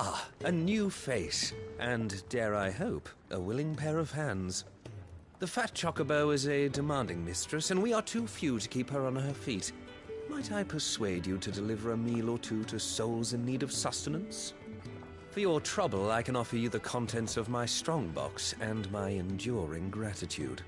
Ah, a new face, and dare I hope, a willing pair of hands. The fat chocobo is a demanding mistress, and we are too few to keep her on her feet. Might I persuade you to deliver a meal or two to souls in need of sustenance? For your trouble, I can offer you the contents of my strongbox and my enduring gratitude.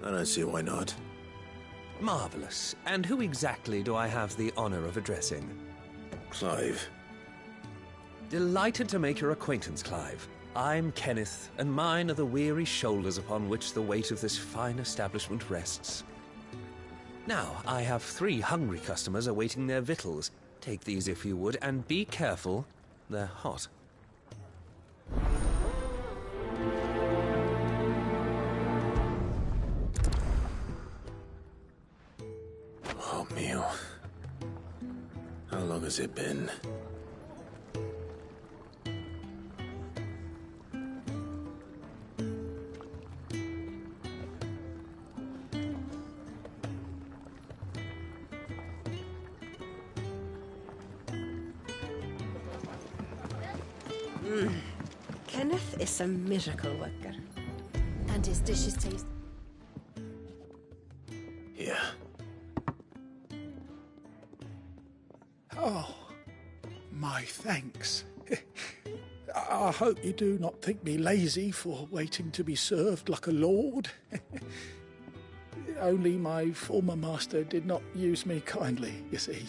I don't see why not. Marvelous. And who exactly do I have the honor of addressing? Clive. Delighted to make your acquaintance, Clive. I'm Kenneth, and mine are the weary shoulders upon which the weight of this fine establishment rests. Now, I have 3 hungry customers awaiting their victuals. Take these if you would, and be careful, they're hot. Hot meal. How long has it been? Kenneth is a miracle worker. And his dishes taste... Yeah. Oh, my thanks. I hope you do not think me lazy for waiting to be served like a lord. Only my former master did not use me kindly, you see.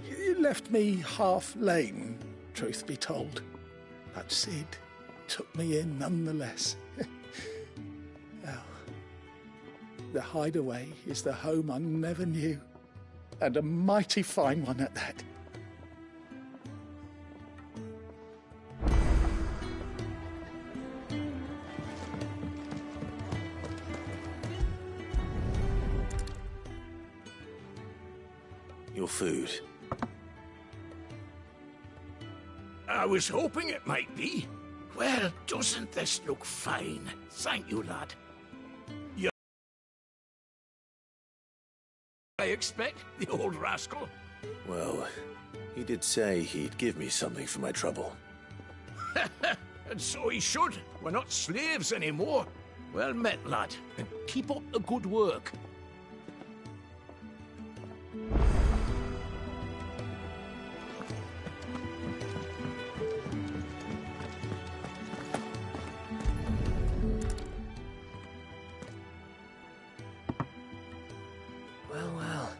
He left me half lame, truth be told. But Sid took me in nonetheless. Well, the hideaway is the home I never knew, and a mighty fine one at that. Your food. I was hoping it might be. Well, doesn't this look fine? Thank you, lad. I expect, the old rascal. Well, he did say he'd give me something for my trouble. And so he should. We're not slaves anymore. Well met, lad, and keep up the good work. Well.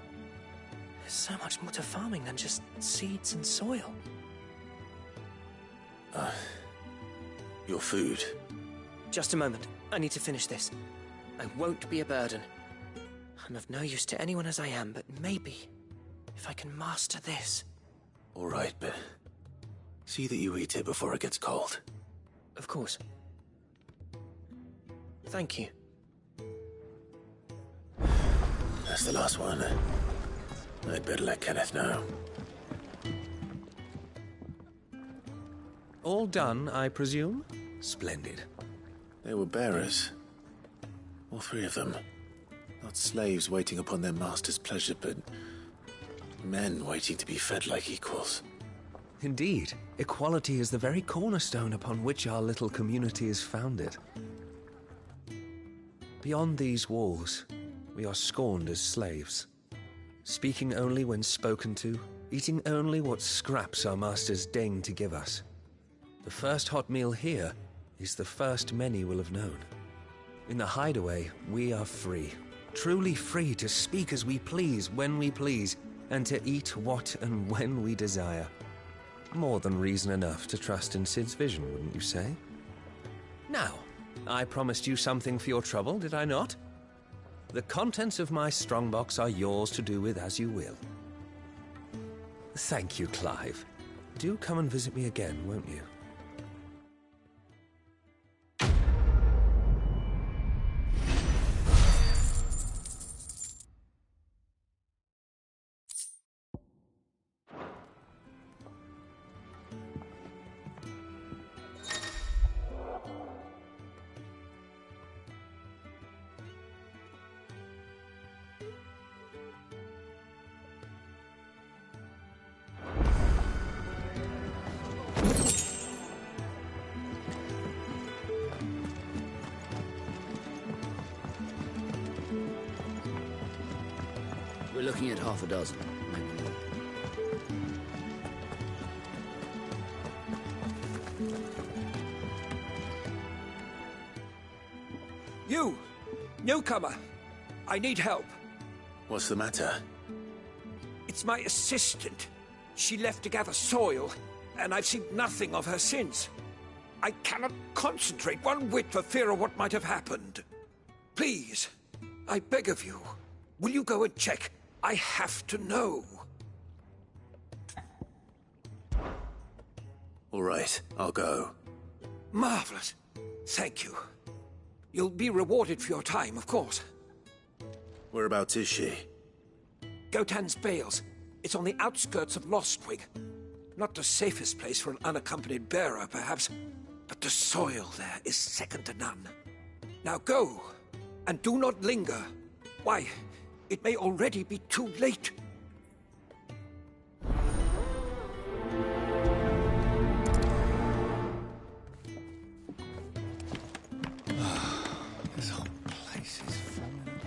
There's so much more to farming than just seeds and soil. Your food. Just a moment. I need to finish this. I won't be a burden. I'm of no use to anyone as I am, but maybe if I can master this. All right, but see that you eat it before it gets cold. Of course. Thank you. That's the last one. I'd better let Kenneth know. All done, I presume? Splendid. They were bearers. All 3 of them. Not slaves waiting upon their master's pleasure, but men waiting to be fed like equals. Indeed, equality is the very cornerstone upon which our little community is founded. Beyond these walls, we are scorned as slaves, speaking only when spoken to, eating only what scraps our masters deign to give us. The first hot meal here is the first many will have known. In the hideaway, we are free, truly free to speak as we please, when we please, and to eat what and when we desire. More than reason enough to trust in Sid's vision, wouldn't you say? Now, I promised you something for your trouble, did I not? The contents of my strongbox are yours to do with as you will. Thank you, Clive. Do come and visit me again, won't you? We're looking at half a dozen, maybe more. You, newcomer, I need help. What's the matter? It's my assistant. She left to gather soil, and I've seen nothing of her since. I cannot concentrate one whit for fear of what might have happened. Please, I beg of you, will you go and check? I have to know. All right, I'll go. Marvelous. Thank you. You'll be rewarded for your time, of course. Whereabouts is she? Gotan's Bales. It's on the outskirts of Lostwig. Not the safest place for an unaccompanied bearer, perhaps, but the soil there is second to none. Now go, and do not linger. Why, it may already be too late. This whole place is falling apart.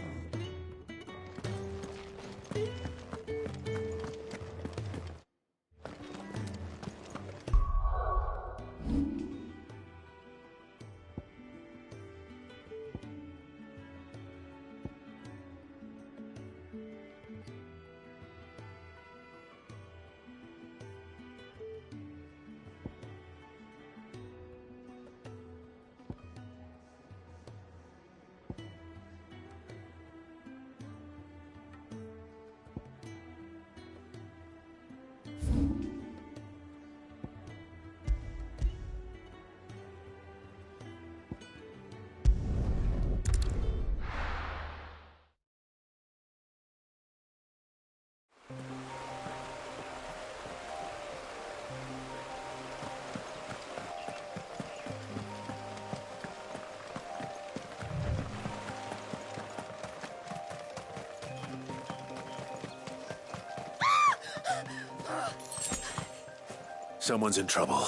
Someone's in trouble.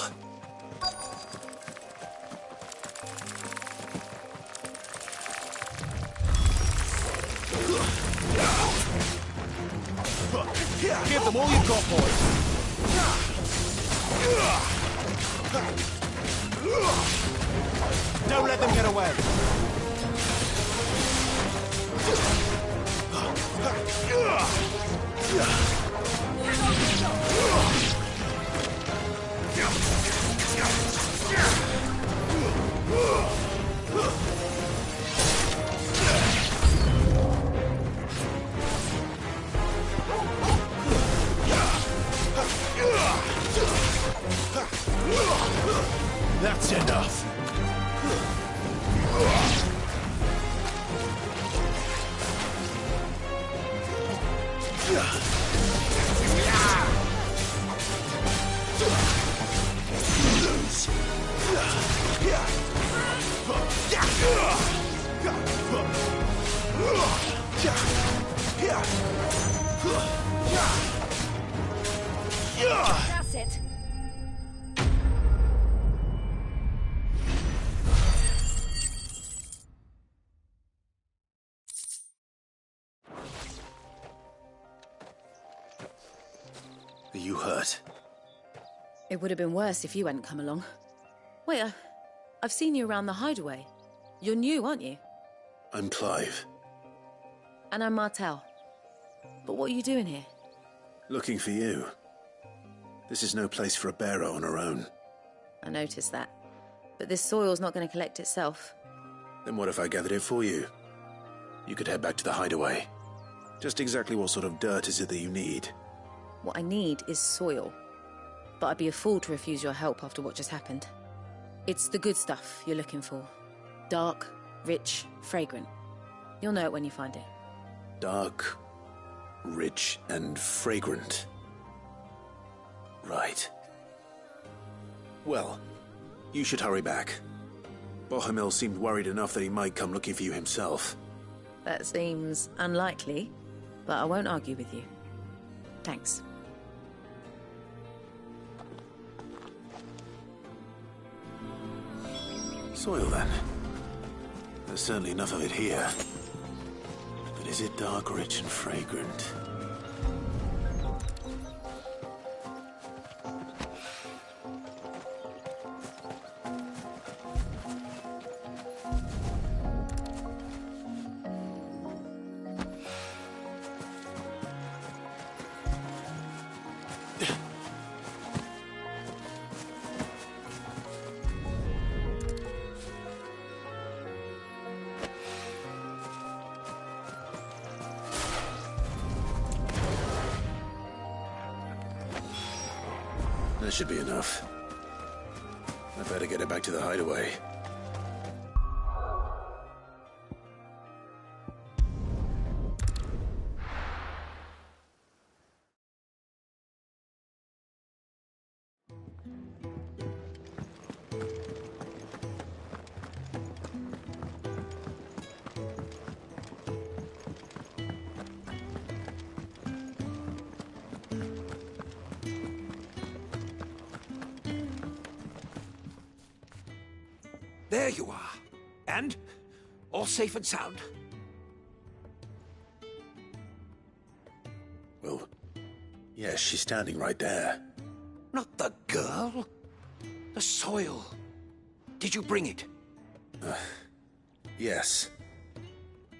Give them all you've got, boys. Don't let them get away. That's enough. That's it. Are you hurt? It would have been worse if you hadn't come along. Wait, I've seen you around the hideaway. You're new, aren't you? I'm Clive. And I'm Martel. But what are you doing here? Looking for you. This is no place for a bearer on her own. I noticed that. But this soil's not going to collect itself. Then what if I gathered it for you? You could head back to the hideaway. Just exactly what sort of dirt is it that you need? What I need is soil. But I'd be a fool to refuse your help after what just happened. It's the good stuff you're looking for. Dark, rich, fragrant. You'll know it when you find it. Dark, rich, and fragrant. Right. Well, you should hurry back. Bohemil seemed worried enough that he might come looking for you himself. That seems unlikely, but I won't argue with you. Thanks. Soil, then. There's certainly enough of it here. But is it dark, rich, and fragrant? That should be enough. I better get it back to the hideaway. There you are. And? All safe and sound? Well, yes, she's standing right there. Not the girl. The soil. Did you bring it? Yes.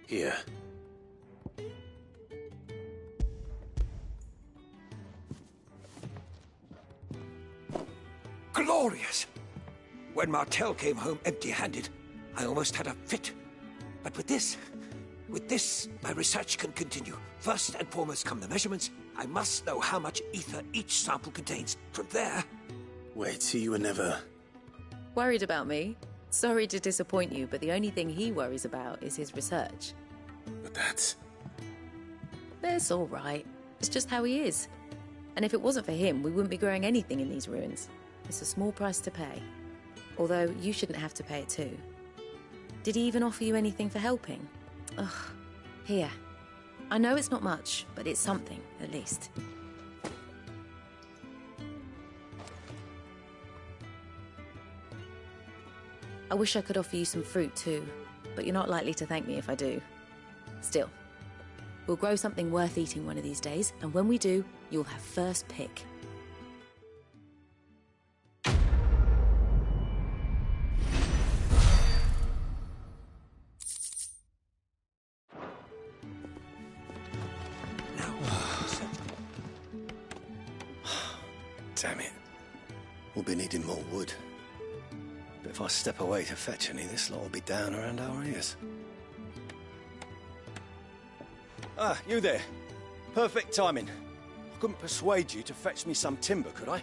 Here. Glorious! When Martel came home empty-handed, I almost had a fit. But with this, my research can continue. First and foremost come the measurements. I must know how much ether each sample contains. From there... Wait, so you were never... Worried about me? Sorry to disappoint you, but the only thing he worries about is his research. But that's... It's all right. It's just how he is. And if it wasn't for him, we wouldn't be growing anything in these ruins. It's a small price to pay. Although, you shouldn't have to pay it too. Did he even offer you anything for helping? Ugh. Here. I know it's not much, but it's something, at least. I wish I could offer you some fruit too, but you're not likely to thank me if I do. Still, we'll grow something worth eating one of these days, and when we do, you'll have first pick. Damn it. We'll be needing more wood. But if I step away to fetch any, this lot will be down around our ears. Ah, you there. Perfect timing. I couldn't persuade you to fetch me some timber, could I?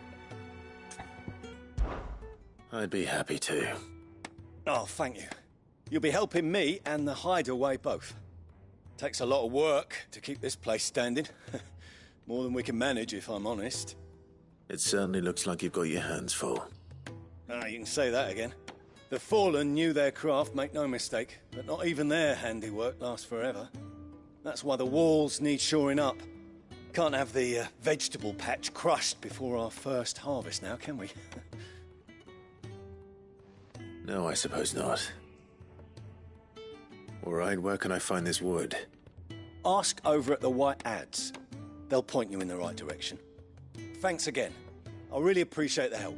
I'd be happy to. Oh, thank you. You'll be helping me and the hideaway both. Takes a lot of work to keep this place standing. More than we can manage, if I'm honest. It certainly looks like you've got your hands full. Ah, you can say that again. The Fallen knew their craft, make no mistake, but not even their handiwork lasts forever. That's why the walls need shoring up. Can't have the vegetable patch crushed before our first harvest now, can we? No, I suppose not. All right, where can I find this wood? Ask over at the White Ads. They'll point you in the right direction. Thanks again. I really appreciate the help.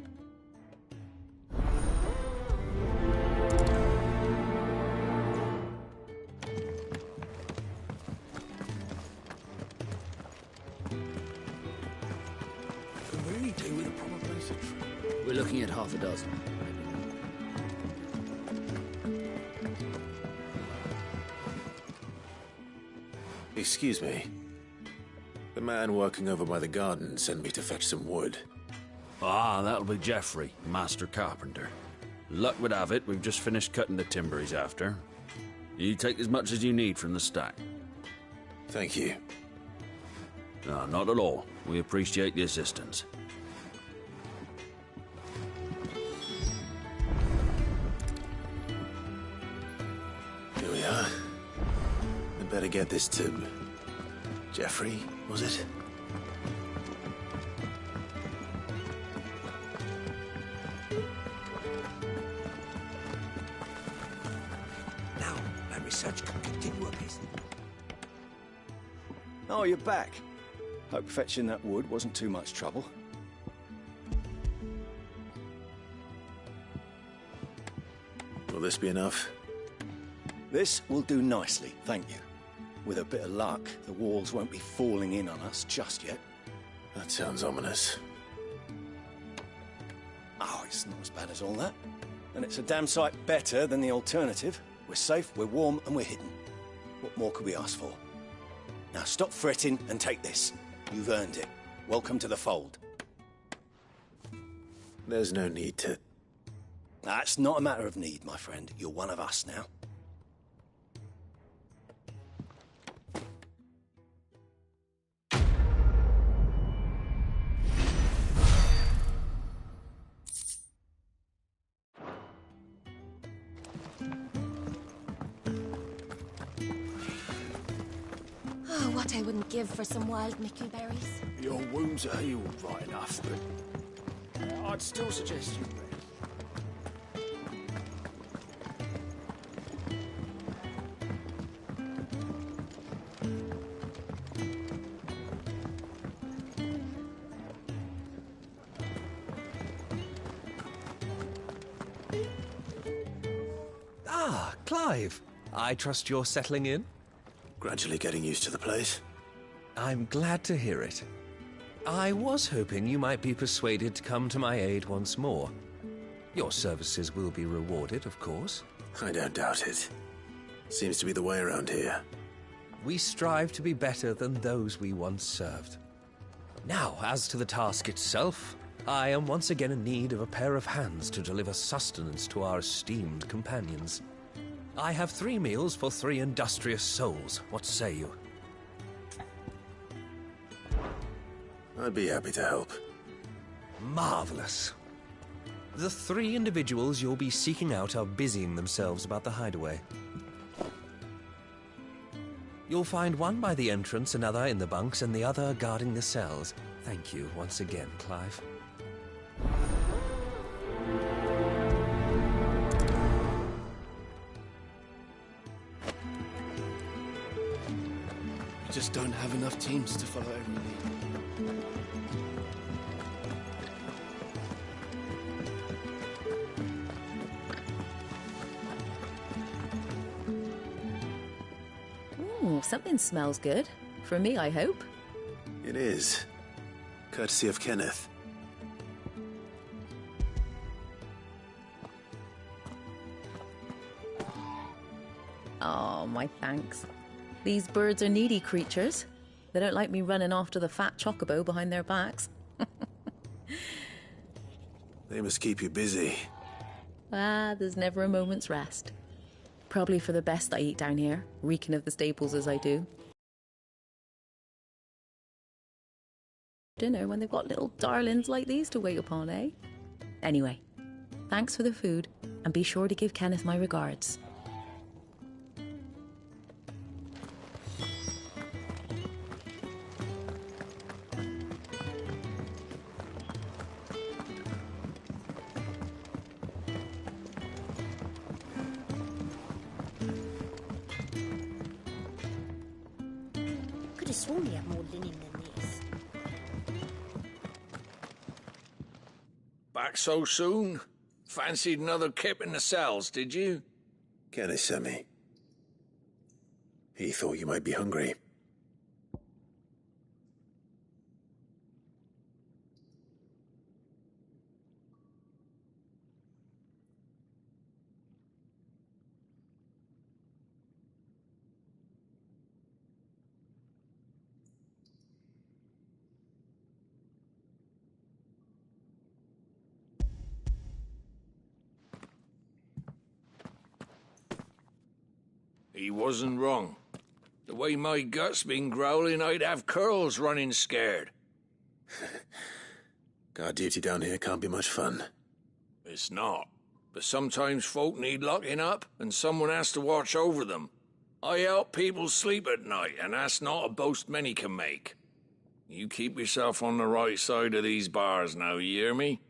We're looking at half a dozen. Excuse me. The man working over by the garden sent me to fetch some wood. Ah, that'll be Geoffrey, master carpenter. Luck would have it, we've just finished cutting the timber he's after. You take as much as you need from the stack. Thank you. No, not at all. We appreciate the assistance. Here we are. I'd better get this to... Geoffrey, was it? Now, my research can continue apace. Oh, you're back. Hope fetching that wood wasn't too much trouble. Will this be enough? This will do nicely, thank you. With a bit of luck, the walls won't be falling in on us just yet. That sounds ominous. Oh, it's not as bad as all that. And it's a damn sight better than the alternative. We're safe, we're warm, and we're hidden. What more could we ask for? Now stop fretting and take this. You've earned it. Welcome to the fold. There's no need to... That's not a matter of need, my friend. You're one of us now. Oh, what I wouldn't give for some wild mickleberries. Your wounds are healed right enough, but I'd still suggest you rest. Ah, Clive. I trust you're settling in? Gradually getting used to the place. I'm glad to hear it. I was hoping you might be persuaded to come to my aid once more. Your services will be rewarded, of course. I don't doubt it. Seems to be the way around here. We strive to be better than those we once served. Now, as to the task itself, I am once again in need of a pair of hands to deliver sustenance to our esteemed companions. I have 3 meals for 3 industrious souls. What say you? I'd be happy to help. Marvelous. The 3 individuals you'll be seeking out are busying themselves about the hideaway. You'll find one by the entrance, another in the bunks, and the other guarding the cells. Thank you once again, Clive. We just don't have enough teams to follow every lead. Ooh, something smells good. For me, I hope. It is. Courtesy of Kenneth. Oh, my thanks. These birds are needy creatures. They don't like me running after the fat chocobo behind their backs. They must keep you busy. Ah, there's never a moment's rest. Probably for the best I eat down here, reeking of the staples as I do. Dinner when they've got little darlings like these to wait upon, eh? Anyway, thanks for the food, and be sure to give Kenneth my regards. Could have sworn he had more linen than this. Back so soon? Fancied another kip in the cells, did you? Kenneth sent me. He thought you might be hungry. He wasn't wrong. The way my gut's been growling, I'd have curls running scared. Guard duty down here can't be much fun. It's not. But sometimes folk need locking up, and someone has to watch over them. I help people sleep at night, and that's not a boast many can make. You keep yourself on the right side of these bars now, you hear me?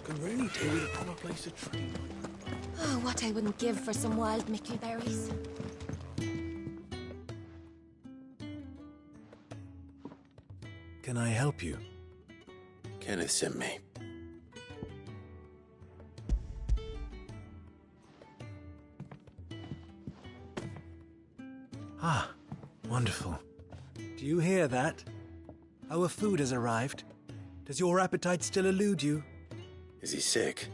Can really do with a proper place to train. Oh, what I wouldn't give for some wild mickleberries. Can I help you? Kenneth sent me. Ah, wonderful. Do you hear that? Our food has arrived. Does your appetite still elude you? Is he sick?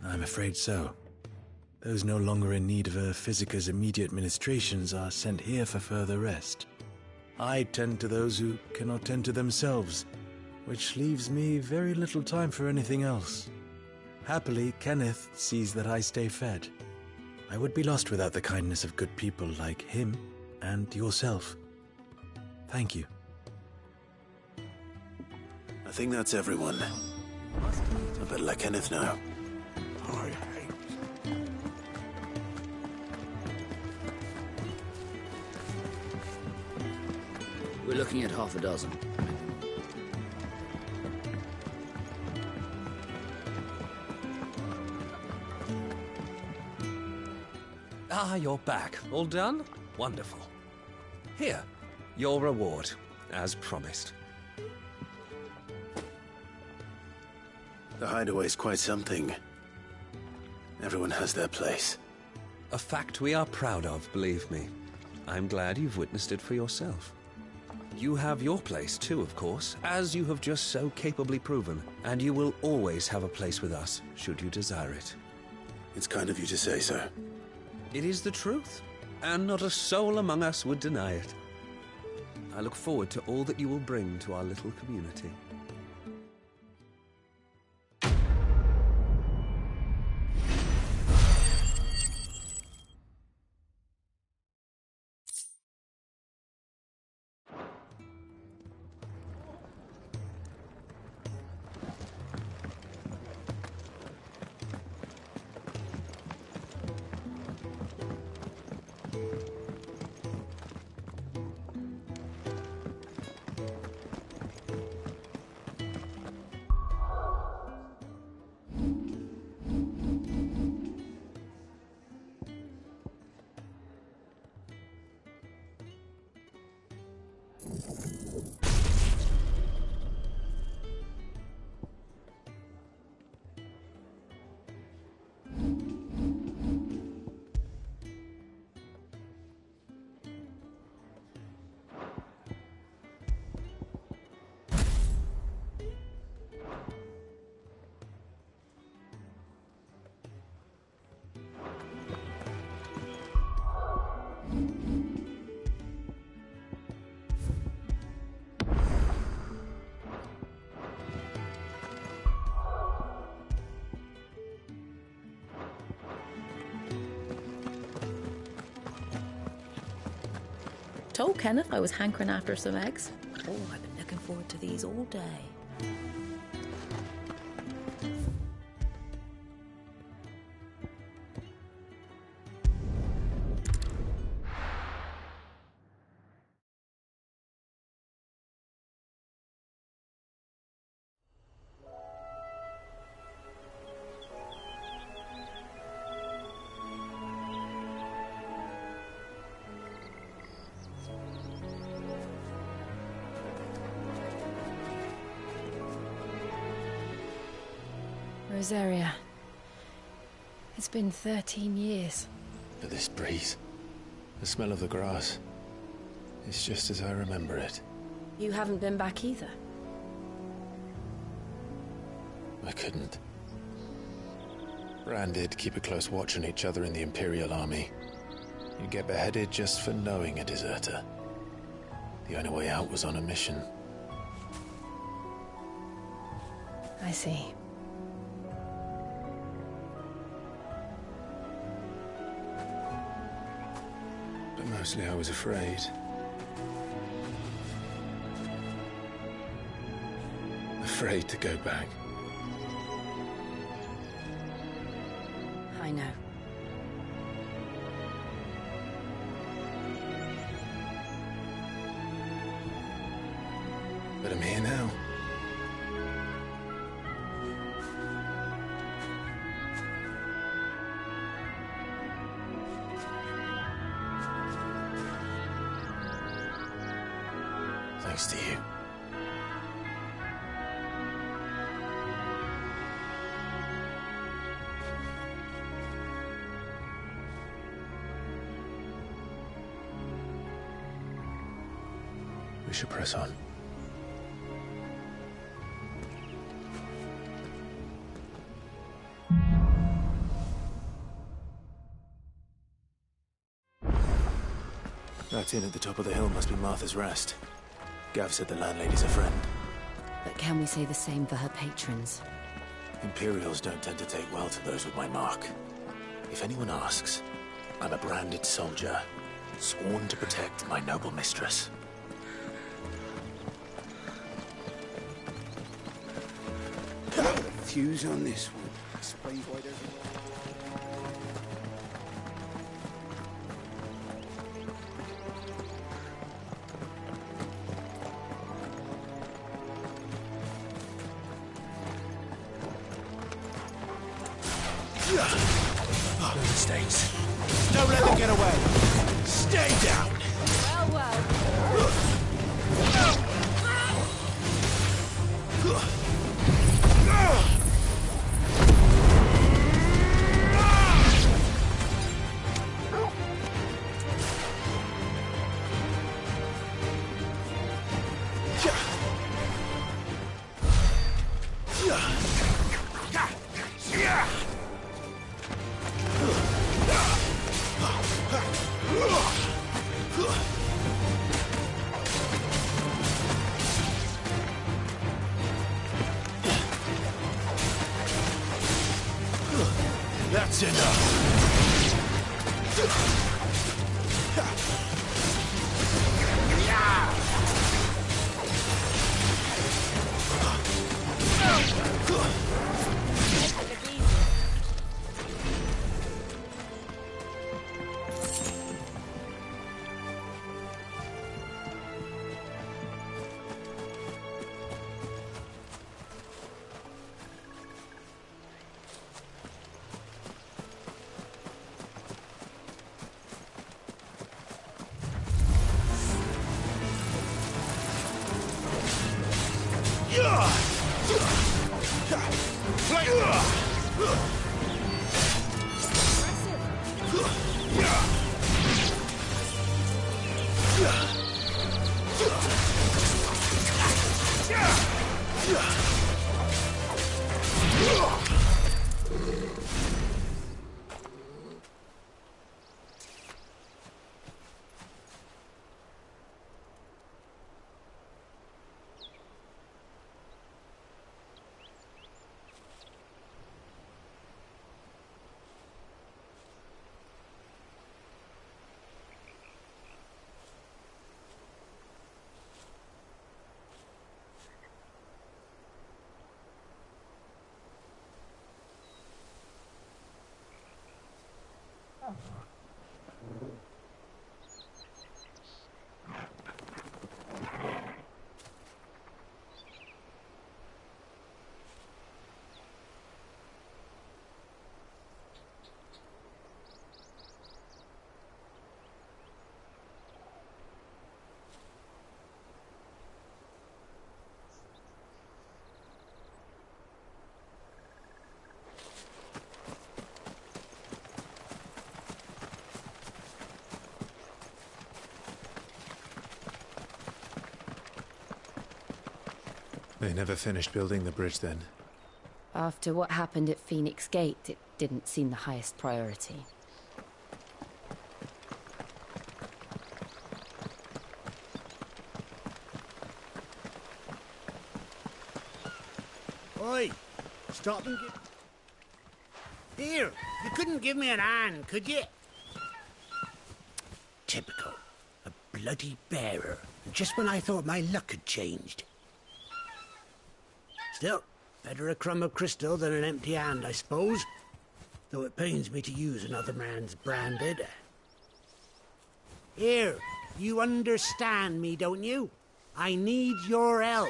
I'm afraid so. Those no longer in need of a Physica's immediate ministrations are sent here for further rest. I tend to those who cannot tend to themselves, which leaves me very little time for anything else. Happily, Kenneth sees that I stay fed. I would be lost without the kindness of good people like him and yourself. Thank you. I think that's everyone. I better let Kenneth know. We're looking at half a dozen. Ah, you're back. All done? Wonderful. Here, your reward, as promised. The hideaway's quite something. Everyone has their place. A fact we are proud of, believe me. I'm glad you've witnessed it for yourself. You have your place too, of course, as you have just so capably proven, and you will always have a place with us, should you desire it. It's kind of you to say so. It is the truth, and not a soul among us would deny it. I look forward to all that you will bring to our little community. Told Kenneth I was hankering after some eggs. Oh, I've been looking forward to these all day. Rosaria. It's been 13 years. But this breeze, the smell of the grass, it's just as I remember it. You haven't been back either. I couldn't. Branded, keep a close watch on each other in the Imperial Army. You get beheaded just for knowing a deserter. The only way out was on a mission. I see. But mostly I was afraid. Afraid to go back. I know. But I'm here now. Thanks to you. We should press on. That inn at the top of the hill must be Martha's Rest. Gav said the landlady's a friend. But can we say the same for her patrons? Imperials don't tend to take well to those with my mark. If anyone asks, I'm a branded soldier, sworn to protect my noble mistress. Fuse on this one. Explains why there's No mistakes. Don't let them get away. Stay down. Well, well. That's enough. They never finished building the bridge then. After what happened at Phoenix Gate, it didn't seem the highest priority. Oi! Stop and give... Here! You couldn't give me an hand, could you? Typical. A bloody bearer. Just when I thought my luck had changed. Still, better a crumb of crystal than an empty hand, I suppose. Though it pains me to use another man's branded. Here, you understand me, don't you? I need your help.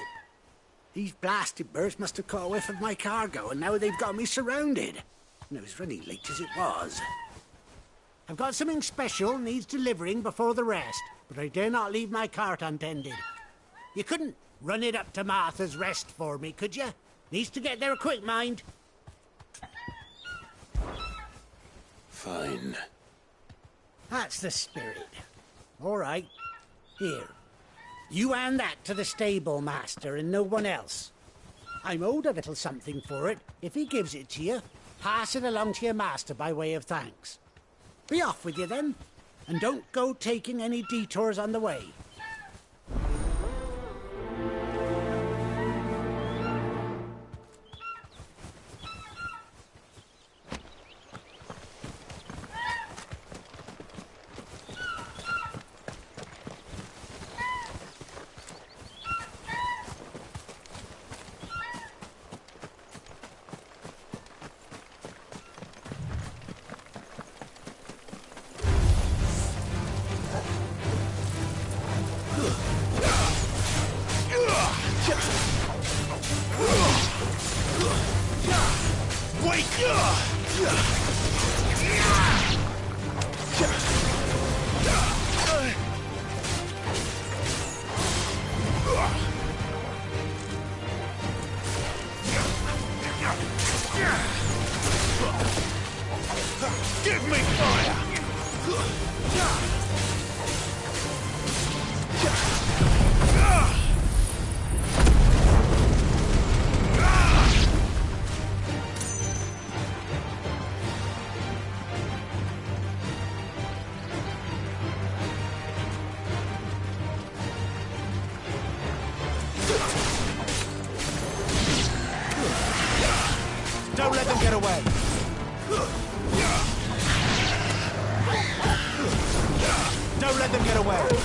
These blasted birds must have caught a whiff of my cargo, and now they've got me surrounded. And I was running late as it was. I've got something special needs delivering before the rest, but I dare not leave my cart untended. You couldn't run it up to Martha's Rest for me, could you? Needs to get there quick, mind. Fine. That's the spirit. All right. Here. You hand that to the stable master and no one else. I'm owed a little something for it. If he gives it to you, pass it along to your master by way of thanks. Be off with you then, and don't go taking any detours on the way. Give me fire! Don't let them get away. Don't let them get away.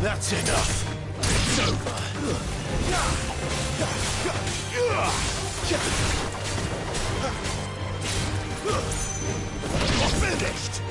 That's enough. It's over. You're finished.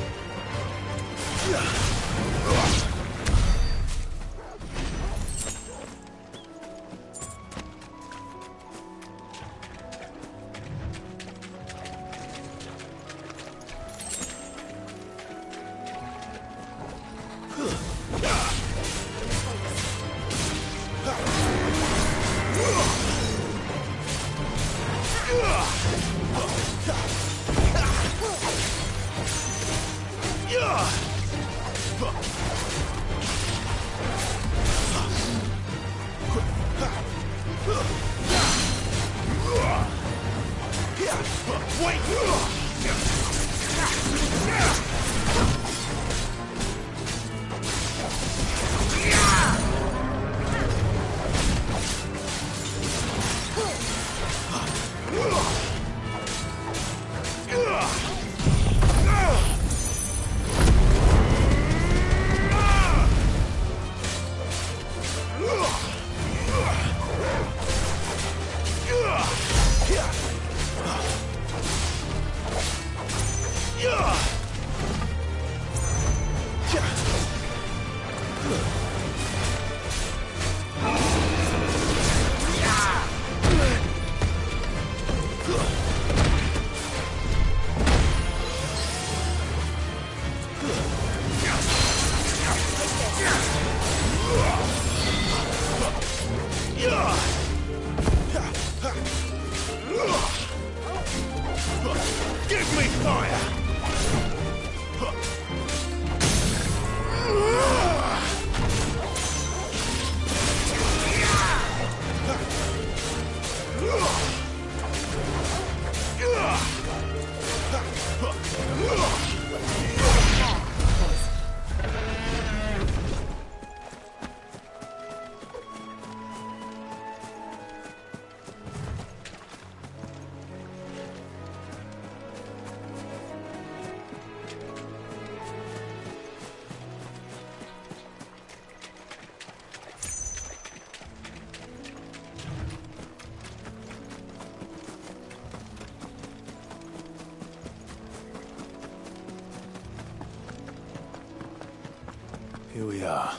Here we are.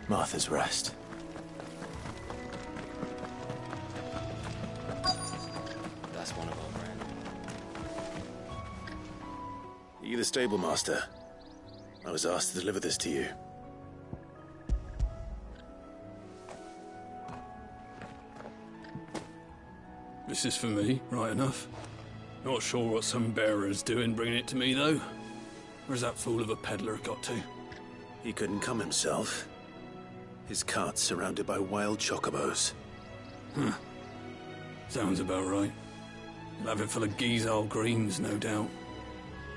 Martha's Rest. That's one of our brand. Are you the stable master? I was asked to deliver this to you. This is for me, right enough. Not sure what some bearer's doing bringing it to me, though. Where's that fool of a peddler got to? He couldn't come himself. His cart's surrounded by wild chocobos. Huh. Sounds about right. He'll have it full of Gizal greens, no doubt.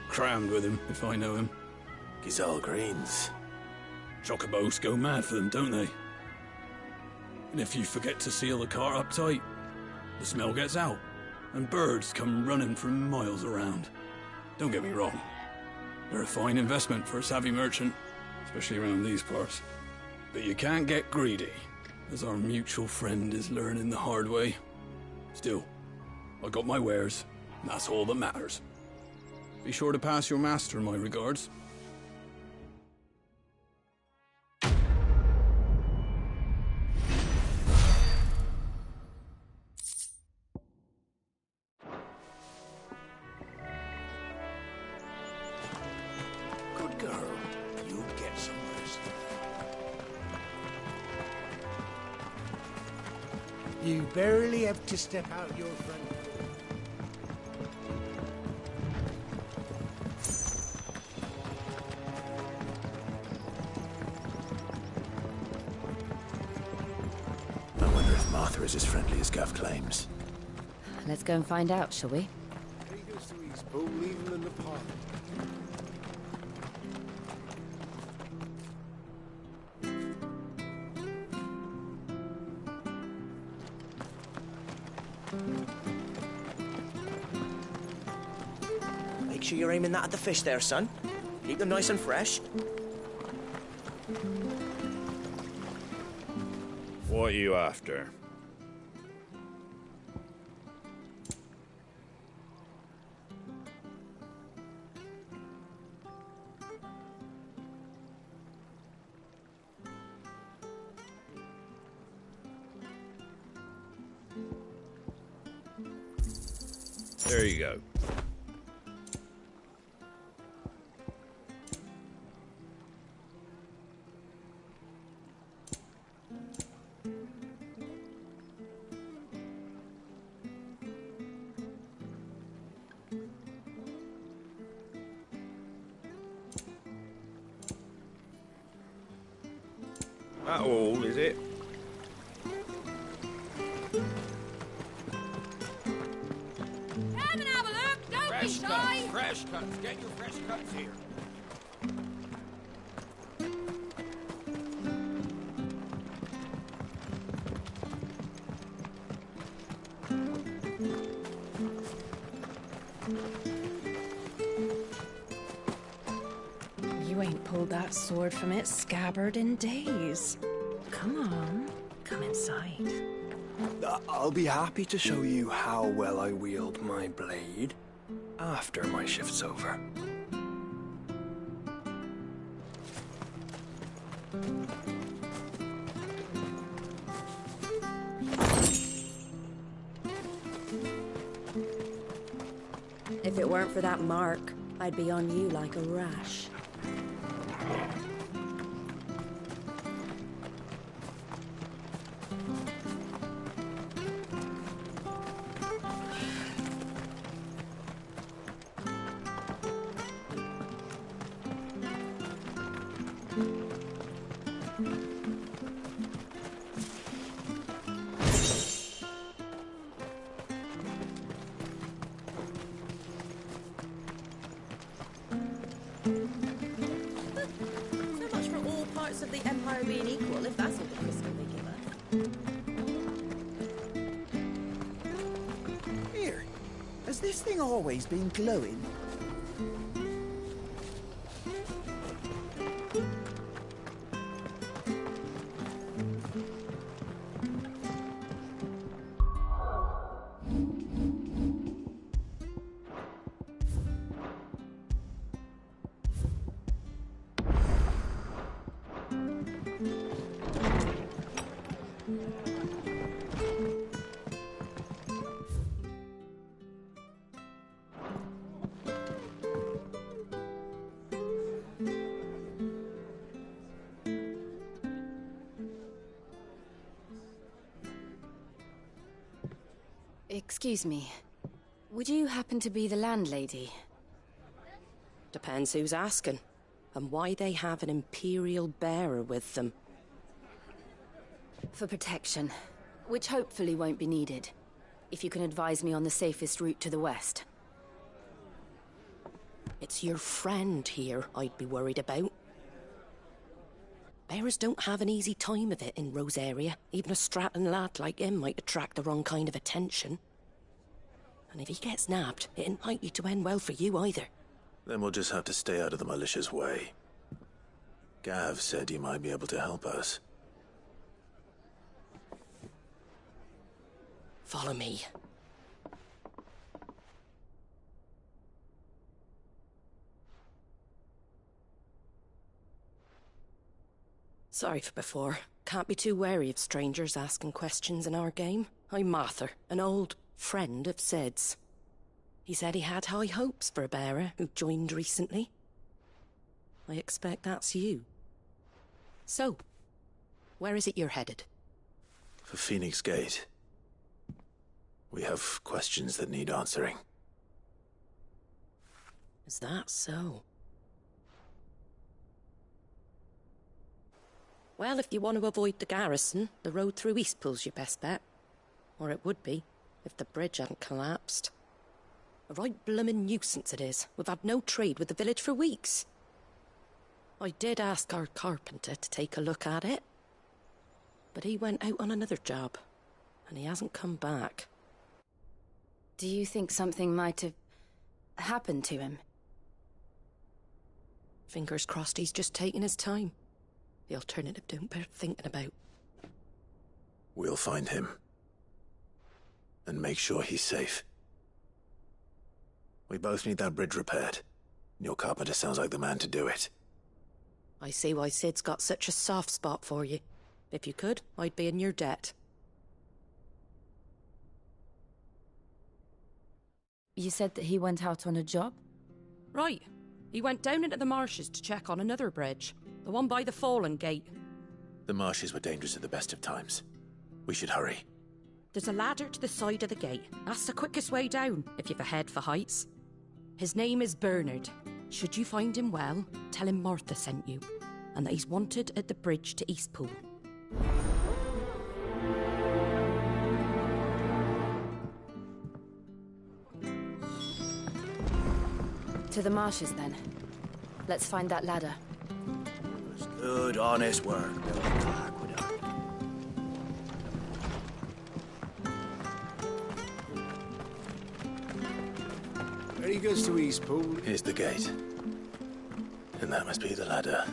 Crammed with him, if I know him. Gizal greens? Chocobos go mad for them, don't they? And if you forget to seal the cart up tight, the smell gets out, and birds come running from miles around. Don't get me wrong. They're a fine investment for a savvy merchant, especially around these parts. But you can't get greedy, as our mutual friend is learning the hard way. Still, I got my wares, and that's all that matters. Be sure to pass your master my regards. Good girl. You get some rest. You barely have to step out your front door. I wonder if Martha is as friendly as Gav claims. Let's go and find out, shall we? Take us to his boat, leave him in the park. Make sure you're aiming that at the fish there, son. Keep them nice and fresh. What are you after? There you go. That all, is it? Come and have a look, don't be shy! Fresh cuts. Get your fresh cuts here. You ain't pulled that sword from its scabbard in days. Come on, come inside. I'll be happy to show you how well I wield my blade after my shift's over. If it weren't for that mark, I'd be on you like a rash. So much for all parts of the Empire being equal, if that's all the crystal they give us. Here, has this thing always been glowing? Excuse me. Would you happen to be the landlady? Depends who's asking, and why they have an Imperial bearer with them. For protection, which hopefully won't be needed. If you can advise me on the safest route to the west. It's your friend here I'd be worried about. Bearers don't have an easy time of it in Rosaria. Even a Stratton lad like him might attract the wrong kind of attention. And if he gets nabbed, it ain't likely to end well for you either. Then we'll just have to stay out of the malicious way. Gav said you might be able to help us. Follow me. Sorry for before. Can't be too wary of strangers asking questions in our game. I'm Martha, an old friend of Sid's. He said he had high hopes for a bearer who joined recently. I expect that's you. So, where is it you're headed? For Phoenix Gate. We have questions that need answering. Is that so? Well, if you want to avoid the garrison, the road through Eastpool's your best bet. Or it would be, if the bridge hadn't collapsed. A right bloomin' nuisance it is. We've had no trade with the village for weeks. I did ask our carpenter to take a look at it. But he went out on another job, and he hasn't come back. Do you think something might have happened to him? Fingers crossed he's just taking his time. The alternative don't bear thinking about. We'll find him. And make sure he's safe. We both need that bridge repaired. Your carpenter sounds like the man to do it. I see why Sid's got such a soft spot for you. If you could, I'd be in your debt. You said that he went out on a job? Right. He went down into the marshes to check on another bridge. The one by the Fallen Gate. The marshes were dangerous at the best of times. We should hurry. There's a ladder to the side of the gate. That's the quickest way down, if you've a head for heights. His name is Bernard. Should you find him well, tell him Martha sent you, and that he's wanted at the bridge to Eastpool. To the marshes, then. Let's find that ladder. It's good, honest work. Where he goes to Eastpool? Here's the gate. And that must be the ladder.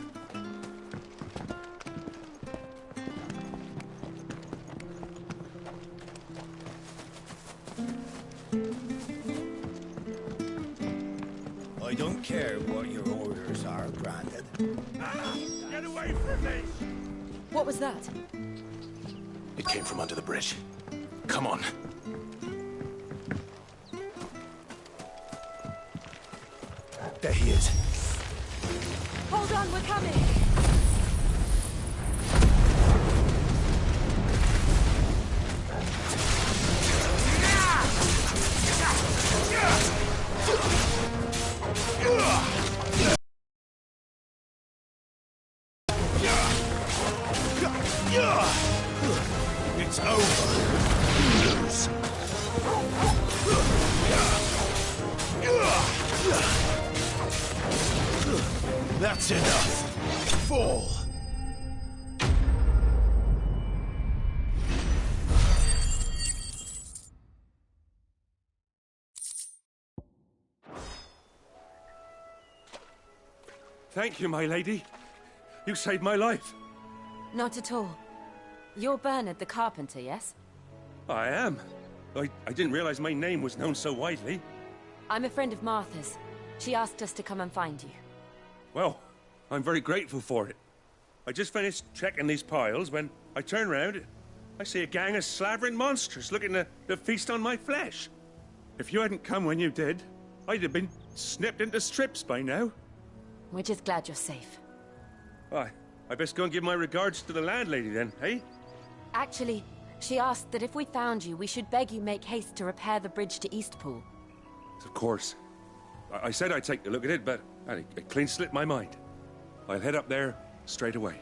I don't care what your orders are, granted. Get away from me! What was that? It came from under the bridge. Come on. There he is. Hold on, we're coming! It's over. Lose. That's enough. Fall. Thank you, my lady. You saved my life. Not at all. You're Bernard the carpenter, yes? I am. I didn't realize my name was known so widely. I'm a friend of Martha's. She asked us to come and find you. Well, I'm very grateful for it. I just finished checking these piles when I turn round. I see a gang of slavering monsters looking to feast on my flesh. If you hadn't come when you did, I'd have been snipped into strips by now. We're just glad you're safe. Why, I best go and give my regards to the landlady then, eh? Actually, She asked that if we found you, we should beg you make haste to repair the bridge to Eastpool. Of course. I said I'd take a look at it, but it clean slipped my mind. I'll head up there straight away.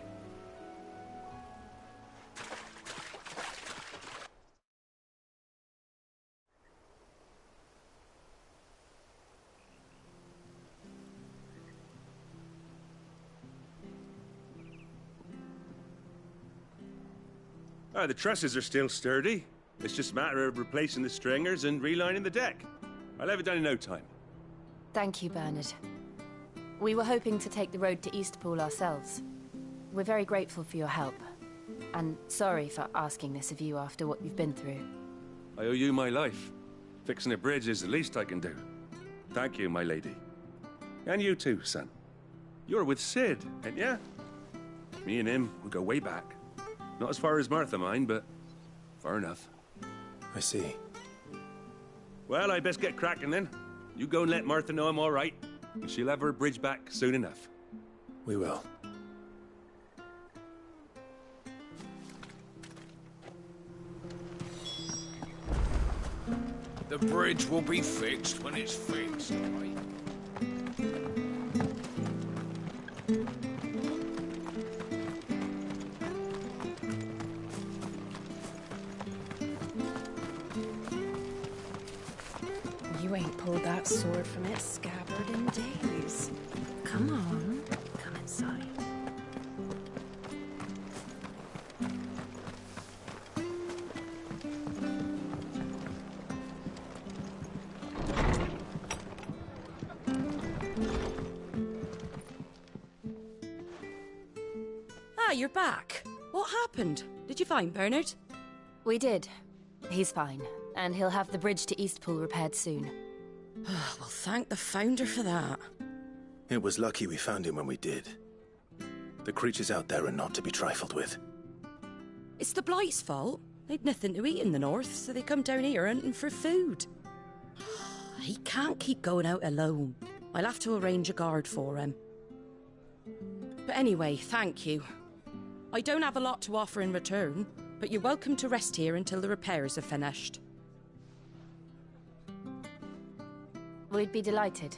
The trusses are still sturdy. It's just a matter of replacing the stringers and relining the deck. I'll have it done in no time. Thank you, Bernard. We were hoping to take the road to Eastpool ourselves. We're very grateful for your help. And sorry for asking this of you after what you've been through. I owe you my life. Fixing a bridge is the least I can do. Thank you, my lady. And you too, son. You're with Sid, ain't ya? Me and him, we go way back. Not as far as Martha, mind, but far enough. I see. Well, I best get cracking then. You go and let Martha know I'm all right, and she'll have her bridge back soon enough. We will. The bridge will be fixed when it's fixed, right? You ain't pulled that sword from its scabbard in days. Come on, come inside. Ah, you're back. What happened? Did you find Bernard? We did. He's fine, and he'll have the bridge to Eastpool repaired soon. Well, thank the Founder for that. It was lucky we found him when we did. The creatures out there are not to be trifled with. It's the Blight's fault. They'd nothing to eat in the north, so they come down here hunting for food. He can't keep going out alone. I'll have to arrange a guard for him. But anyway, thank you. I don't have a lot to offer in return, but you're welcome to rest here until the repairs are finished. We'd be delighted.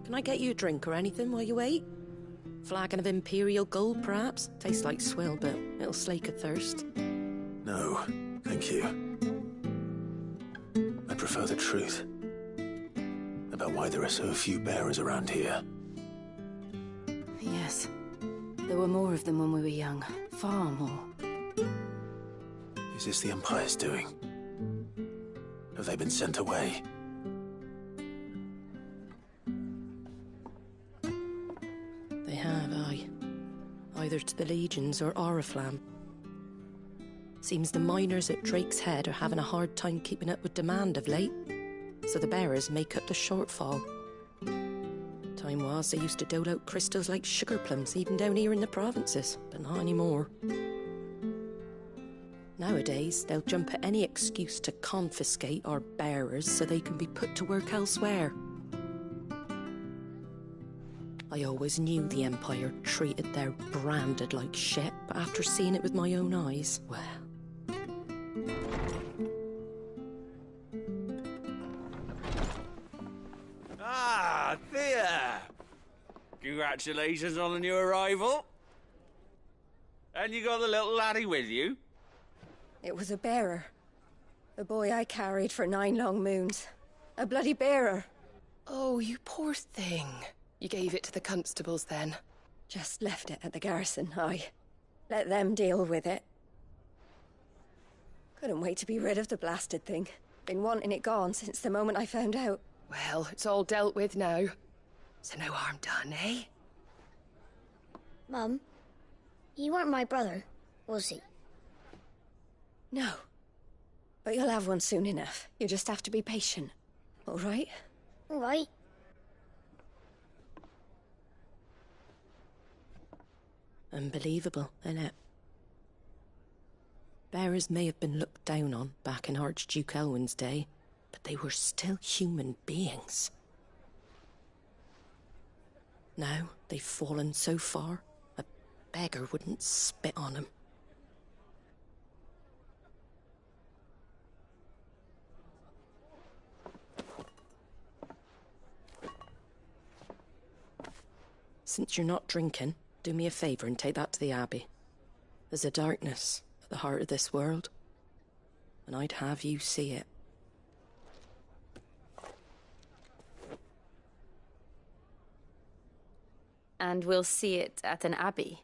Can I get you a drink or anything while you wait? Flagon of Imperial Gold, perhaps? Tastes like swill, but it'll slake a thirst. No, thank you. I prefer the truth. About why there are so few bearers around here. Yes. There were more of them when we were young. Far more. Is this the Empire's doing? Have they been sent away? They have, aye. Either to the Legions or Oriflamme. Seems the miners at Drake's Head are having a hard time keeping up with demand of late, so the bearers make up the shortfall. Time was they used to dole out crystals like sugar plums even down here in the provinces, but not anymore. Nowadays, they'll jump at any excuse to confiscate our bearers so they can be put to work elsewhere. I always knew the Empire treated their branded like shit, but after seeing it with my own eyes, well... Ah, Thea! Congratulations on the new arrival. And you got the little laddie with you? It was a bearer. The boy I carried for 9 long moons. A bloody bearer. Oh, you poor thing. You gave it to the constables then? Just left it at the garrison, aye. Let them deal with it. Couldn't wait to be rid of the blasted thing. Been wanting it gone since the moment I found out. Well, it's all dealt with now. So no harm done, eh? Mum, you weren't my brother, was he? No. But you'll have one soon enough. You just have to be patient. All right? All right. Unbelievable, innit? Bearers may have been looked down on back in Archduke Elwin's day, but they were still human beings. Now they've fallen so far, a beggar wouldn't spit on them. Since you're not drinking, do me a favour and take that to the Abbey. There's a darkness at the heart of this world, and I'd have you see it. And we'll see it at an abbey?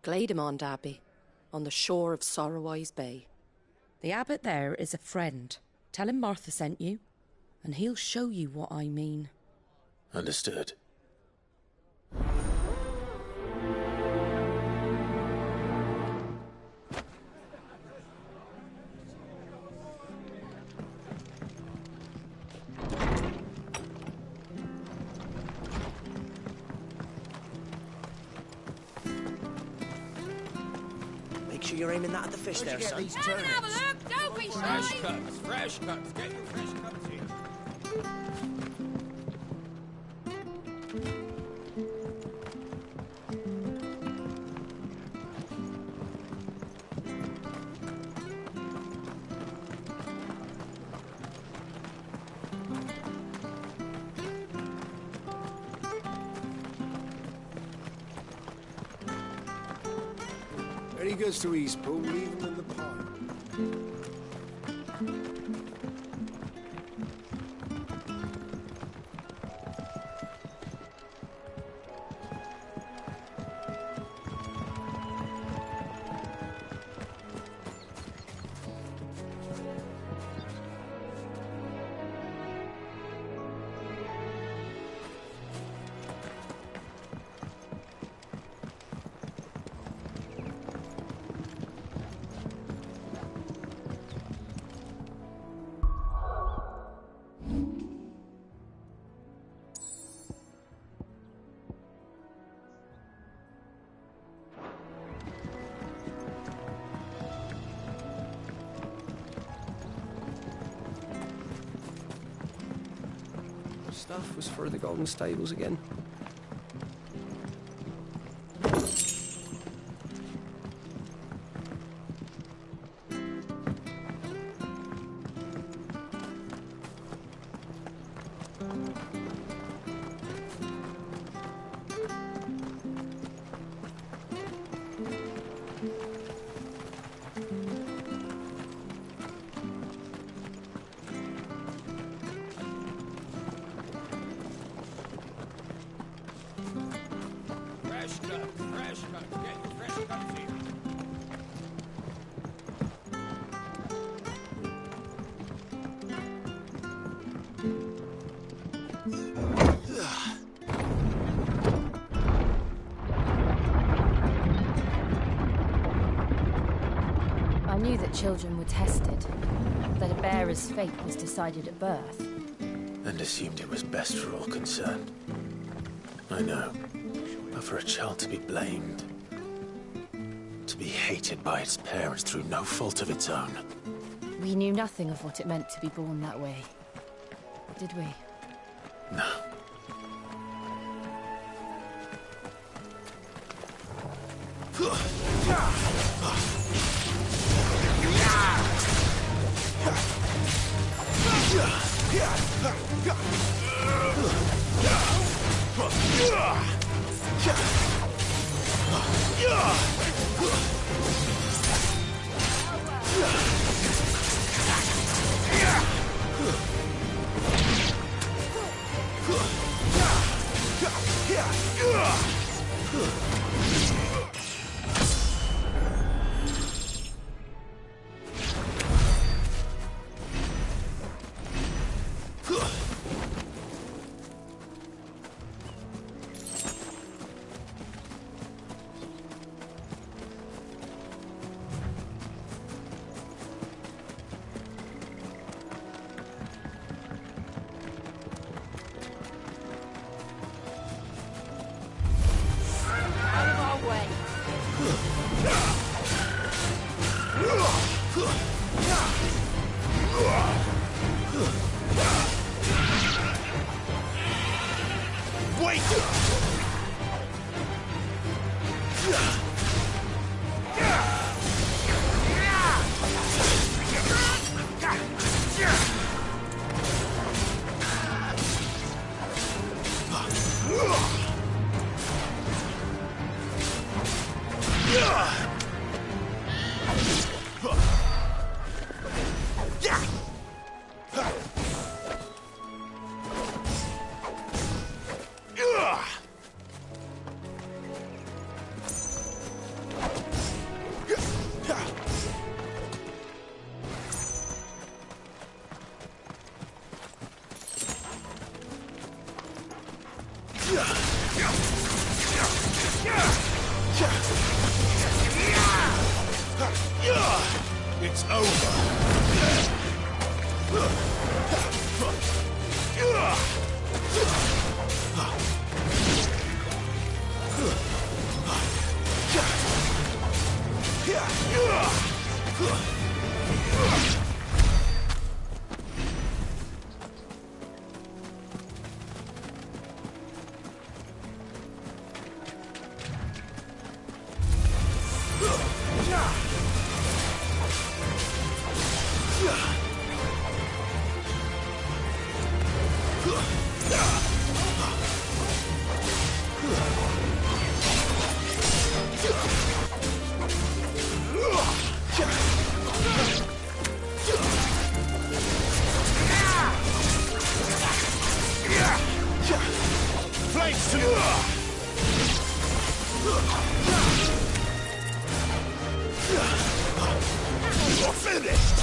Glademond Abbey, on the shore of Sorrowwise Bay. The abbot there is a friend. Tell him Martha sent you, and he'll show you what I mean. Understood. Make sure you're aiming that at the fish there, son. Come and have a look! Don't be Fresh shy! cuts, fresh cuts. Get your fresh cuts here. When he goes to Eastpool, leave him in the pond. Stuff was for the Golden Stables again. Fresh cuts, fresh cuts. Get your fresh cuts here. I knew that children were tested, that a bearer's fate was decided at birth. And assumed it was best for all concerned. I know. But for a child to be blamed, to be hated by its parents through no fault of its own. We knew nothing of what it meant to be born that way, did we? No. It's over. Flames to You're finished!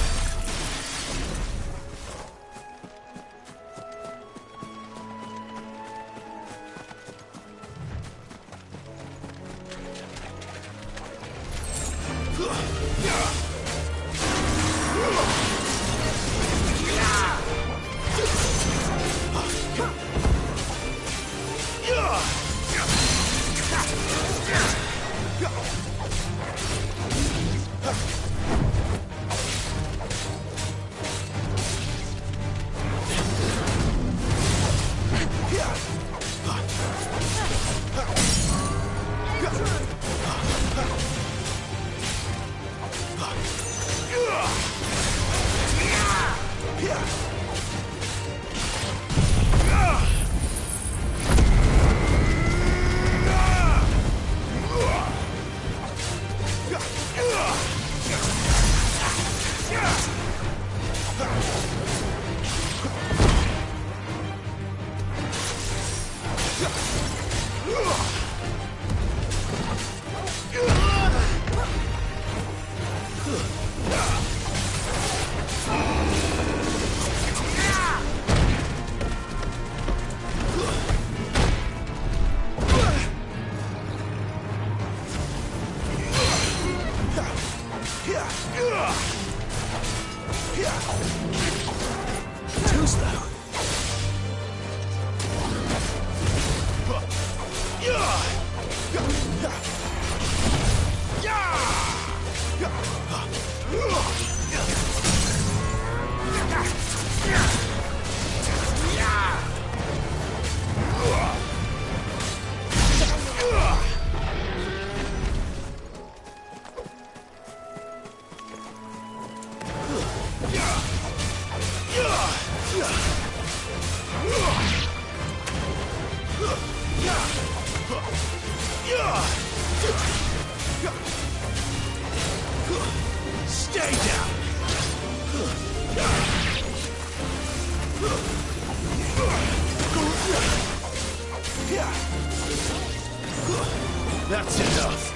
Too slow. Stay down. That's enough.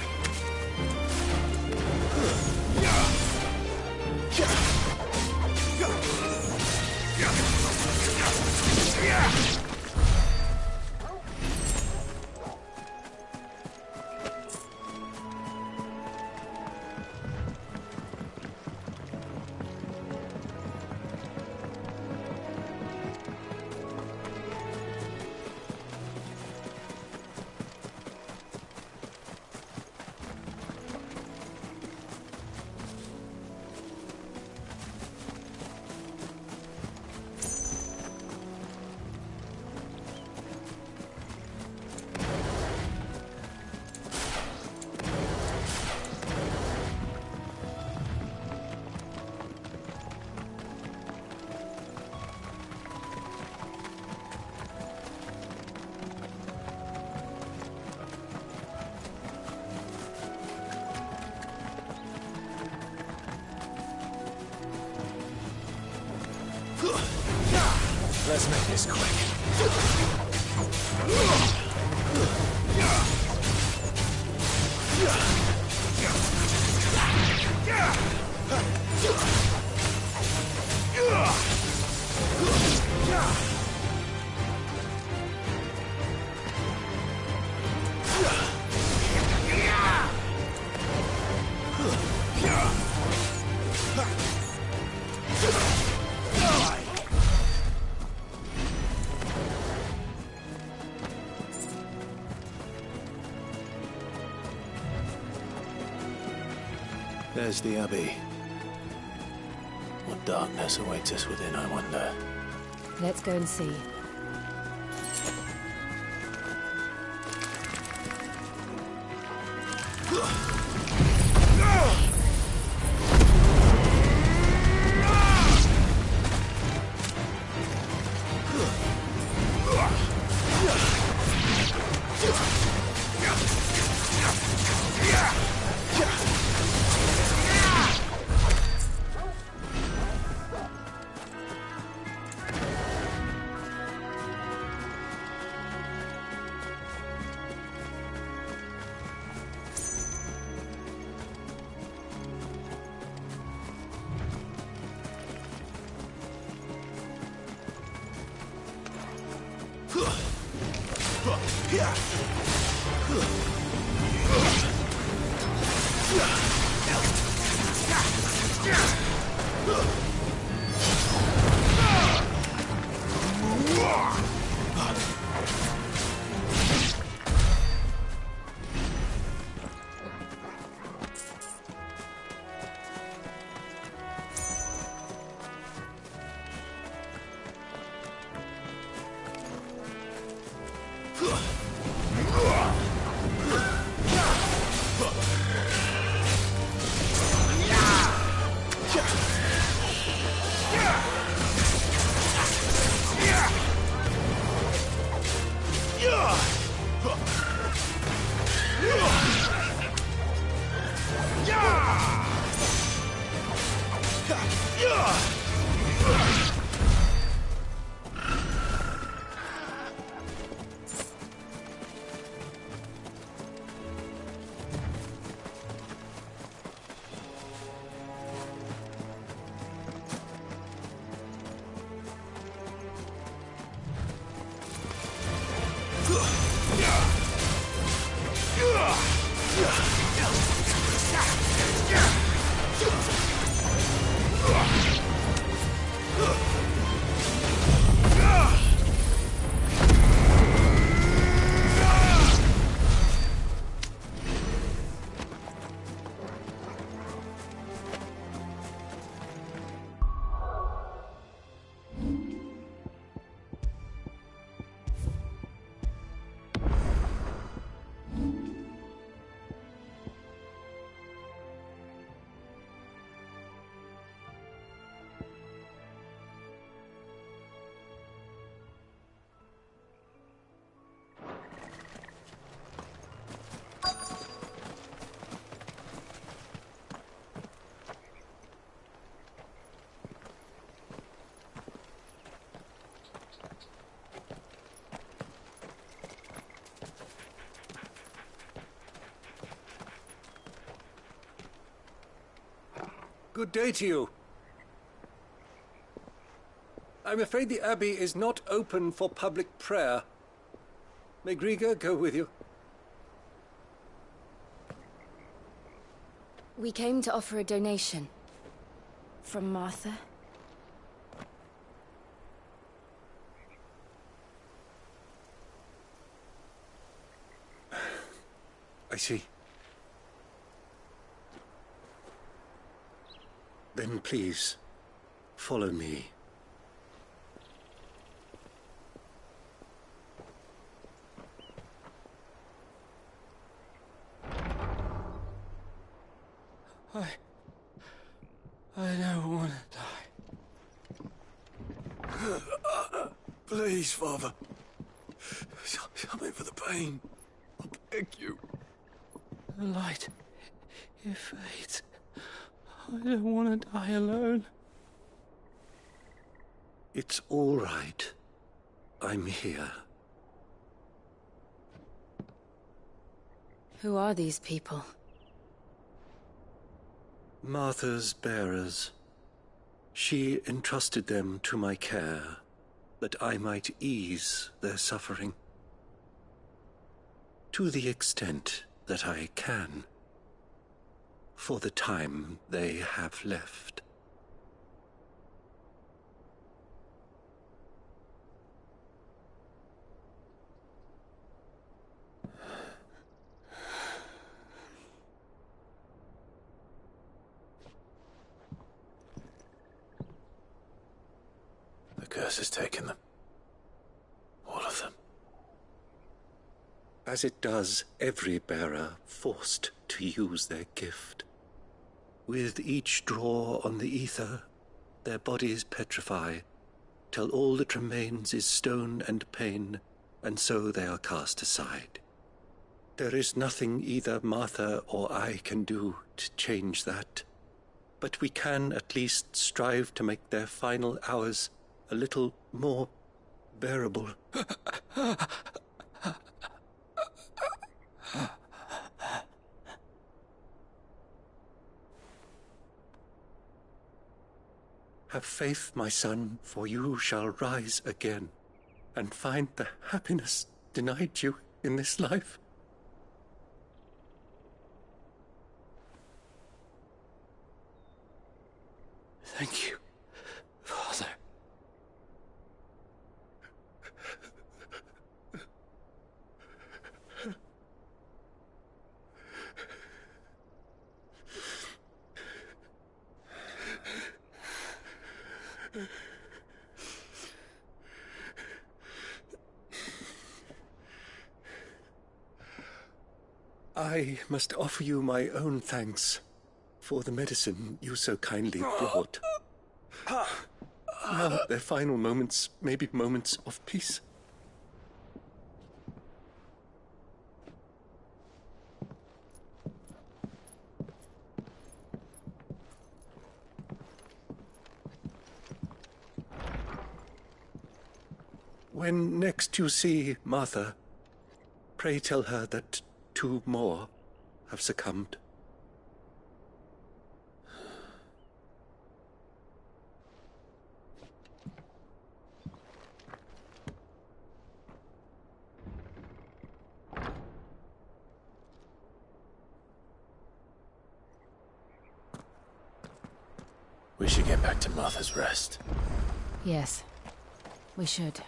Let's make this quick. There's the Abbey. What darkness awaits us within, I wonder. Let's go and see. Good day to you. I'm afraid the Abbey is not open for public prayer. May Griga go with you? We came to offer a donation. From Martha. I see. Then please, follow me. I don't want to die. Please, Father. Something for the pain. I beg you. The light, it fades. I don't want to die alone. It's all right. I'm here. Who are these people? Martha's bearers. She entrusted them to my care, that I might ease their suffering. To the extent that I can, for the time they have left. The curse has taken them. All of them. As it does every bearer forced to use their gift. With each draw on the ether, their bodies petrify, till all that remains is stone and pain, and so they are cast aside. There is nothing either Martha or I can do to change that, but we can at least strive to make their final hours a little more bearable. Have faith, my son, for you shall rise again, and find the happiness denied you in this life. Thank you, Father. I must offer you my own thanks for the medicine you so kindly brought. Now their final moments may be moments of peace. When next you see Martha, pray tell her that 2 more have succumbed. We should get back to Martha's Rest. Yes, we should.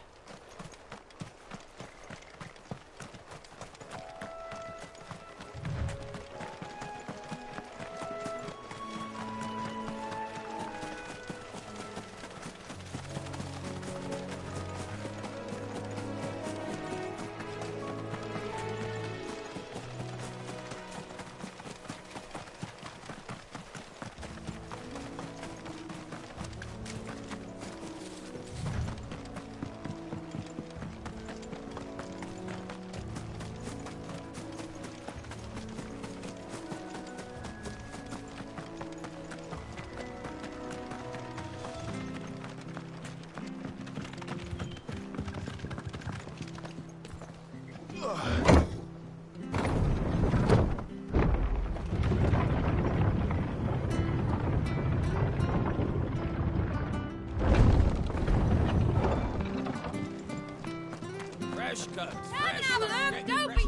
Fresh cuts. Have another look, don't be...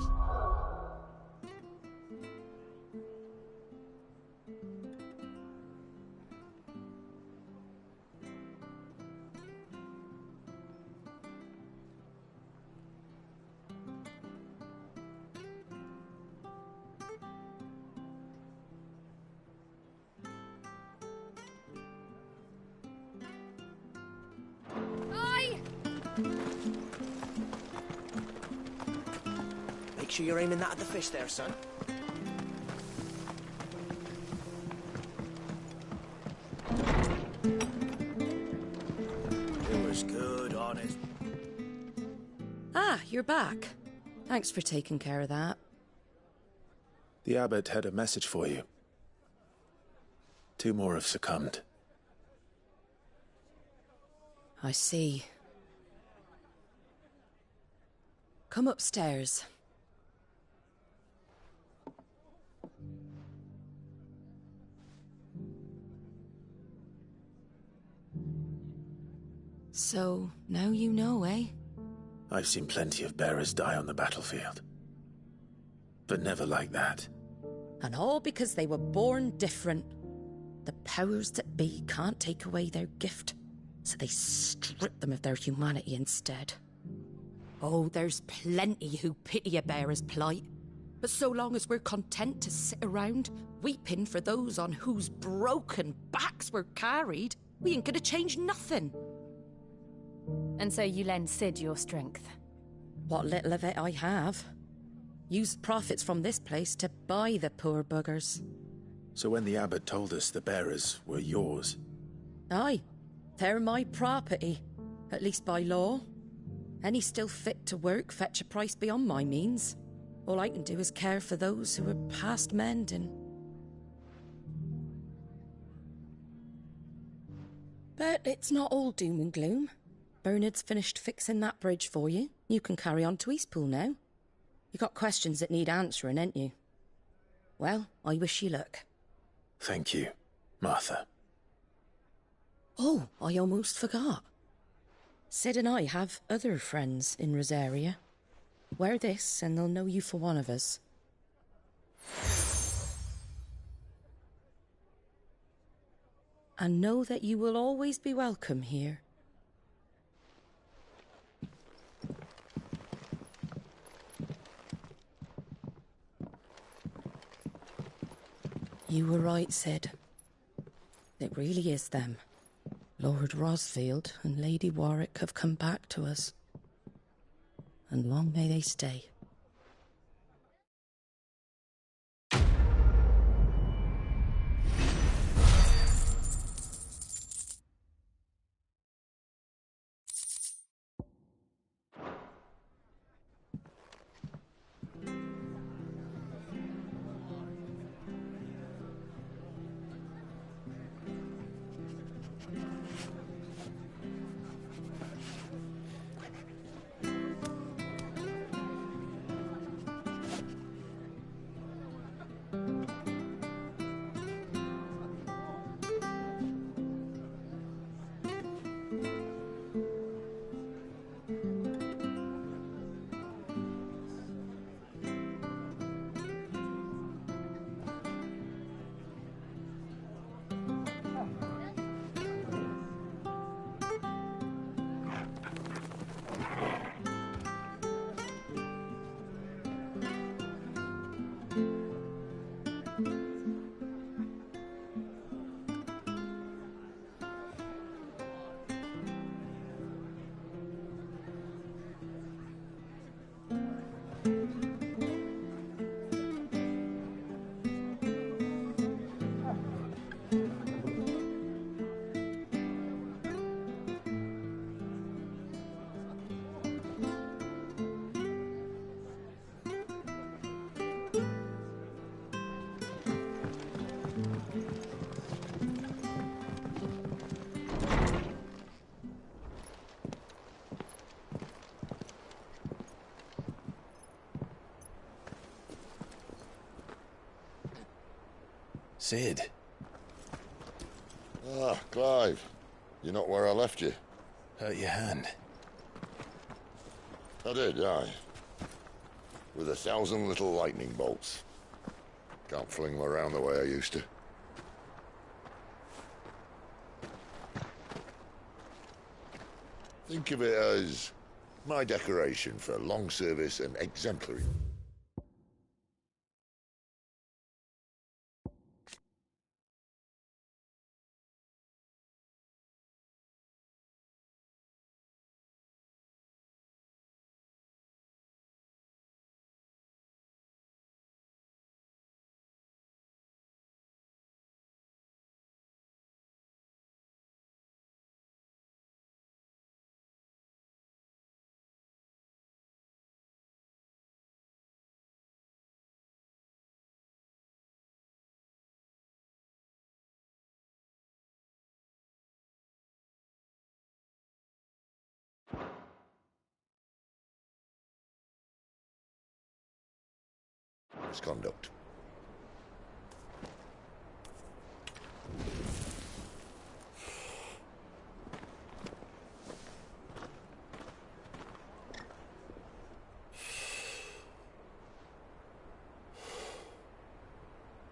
Make sure you're aiming that at the fish there, son. It was good, honest. Ah, you're back. Thanks for taking care of that. The abbot had a message for you. 2 more have succumbed. I see. Come upstairs. So, now you know, eh? I've seen plenty of bearers die on the battlefield. But never like that. And all because they were born different. The powers that be can't take away their gift, so they strip them of their humanity instead. Oh, there's plenty who pity a bearer's plight. But so long as we're content to sit around, weeping for those on whose broken backs we're carried, we ain't gonna change nothing. And so you lend Sid your strength? What little of it I have. Use profits from this place to buy the poor buggers. So when the abbot told us the bearers were yours... Aye, they're my property, at least by law. Any still fit to work fetch a price beyond my means. All I can do is care for those who are past mending. But it's not all doom and gloom. Bernard's finished fixing that bridge for you. You can carry on to Eastpool now. You got questions that need answering, ain't you? Well, I wish you luck. Thank you, Martha. Oh, I almost forgot. Sid and I have other friends in Rosaria. Wear this and they'll know you for one of us. And know that you will always be welcome here. You were right, Sid. It really is them. Lord Rosfield and Lady Warwick have come back to us. And long may they stay. Sid. Ah, Clive. You're not where I left you. Hurt your hand. I did, aye. With 1,000 little lightning bolts. Can't fling them around the way I used to. Think of it as my decoration for long service and exemplary. misconduct.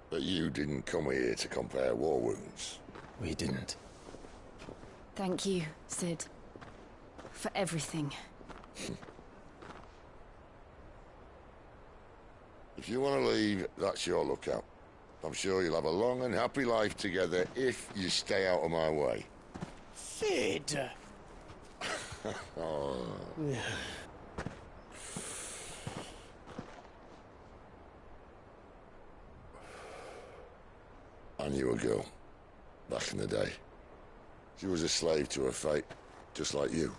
But you didn't come here to compare war wounds. We didn't. Thank you, Sid. For everything. If you want to leave, that's your lookout. I'm sure you'll have a long and happy life together if you stay out of my way. Sid! Oh. I knew a girl, back in the day. She was a slave to her fate, just like you.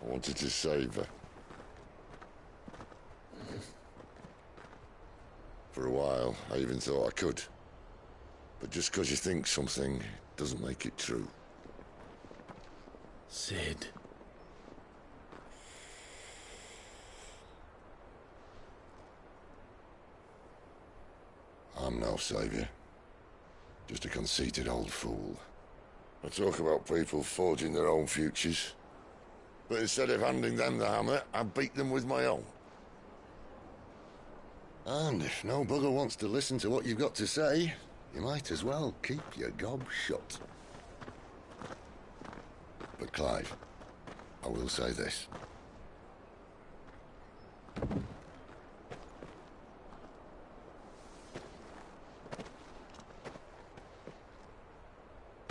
I wanted to save her. For a while, I even thought I could. But just because you think something doesn't make it true. Sid. I'm no savior. Just a conceited old fool. I talk about people forging their own futures. But instead of handing them the hammer, I beat them with my own. And if no bugger wants to listen to what you've got to say, you might as well keep your gob shut. But Clive, I will say this.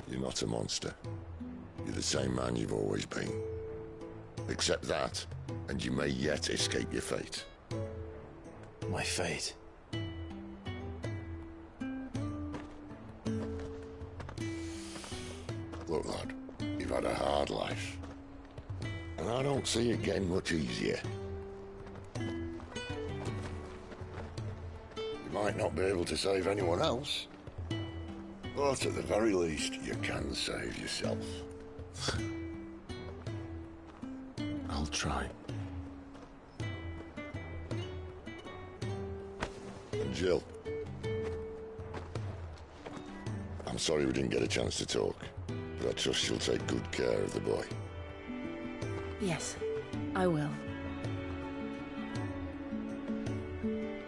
You're not a monster. You're the same man you've always been. Accept that, and you may yet escape your fate. My fate? Look, lad, you've had a hard life. And I don't see it getting much easier. You might not be able to save anyone else, but at the very least, you can save yourself. I'll try. And Jill, I'm sorry we didn't get a chance to talk, but I trust you'll take good care of the boy. Yes, I will.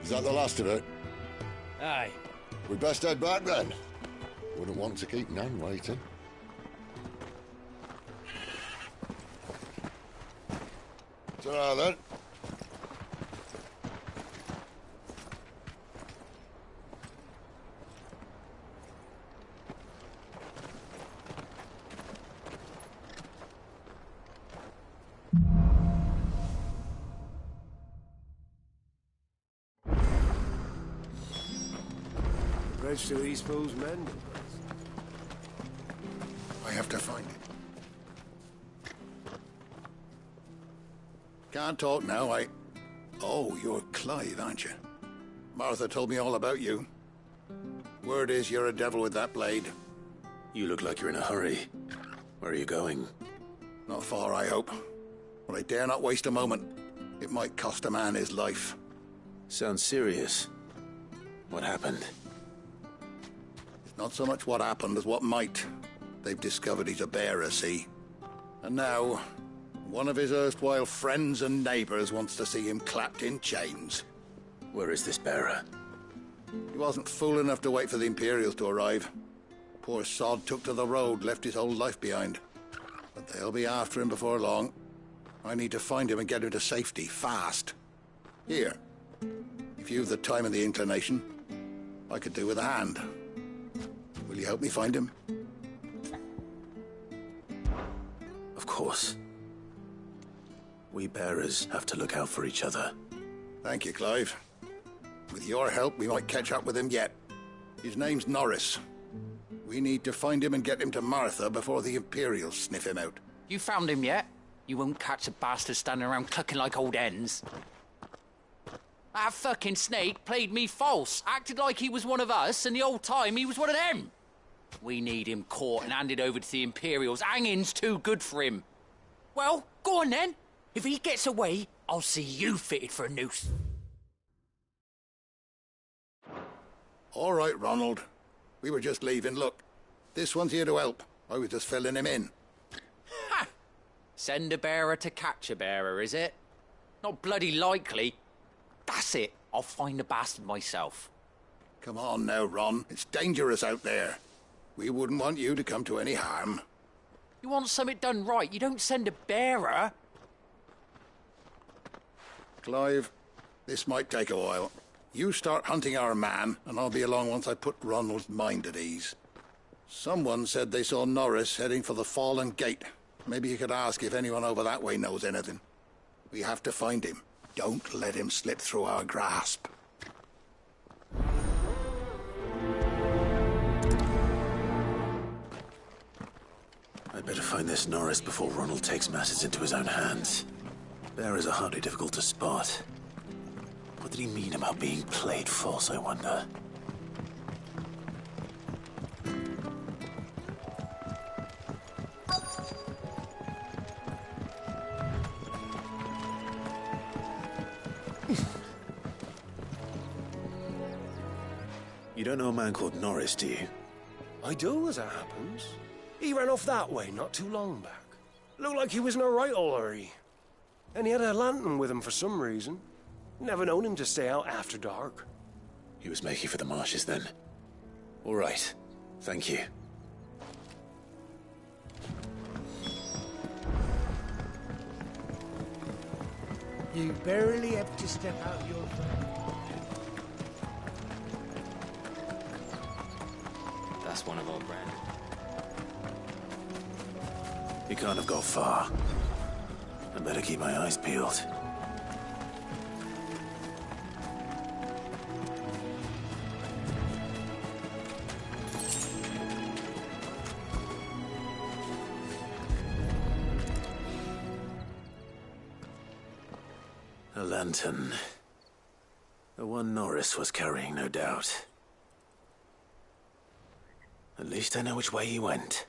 Is that the last of it? Aye. We'd best head back then. Wouldn't want to keep Nan waiting. Ta-ra then. Bridge to East Pool's men. I have to find it. Can't talk now, Oh, you're Clive, aren't you? Martha told me all about you. Word is you're a devil with that blade. You look like you're in a hurry. Where are you going? Not far, I hope. But I dare not waste a moment. It might cost a man his life. Sounds serious. What happened? It's not so much what happened as what might. They've discovered he's a bearer, see? And now, one of his erstwhile friends and neighbors wants to see him clapped in chains. Where is this bearer? He wasn't fool enough to wait for the Imperials to arrive. Poor sod took to the road, left his whole life behind. But they'll be after him before long. I need to find him and get him to safety, fast. Here, if you've the time and the inclination, I could do with a hand. Will you help me find him? Of course. We bearers have to look out for each other. Thank you, Clive. With your help, we might catch up with him yet. His name's Norris. We need to find him and get him to Martha before the Imperials sniff him out. You found him yet? You won't catch a bastard standing around clucking like old hens. That fucking snake played me false, acted like he was one of us, and the whole time he was one of them. We need him caught and handed over to the Imperials. Hanging's too good for him. Well, go on then. If he gets away, I'll see you fitted for a noose. All right, Ronald. We were just leaving. Look, this one's here to help. I was just filling him in. Ha! Send a bearer to catch a bearer, is it? Not bloody likely. That's it. I'll find the bastard myself. Come on now, Ron. It's dangerous out there. We wouldn't want you to come to any harm. You want something done right, you don't send a bearer. Clive, this might take a while. You start hunting our man, and I'll be along once I put Ronald's mind at ease. Someone said they saw Norris heading for the Fallen Gate. Maybe you could ask if anyone over that way knows anything. We have to find him. Don't let him slip through our grasp. I'd better find this Norris before Ronald takes matters into his own hands. Bearers are hardly difficult to spot. What did he mean about being played false, I wonder? You don't know a man called Norris, do you? I do, as it happens. He ran off that way not too long back. Looked like he was in a right old hurry. And he had a lantern with him for some reason. Never known him to stay out after dark. He was making for the marshes then. All right. Thank you. You barely have to step out your front. That's one of our brand. He can't have got far. I better keep my eyes peeled. A lantern. The one Norris was carrying, no doubt. At least I know which way he went.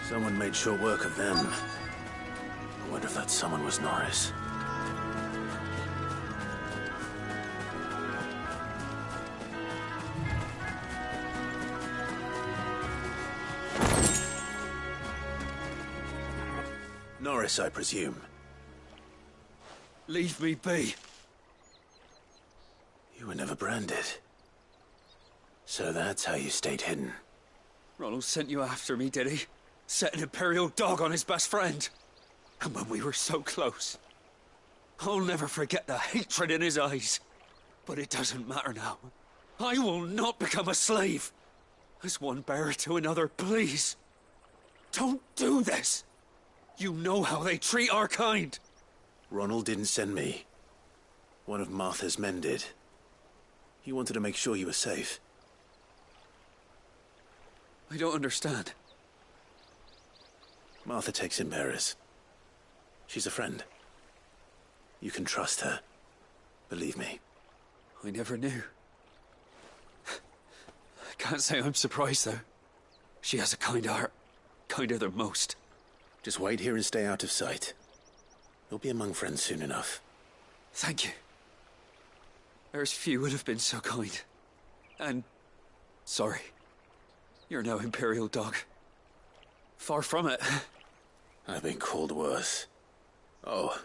Someone made short work of them. I wonder if that someone was Norris. Norris, I presume. Leave me be. You were never branded. So that's how you stayed hidden. Ronald sent you after me, did he? Set an Imperial dog on his best friend. And when we were so close. I'll never forget the hatred in his eyes. But it doesn't matter now. I will not become a slave. As one bearer to another, please. Don't do this. You know how they treat our kind. Ronald didn't send me. One of Martha's men did. He wanted to make sure you were safe. I don't understand. Martha takes in bearers. She's a friend. You can trust her. Believe me. I never knew. I can't say I'm surprised, though. She has a kind heart. Kinder than most. Just wait here and stay out of sight. You'll be among friends soon enough. Thank you. There's few would have been so kind. And... sorry. You're no Imperial dog. Far from it. I've been called worse. Oh,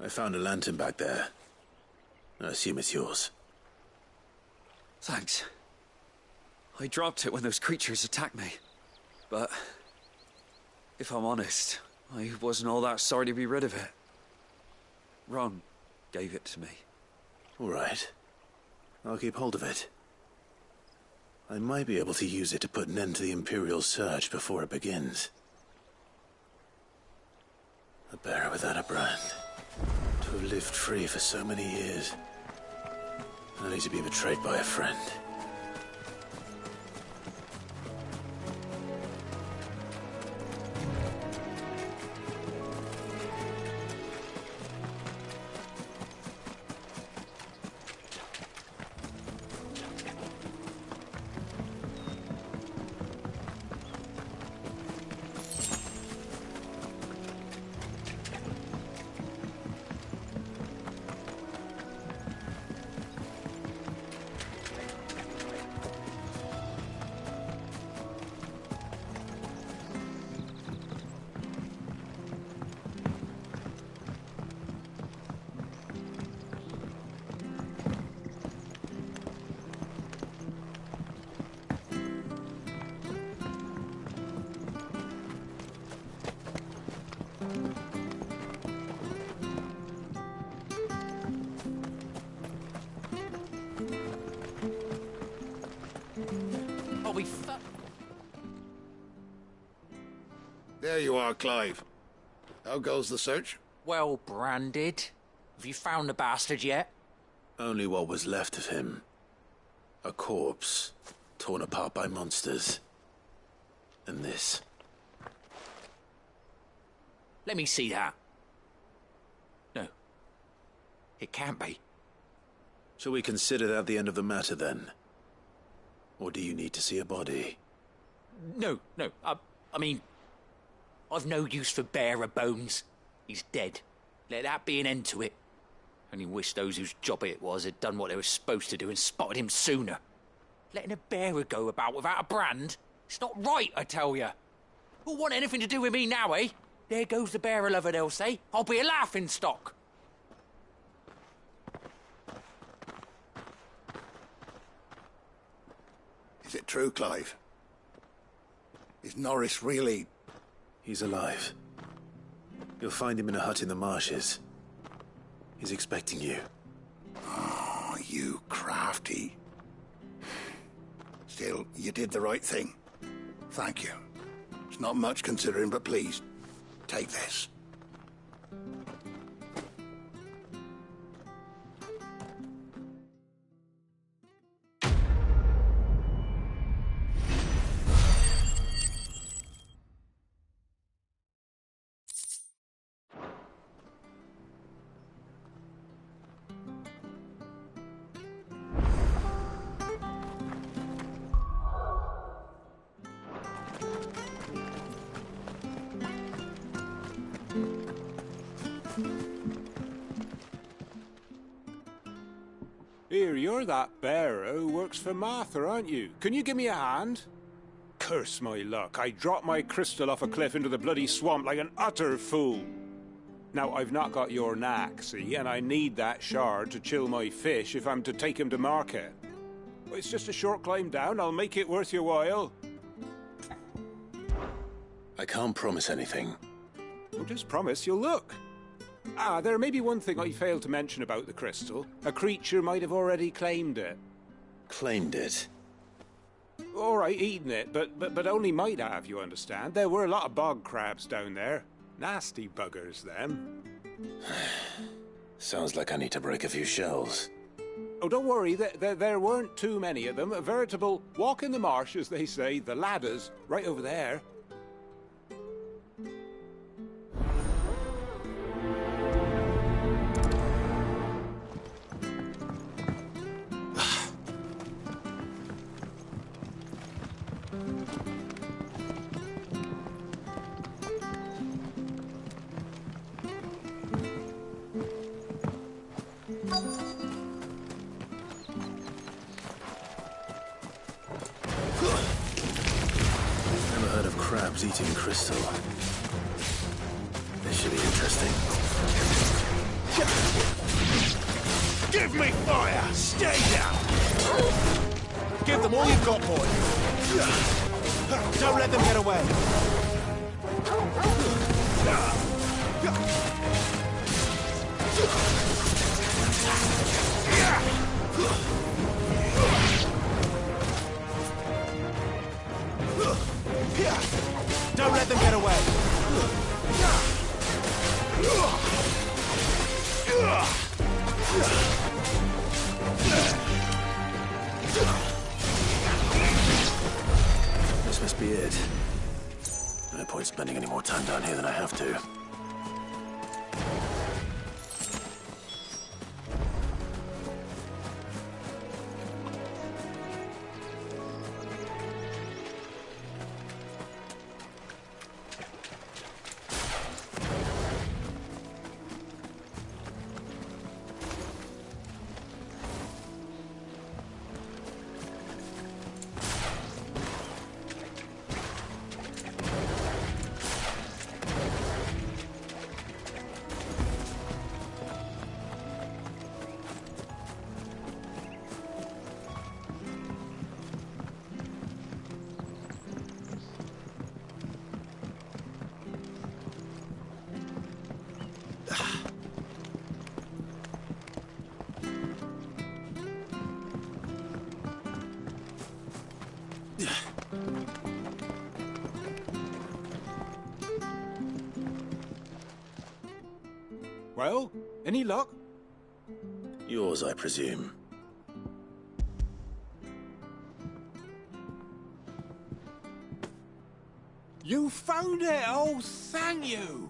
I found a lantern back there. I assume it's yours. Thanks. I dropped it when those creatures attacked me. But... if I'm honest, I wasn't all that sorry to be rid of it. Ron gave it to me. All right. I'll keep hold of it. I might be able to use it to put an end to the Imperial search before it begins. A bearer without a brand. To have lived free for so many years. Only to be betrayed by a friend. There you are, Clive. How goes the search? Well branded. Have you found the bastard yet? Only what was left of him. A corpse, torn apart by monsters. And this. Let me see that. No. It can't be. Shall we consider that the end of the matter, then? Or do you need to see a body? No. I mean, I've no use for bearer bones. He's dead. Let that be an end to it. Only wish those whose job it was had done what they were supposed to do and spotted him sooner. Letting a bearer go about without a brand? It's not right, I tell you. Who'll want anything to do with me now, eh? There goes the bearer lover, they'll say. I'll be a laughing stock. Is it true, Clive? Is Norris really... He's alive. You'll find him in a hut in the marshes. He's expecting you. Oh, you crafty. Still, you did the right thing. Thank you. It's not much considering, but please, take this. Here, you're that bearer who works for Martha, aren't you? Can you give me a hand? Curse my luck. I dropped my crystal off a cliff into the bloody swamp like an utter fool. Now, I've not got your knack, see, and I need that shard to chill my fish if I'm to take him to market. It's just a short climb down. I'll make it worth your while. I can't promise anything. Well, just promise you'll look. Ah, there may be one thing I failed to mention about the crystal. A creature might have already claimed it. Claimed it? All right, eaten it, but only might have, you understand. There were a lot of bog crabs down there. Nasty buggers, them. Sounds like I need to break a few shells. Oh, don't worry, there weren't too many of them. A veritable walk in the marsh, as they say. The ladders, right over there. Never heard of crabs eating crystal. This should be interesting. Give me fire! Stay down! Give them all you've got, boy! Don't let them get away! Don't let them get away! This must be it. No point spending any more time down here than I have to. Well, any luck? Yours, I presume. You found it! Oh, thank you!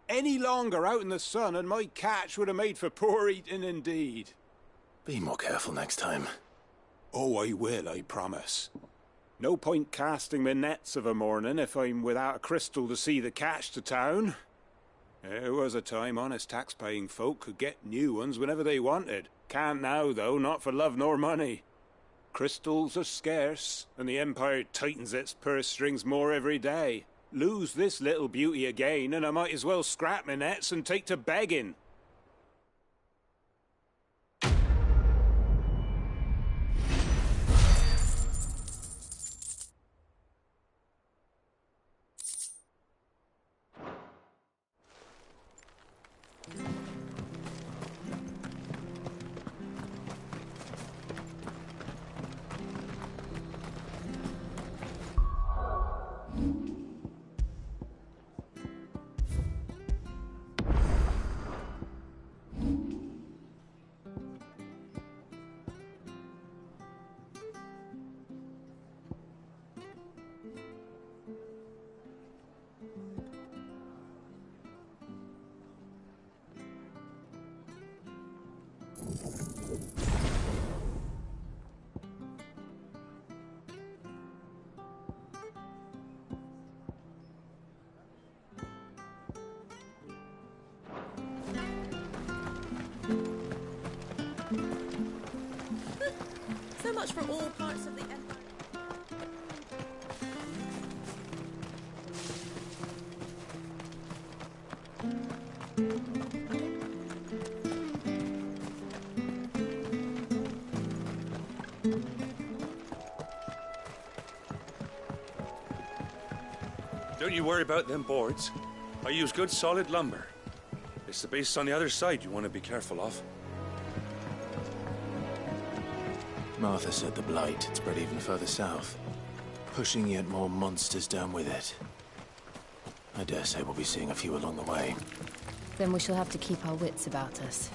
Any longer out in the sun and my catch would have made for poor eating indeed. Be more careful next time. Oh, I will, I promise. No point casting my nets of a morning if I'm without a crystal to see the catch to town. There was a time honest tax-paying folk could get new ones whenever they wanted. Can't now, though, not for love nor money. Crystals are scarce, and the Empire tightens its purse strings more every day. Lose this little beauty again, and I might as well scrap my nets and take to begging. So much for all parts of the Empire. Don't you worry about them boards. I use good solid lumber. It's the base on the other side you want to be careful of. Martha said the blight had spread even further south, pushing yet more monsters down with it. I dare say we'll be seeing a few along the way. Then we shall have to keep our wits about us.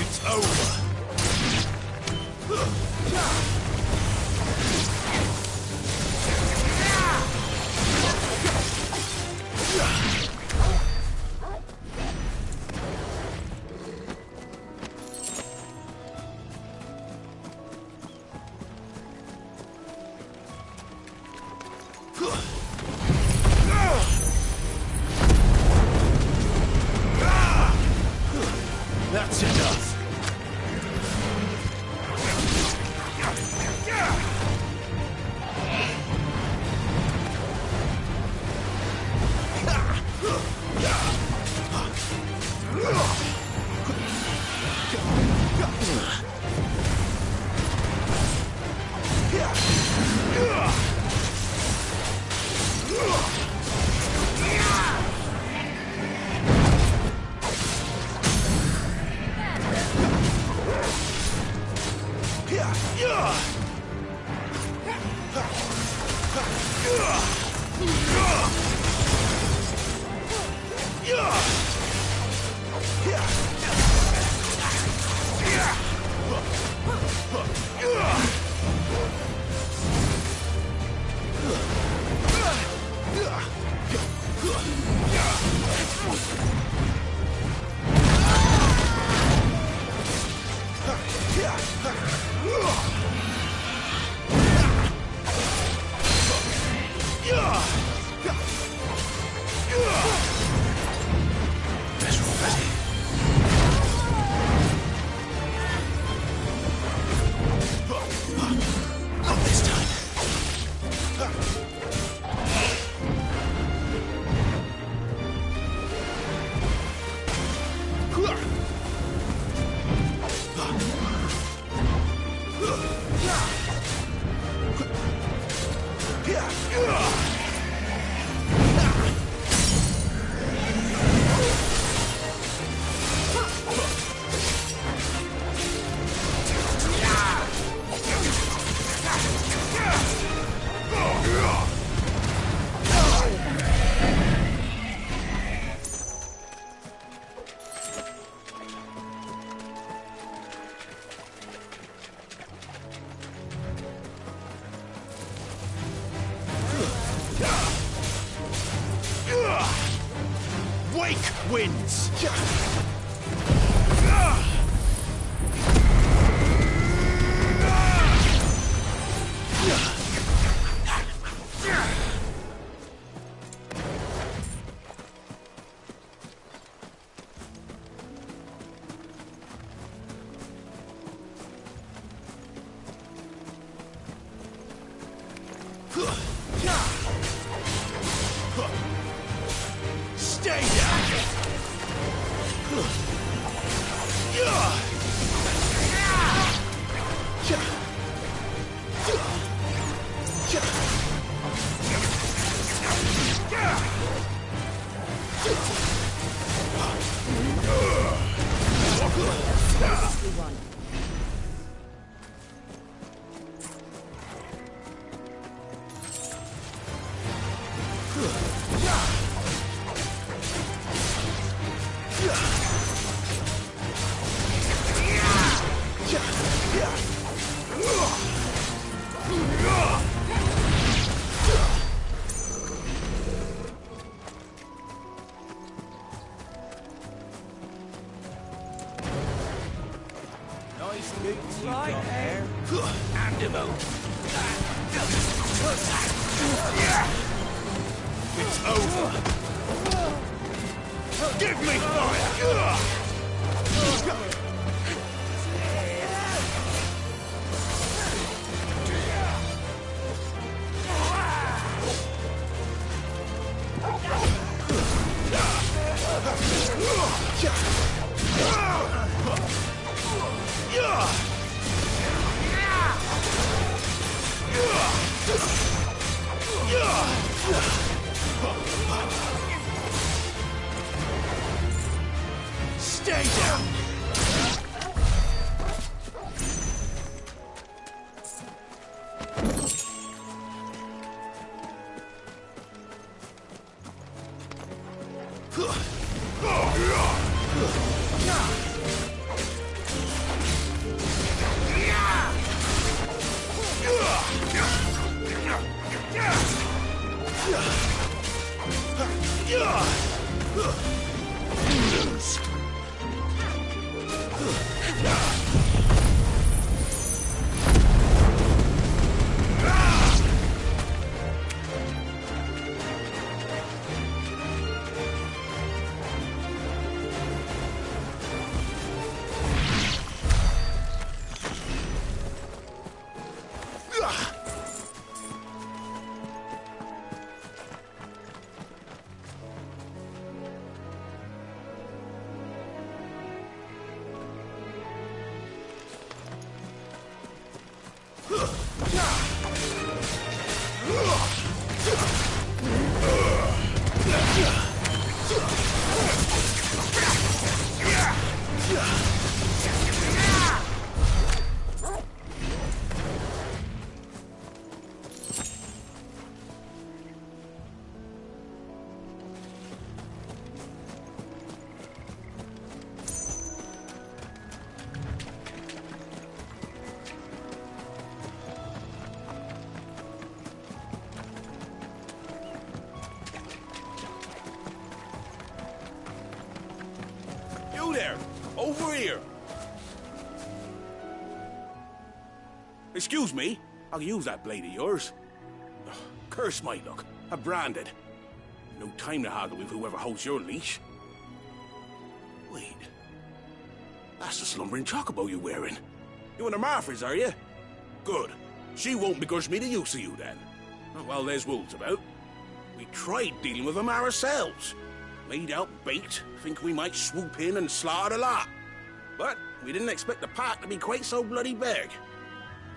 It's over. That's enough. Wake wins! Stay down! Nice boots right there. And him out. It's over. Give me fire! Stay down! Lose. You there! Over here! Excuse me, I'll use that blade of yours. Ugh, curse my luck. I'm branded. No time to haggle with whoever holds your leash. Wait. That's the slumbering chocobo you're wearing. You and the Marthas, are you? Good. She won't begrudge me the use of you, then. Well, there's wolves about. We tried dealing with them ourselves. Made out bait, think we might swoop in and slaughter the lot. But we didn't expect the pack to be quite so bloody big.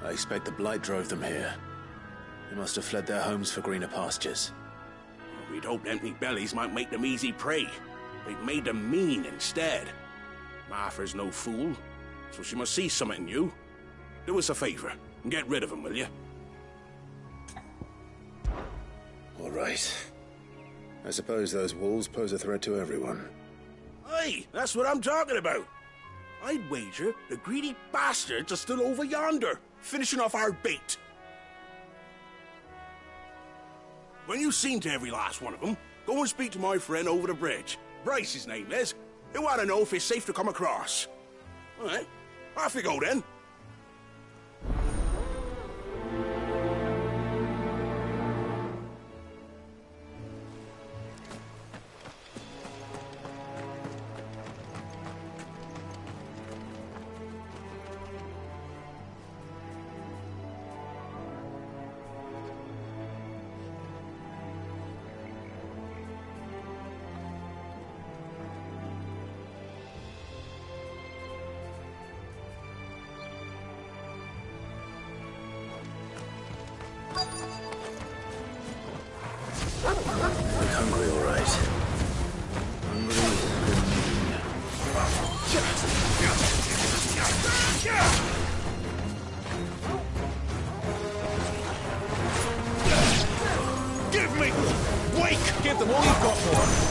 I expect the blight drove them here. They must have fled their homes for greener pastures. We'd hoped empty bellies might make them easy prey. They've made them mean instead. Martha's no fool, so she must see something in you. Do us a favor and get rid of them, will you? All right. I suppose those wolves pose a threat to everyone. Aye, that's what I'm talking about. I'd wager the greedy bastards are still over yonder, finishing off our bait. When you've seen to every last one of them, go and speak to my friend over the bridge. Bryce, his name is. He'll want to know if it's safe to come across. All right, off you go then. Look hungry, all right. Hungry and mean. Give me! Wake! Give them all you've got for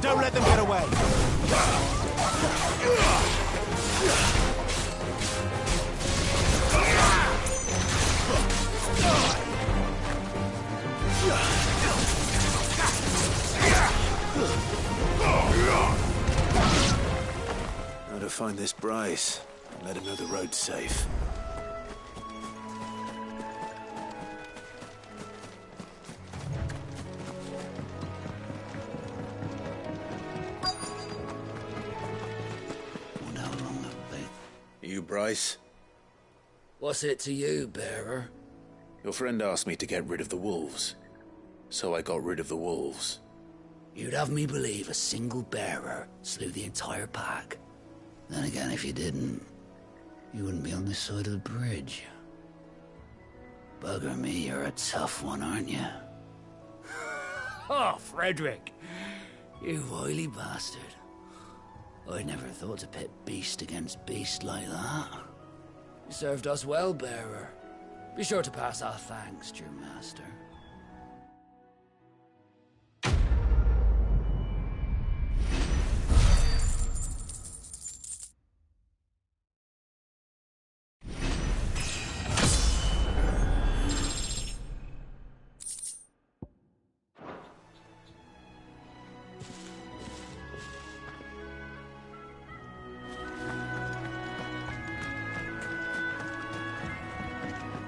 Don't let them get away. Now to find this Bryce and let him know the road's safe. You, Bryce? What's it to you, bearer? Your friend asked me to get rid of the wolves, so I got rid of the wolves. You'd have me believe a single bearer slew the entire pack. Then again, if you didn't, you wouldn't be on this side of the bridge. Bugger me, you're a tough one, aren't you? Oh, Frederick! You wily bastard. I'd never thought to pit beast against beast like that. You served us well, bearer. Be sure to pass our thanks to your master.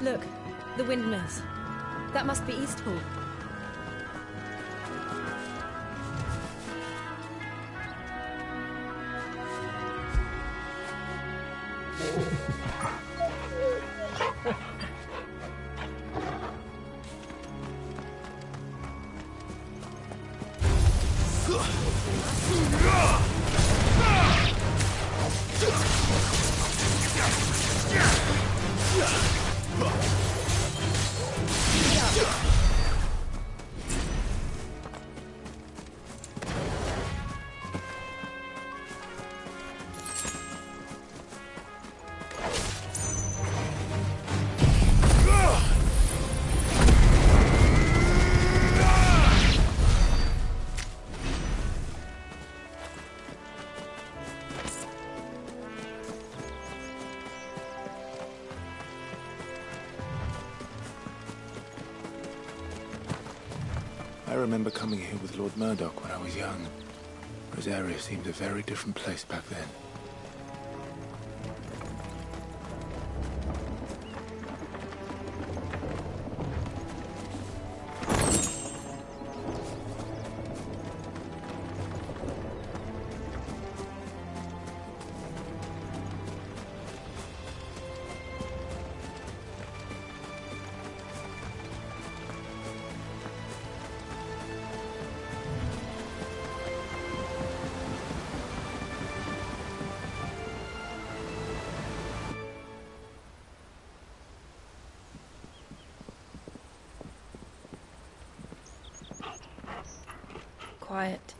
Look, the windmills. That must be Eastpool. I remember coming here with Lord Murdoch when I was young. Rosaria seemed a very different place back then. quiet,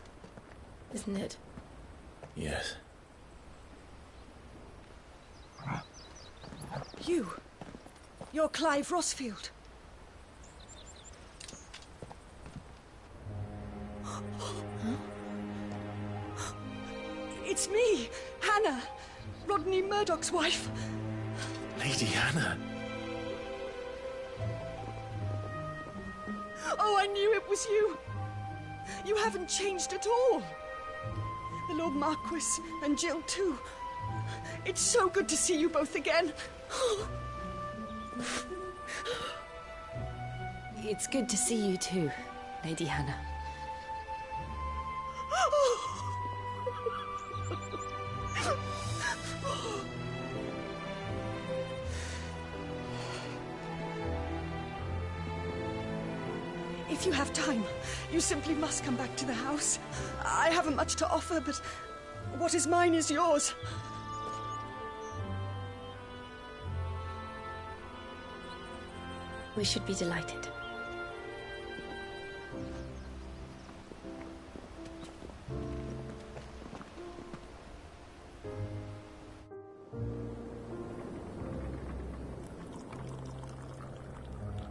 isn't it? Yes. You're Clive Rossfield. It's me, Hannah, Rodney Murdoch's wife. Lady Hannah. Oh, I knew it was you. You haven't changed at all. The Lord Marquis and Jill too. It's so good to see you both again. It's good to see you too, Lady Hannah. If you have time, you simply must come back to the house. I haven't much to offer, but what is mine is yours. We should be delighted.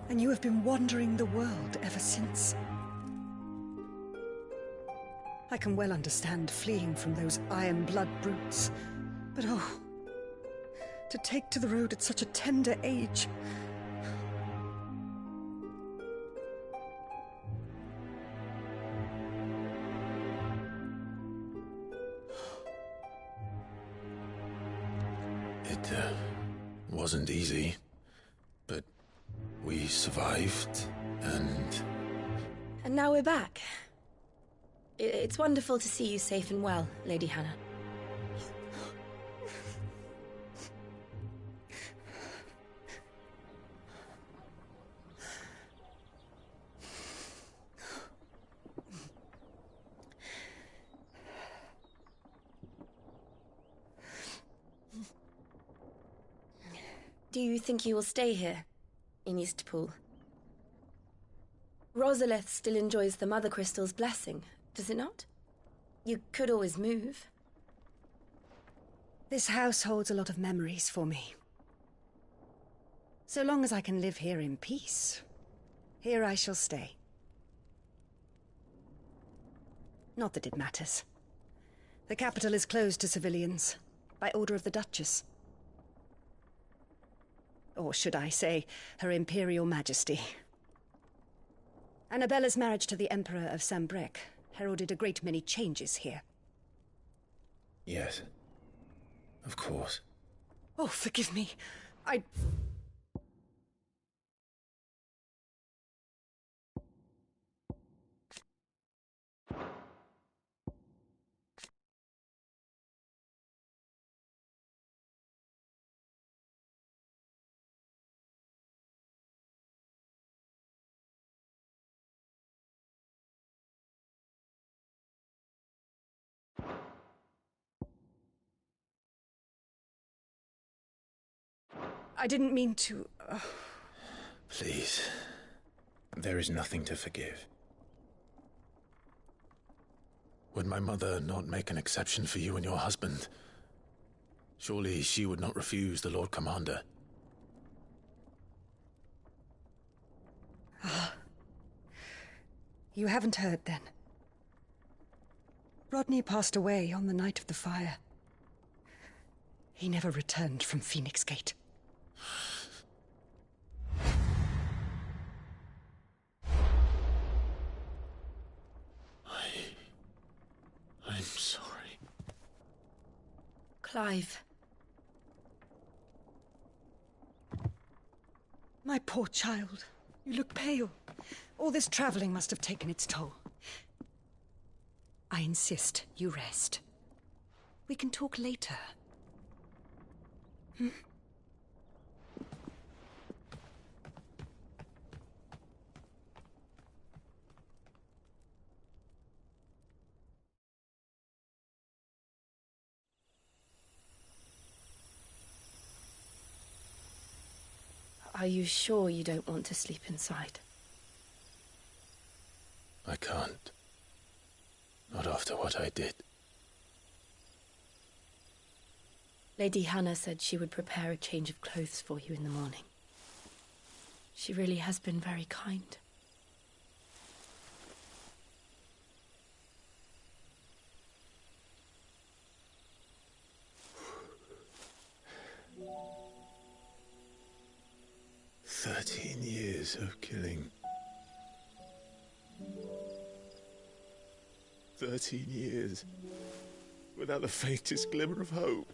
And you have been wandering the world ever since. I can well understand fleeing from those iron blood brutes, but oh, to take to the road at such a tender age. It wasn't easy, but we survived, and... And now we're back. It's wonderful to see you safe and well, Lady Hannah. Do you think you will stay here, in Eastpool? Rosalith still enjoys the Mother Crystal's blessing, does it not? You could always move. This house holds a lot of memories for me. So long as I can live here in peace, here I shall stay. Not that it matters. The capital is closed to civilians, by order of the Duchess. Or should I say, Her Imperial Majesty. Annabella's marriage to the Emperor of Sambrec heralded a great many changes here. Yes. Of course. Oh, forgive me. I didn't mean to... Please. There is nothing to forgive. Would my mother not make an exception for you and your husband? Surely she would not refuse the Lord Commander. You haven't heard, then. Rodney passed away on the night of the fire. He never returned from Phoenix Gate. I'm sorry. Clive. My poor child. You look pale. All this traveling must have taken its toll. I insist you rest. We can talk later. Hmm? Are you sure you don't want to sleep inside? I can't. Not after what I did. Lady Hannah said she would prepare a change of clothes for you in the morning. She really has been very kind. Years of killing. 13 years without the faintest glimmer of hope.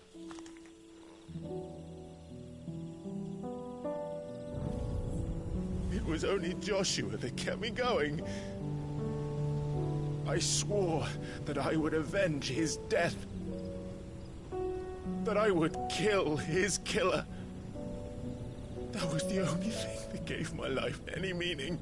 It was only Joshua that kept me going. I swore that I would avenge his death. That I would kill his killer. That was the only thing that gave my life any meaning.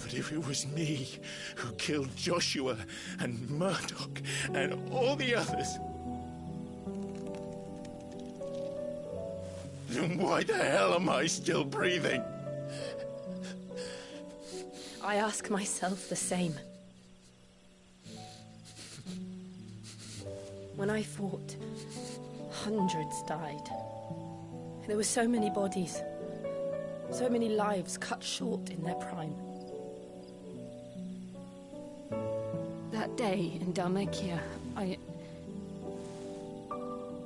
But if it was me who killed Joshua and Murdoch and all the others, then why the hell am I still breathing? I ask myself the same. When I fought, hundreds died. There were so many bodies, so many lives cut short in their prime. That day in Dalmekia,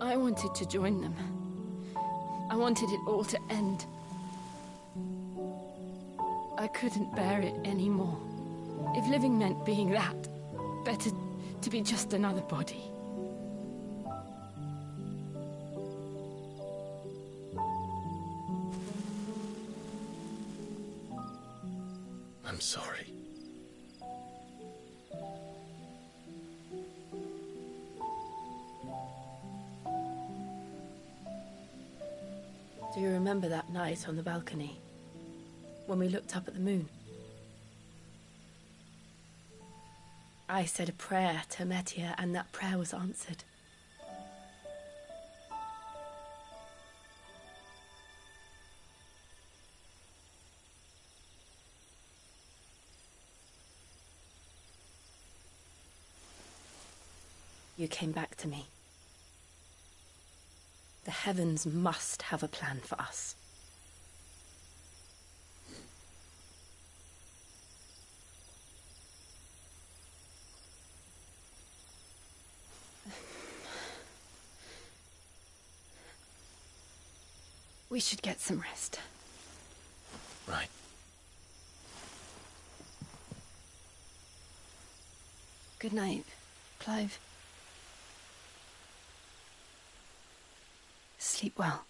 I wanted to join them. I wanted it all to end. I couldn't bear it anymore. If living meant being that, better to be just another body. I'm sorry. Do you remember that night on the balcony, when we looked up at the moon? I said a prayer to Metia, and that prayer was answered. You came back to me. The heavens must have a plan for us. We should get some rest. Right. Good night, Clive. Sleep well.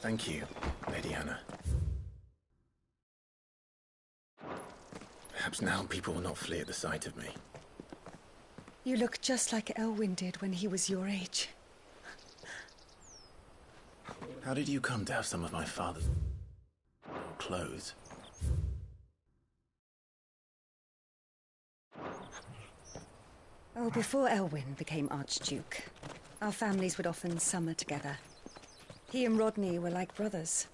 Thank you, Lady Hannah. Perhaps now people will not flee at the sight of me. You look just like Elwyn did when he was your age. How did you come to have some of my father's clothes? Oh, before Elwyn became Archduke, our families would often summer together. He and Rodney were like brothers.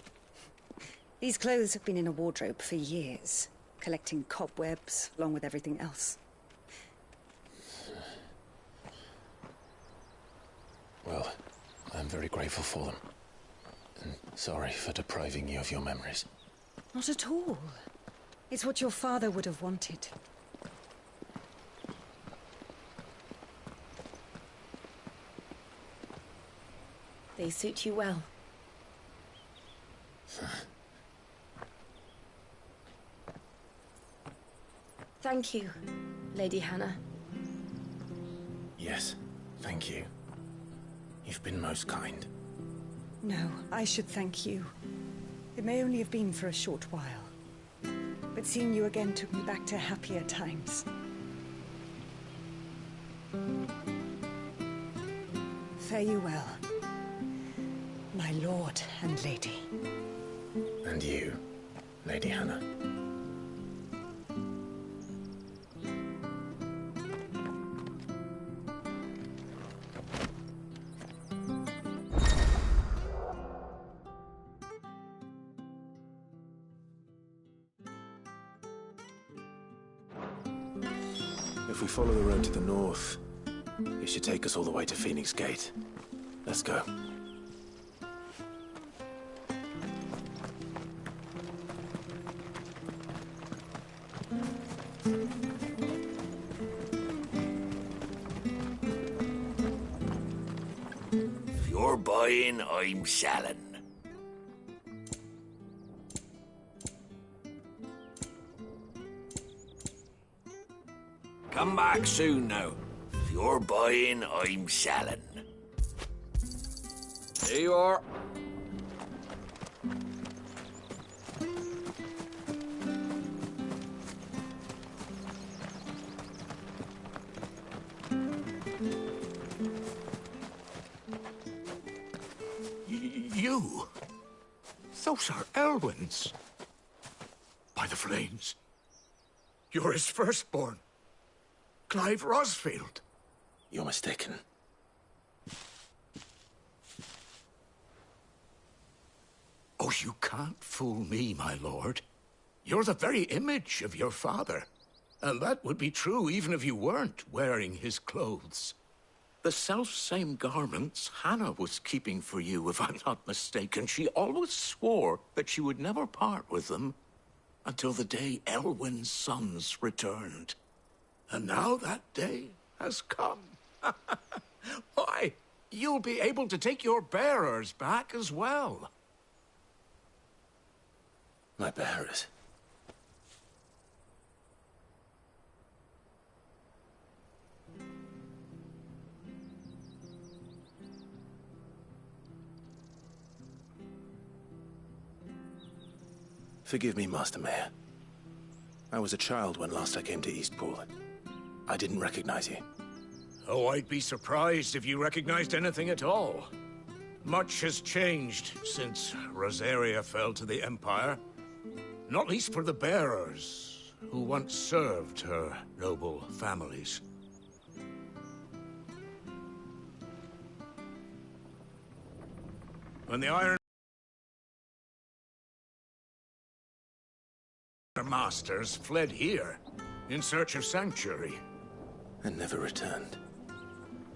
These clothes have been in a wardrobe for years, collecting cobwebs along with everything else. Well, I'm very grateful for them. And sorry for depriving you of your memories. Not at all. It's what your father would have wanted. They suit you well. Thank you, Lady Hannah. Yes, thank you. You've been most kind. No, I should thank you. It may only have been for a short while, but seeing you again took me back to happier times. Fare you well, my lord and lady. And you, Lady Hannah. If we follow the road to the north, it should take us all the way to Phoenix Gate. Let's go. If you're buying, I'm selling. Come back soon now. If you're buying, I'm selling. There you are. You? Those are Elwyn's. By the flames. You're his firstborn. Clive Rosfield. You're mistaken. Oh, you can't fool me, my lord. You're the very image of your father. And that would be true even if you weren't wearing his clothes. The self-same garments Hannah was keeping for you, if I'm not mistaken. She always swore that she would never part with them until the day Elwyn's sons returned. And now that day has come. Why, you'll be able to take your bearers back as well. My bearers? Forgive me, Master Mayor. I was a child when last I came to Eastpool. I didn't recognize you. Oh, I'd be surprised if you recognized anything at all. Much has changed since Rosaria fell to the Empire. Not least for the bearers, who once served her noble families. When the Iron Masters fled here, in search of sanctuary. And never returned.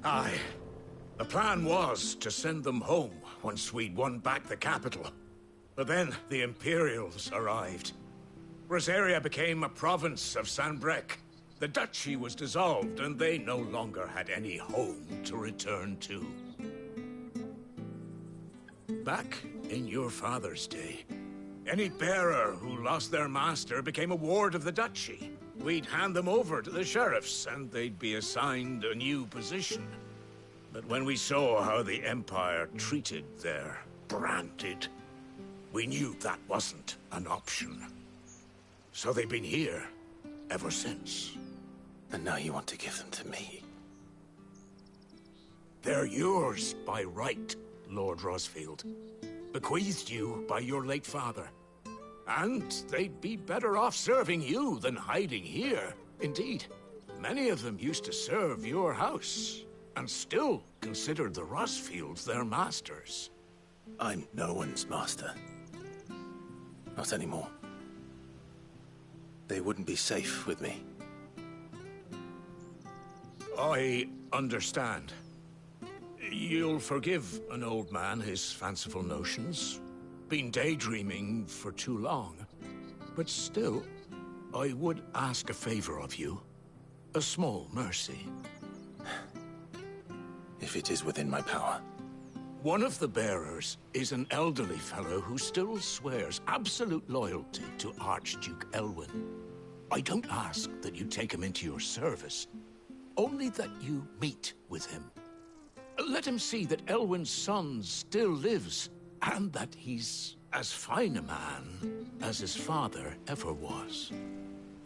Aye. The plan was to send them home once we'd won back the capital. But then the Imperials arrived. Rosaria became a province of Sanbreque. The duchy was dissolved, and they no longer had any home to return to. Back in your father's day, any bearer who lost their master became a ward of the duchy. We'd hand them over to the sheriffs, and they'd be assigned a new position. But when we saw how the Empire treated their branded, we knew that wasn't an option. So they've been here ever since. And now you want to give them to me? They're yours by right, Lord Rosfield. Bequeathed you by your late father. And they'd be better off serving you than hiding here. Indeed, many of them used to serve your house, and still considered the Rosfields their masters. I'm no one's master. Not anymore. They wouldn't be safe with me. I understand. You'll forgive an old man his fanciful notions. Been daydreaming for too long. But still, I would ask a favor of you. A small mercy. If it is within my power. One of the bearers is an elderly fellow who still swears absolute loyalty to Archduke Elwyn. I don't ask that you take him into your service, only that you meet with him. Let him see that Elwyn's son still lives, and that he's as fine a man as his father ever was.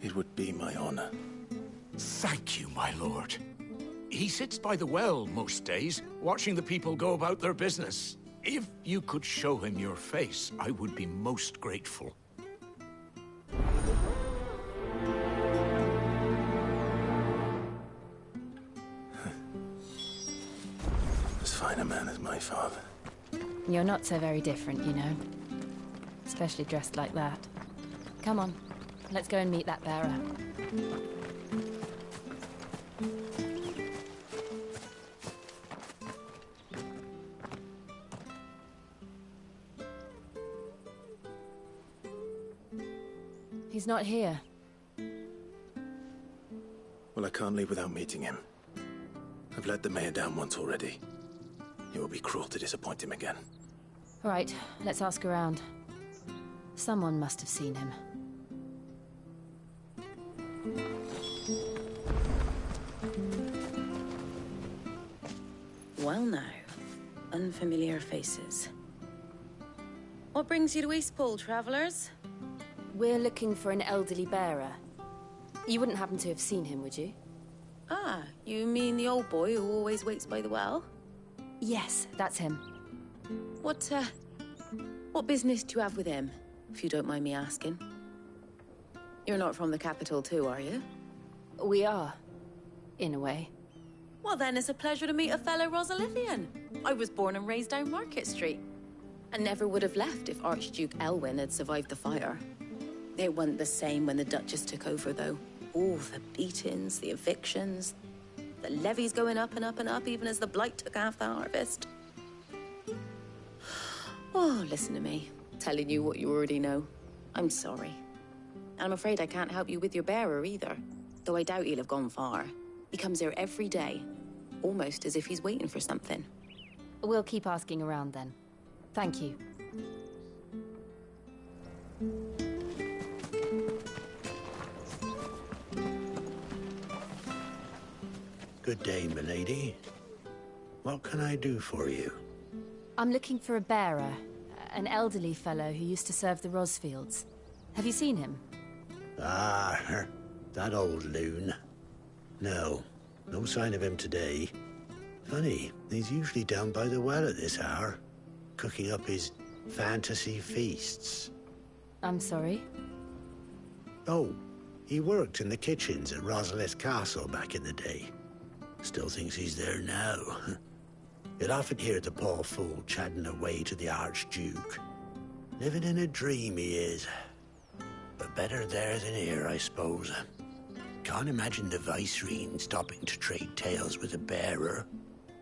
It would be my honor. Thank you, my lord. He sits by the well most days, watching the people go about their business. If you could show him your face, I would be most grateful. As fine a man as my father. You're not so very different, you know. Especially dressed like that. Come on, let's go and meet that bearer. He's not here. Well, I can't leave without meeting him. I've let the mayor down once already. It would be cruel to disappoint him again. Right, let's ask around. Someone must have seen him. Well now, unfamiliar faces. What brings you to Eastpool, travellers? We're looking for an elderly bearer. You wouldn't happen to have seen him, would you? Ah, you mean the old boy who always waits by the well? Yes, that's him. What business do you have with him, if you don't mind me asking? You're not from the capital too, are you? We are, in a way. Well then, it's a pleasure to meet a fellow Rosalithian. I was born and raised down Market Street. And never would have left if Archduke Elwyn had survived the fire. It wasn't the same when the Duchess took over, though. All the beatings, the evictions, the levies going up and up and up, even as the blight took half the harvest. Oh, listen to me, telling you what you already know. I'm sorry. And I'm afraid I can't help you with your bearer either, though I doubt he'll have gone far. He comes here every day, almost as if he's waiting for something. We'll keep asking around then. Thank you. Good day, milady. What can I do for you? I'm looking for a bearer, an elderly fellow who used to serve the Rosfields. Have you seen him? Ah, that old loon. No sign of him today. Funny, he's usually down by the well at this hour, cooking up his fantasy feasts. I'm sorry? Oh, he worked in the kitchens at Rosalith Castle back in the day. Still thinks he's there now. You'd often hear the poor fool chatting away to the Archduke. Living in a dream he is. But better there than here, I suppose. Can't imagine the Vicereine stopping to trade tales with a bearer.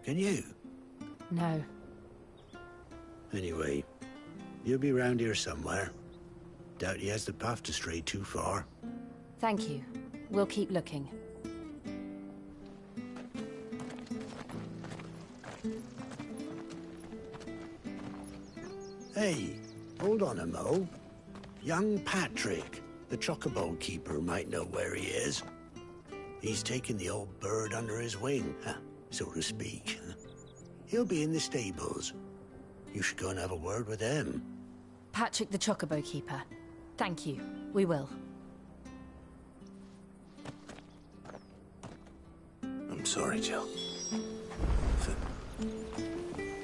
Can you? No. Anyway, you'll be round here somewhere. Doubt he has the path to stray too far. Thank you. We'll keep looking. Hey, hold on a mo. Young Patrick, the chocobo keeper, might know where he is. He's taken the old bird under his wing, so to speak. He'll be in the stables. You should go and have a word with him. Patrick the chocobo keeper. Thank you. We will. I'm sorry, Jill, for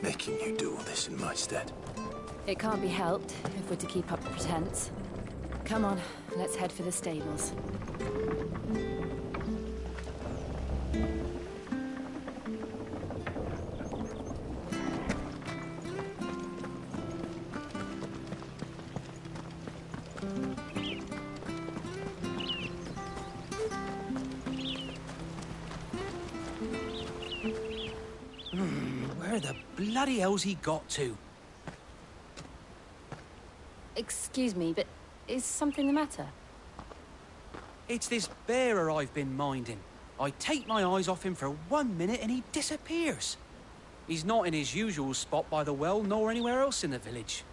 making you do all this in my stead. It can't be helped if we're to keep up the pretense. Come on, let's head for the stables. Where the bloody hell's he got to? Excuse me, but is something the matter? It's this bearer I've been minding. I take my eyes off him for 1 minute and he disappears. He's not in his usual spot by the well, nor anywhere else in the village.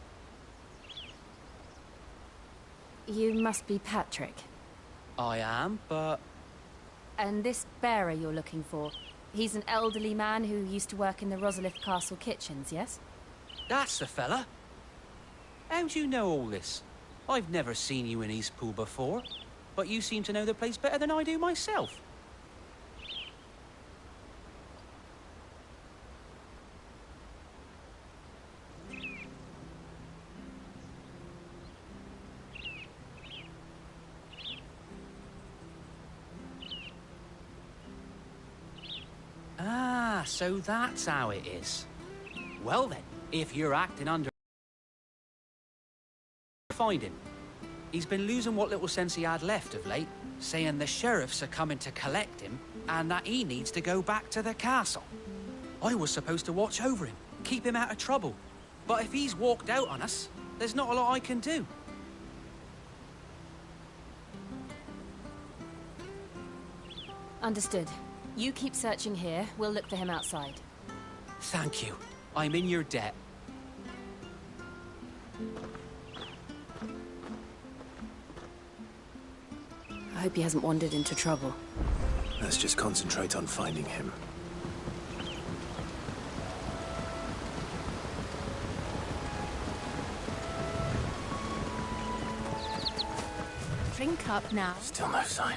You must be Patrick. I am, but... And this bearer you're looking for, he's an elderly man who used to work in the Rosalith Castle kitchens, yes? That's the fella. How'd you know all this? I've never seen you in Eastpool before, but you seem to know the place better than I do myself. Ah, so that's how it is. Well then, if you're acting under... Find him. He's been losing what little sense he had left of late, saying the sheriffs are coming to collect him, and that he needs to go back to the castle. I was supposed to watch over him, keep him out of trouble. But if he's walked out on us, there's not a lot I can do. Understood. You keep searching here, we'll look for him outside. Thank you. I'm in your debt. I hope he hasn't wandered into trouble. Let's just concentrate on finding him. Drink up now. Still no sign.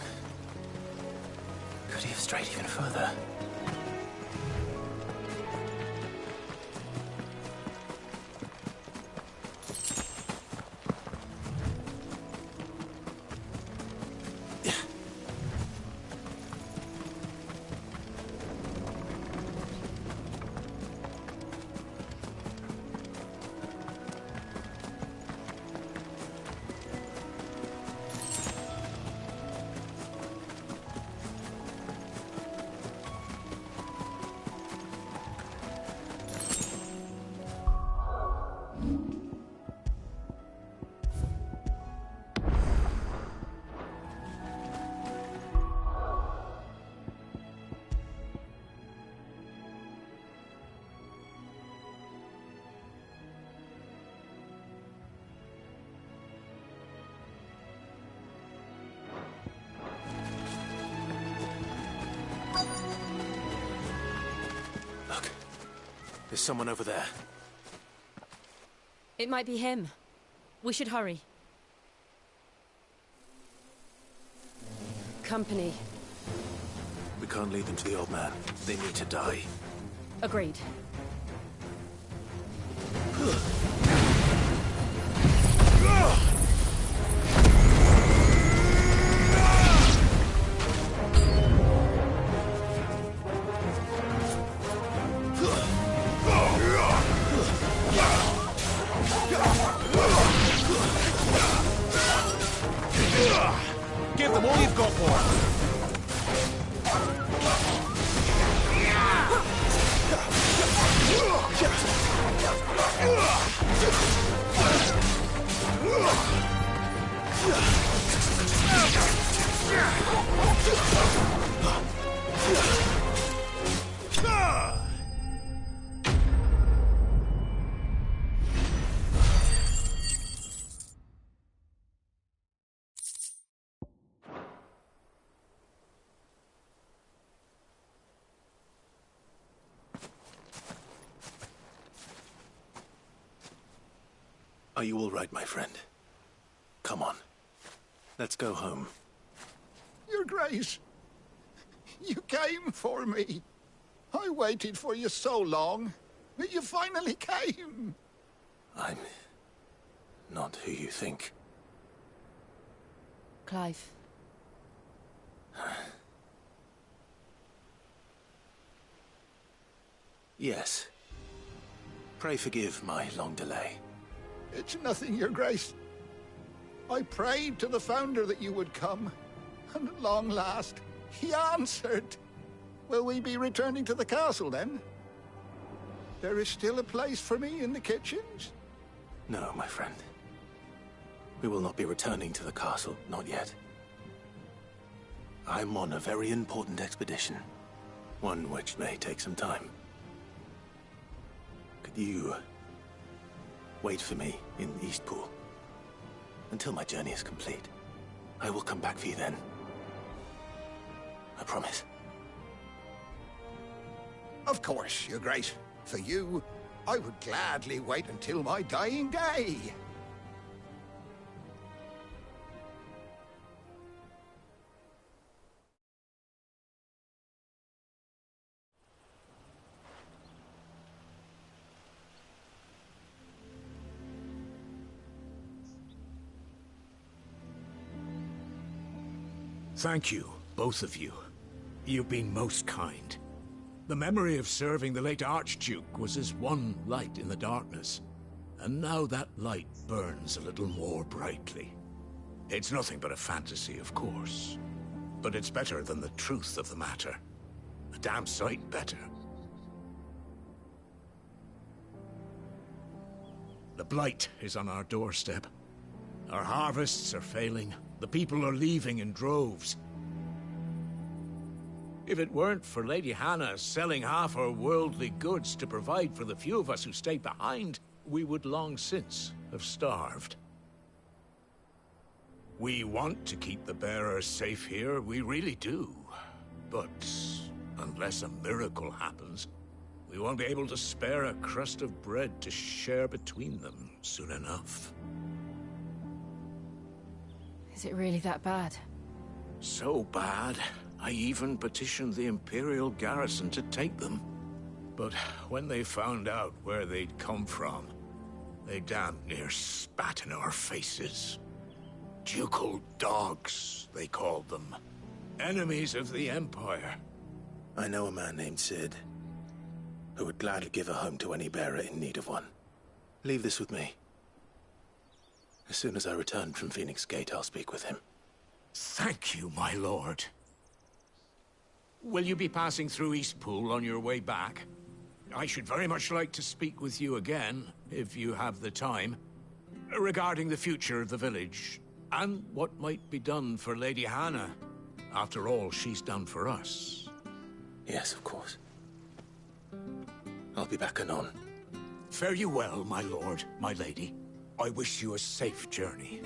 Could he have strayed even further? There's someone over there. It might be him. We should hurry. Company. We can't lead them to the old man. They need to die. Agreed. Give them all you've got, boy. Are you all right, my friend? Come on. Let's go home. Your Grace, you came for me. I waited for you so long, but you finally came. I'm not who you think. Clive. Yes. Pray forgive my long delay. It's nothing, Your Grace. I prayed to the Founder that you would come, and at long last, he answered. Will we be returning to the castle, then? There is still a place for me in the kitchens? No, my friend. We will not be returning to the castle, not yet. I'm on a very important expedition, one which may take some time. Could you wait for me in Eastpool until my journey is complete? I will come back for you then. I promise. Of course, Your Grace. For you, I would gladly wait until my dying day. Thank you, both of you. You've been most kind. The memory of serving the late Archduke was as one light in the darkness, and now that light burns a little more brightly. It's nothing but a fantasy, of course. But it's better than the truth of the matter. A damn sight better. The blight is on our doorstep. Our harvests are failing. The people are leaving in droves. If it weren't for Lady Hannah selling half her worldly goods to provide for the few of us who stayed behind, we would long since have starved. We want to keep the bearers safe here, we really do. But unless a miracle happens, we won't be able to spare a crust of bread to share between them soon enough. Is it really that bad? So bad, I even petitioned the Imperial garrison to take them. But when they found out where they'd come from, they damn near spat in our faces. Ducal dogs, they called them. Enemies of the Empire. I know a man named Sid, who would gladly give a home to any bearer in need of one. Leave this with me. As soon as I return from Phoenix Gate, I'll speak with him. Thank you, my lord. Will you be passing through Eastpool on your way back? I should very much like to speak with you again, if you have the time, regarding the future of the village, and what might be done for Lady Hannah, after all she's done for us. Yes, of course. I'll be back anon. Fare you well, my lord, my lady. I wish you a safe journey.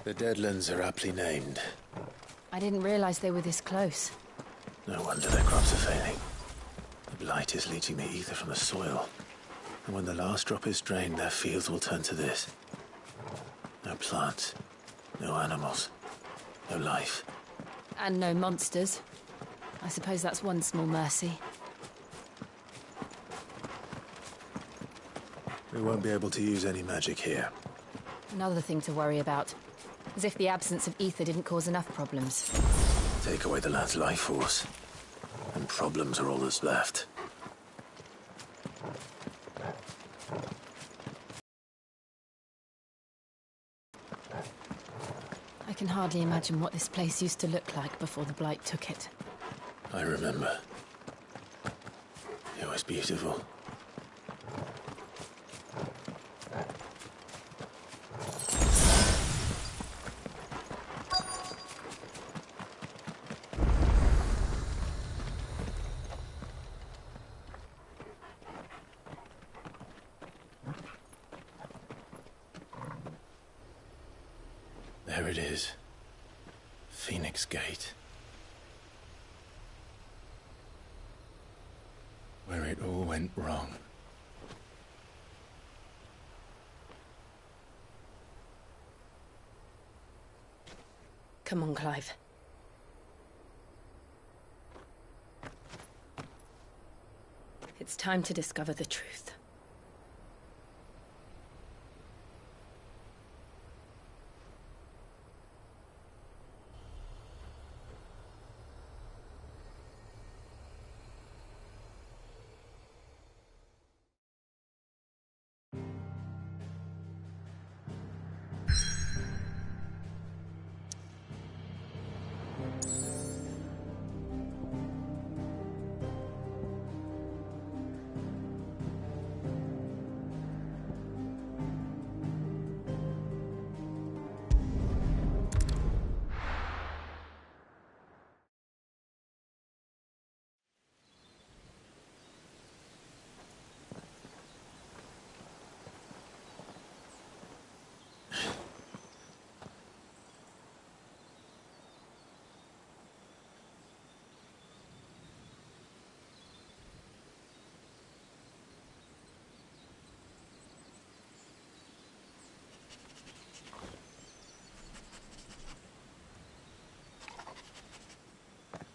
The Deadlands are aptly named. I didn't realize they were this close. No wonder their crops are failing. The blight is leaching the ether from the soil. And when the last drop is drained, their fields will turn to this. No plants, no animals, no life. And no monsters. I suppose that's one small mercy. We won't be able to use any magic here. Another thing to worry about. As if the absence of ether didn't cause enough problems. Take away the lad's life force, and problems are all that's left. I can hardly imagine what this place used to look like before the Blight took it. I remember. It was beautiful. There it is. Phoenix Gate. Where it all went wrong. Come on, Clive. It's time to discover the truth.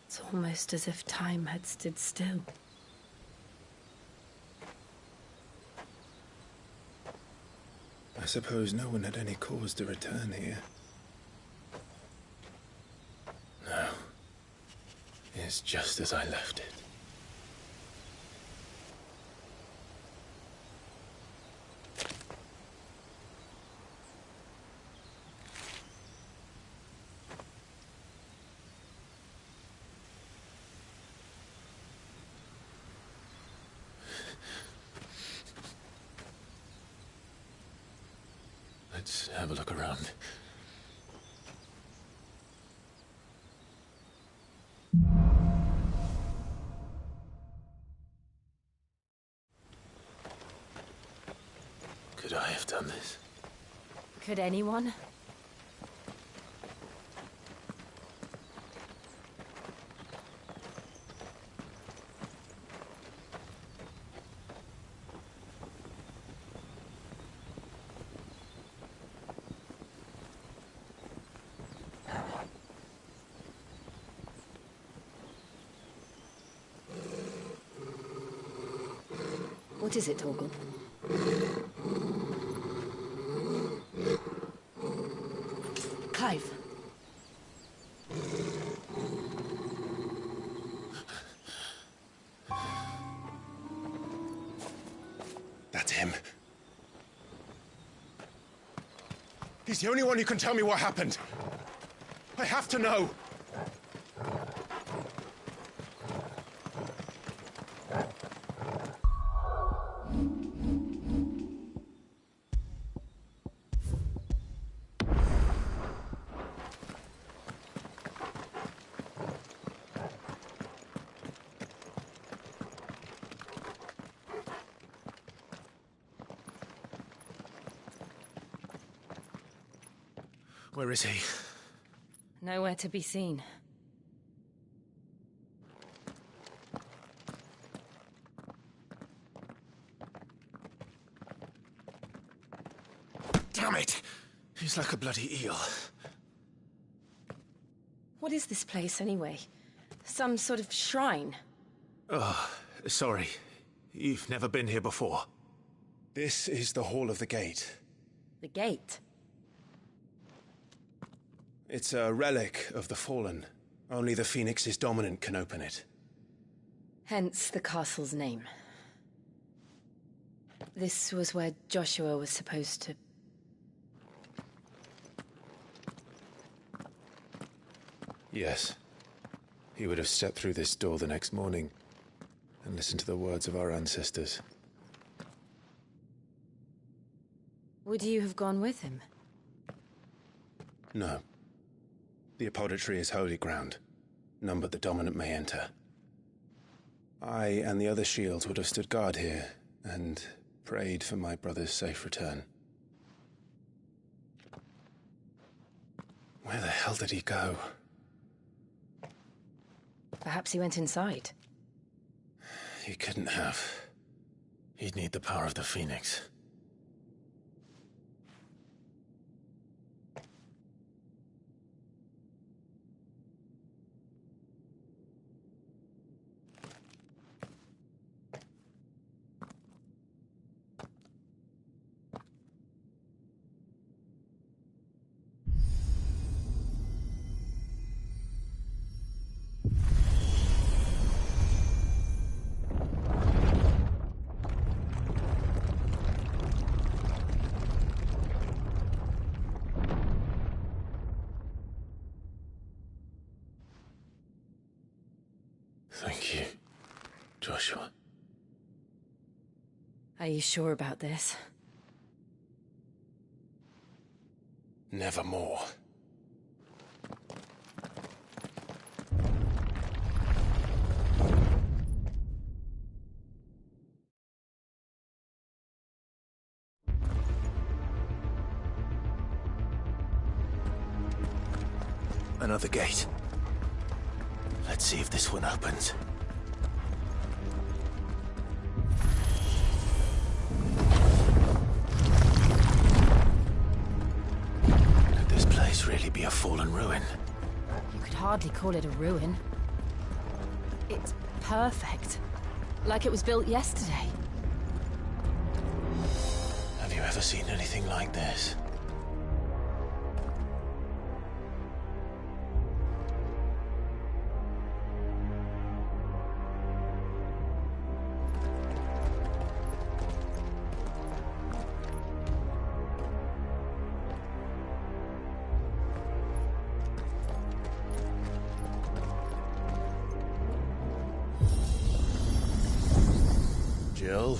It's almost as if time had stood still. I suppose no one had any cause to return here. No. It's just as I left it. Let's have a look around. Could I have done this? Could anyone? What is it, Torgal? Clive. That's him. He's the only one who can tell me what happened. I have to know. Where is he? Nowhere to be seen. Damn it! He's like a bloody eel. What is this place, anyway? Some sort of shrine? Oh, sorry. You've never been here before. This is the Hall of the Gate. The gate? It's a relic of the Fallen. Only the Phoenix's dominant can open it. Hence the castle's name. This was where Joshua was supposed to... Yes. He would have stepped through this door the next morning and listened to the words of our ancestors. Would you have gone with him? No. The apodatory is holy ground. None but the dominant may enter. I and the other shields would have stood guard here and prayed for my brother's safe return. Where the hell did he go? Perhaps he went inside. He couldn't have. He'd need the power of the Phoenix. Thank you, Joshua. Are you sure about this? Nevermore. Another gate. Let's see if this one opens. Could this place really be a fallen ruin? You could hardly call it a ruin. It's perfect. Like it was built yesterday. Have you ever seen anything like this? Jill?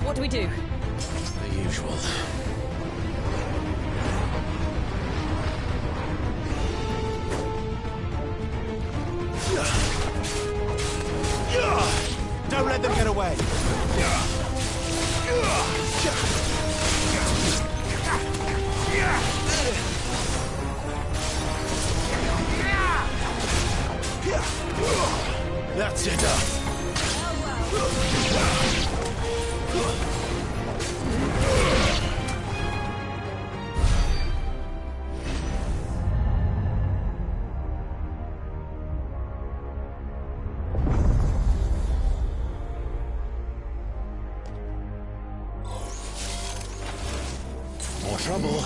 What do we do? The usual. Don't let them get away! That's enough! More trouble.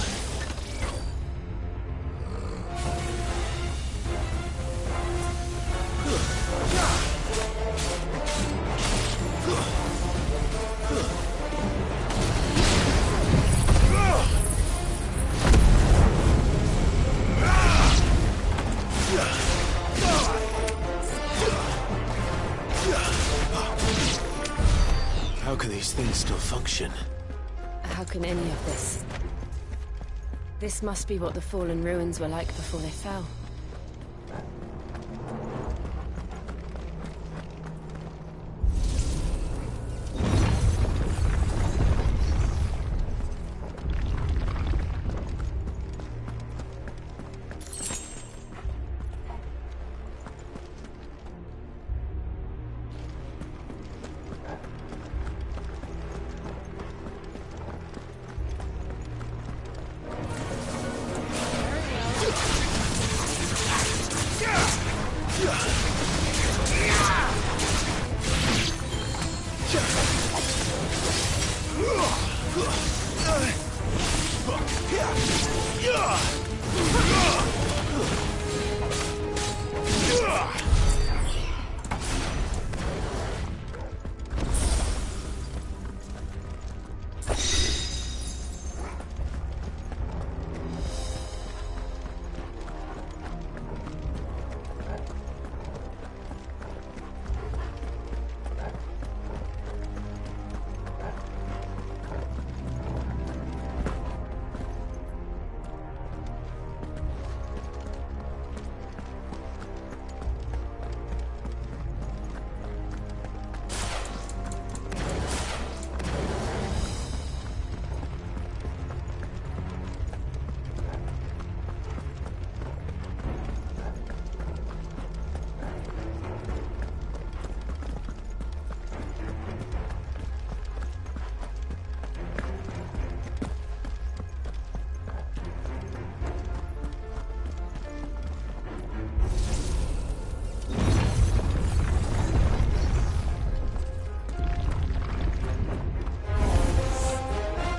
How can these things still function? can any of this? This must be what the fallen ruins were like before they fell.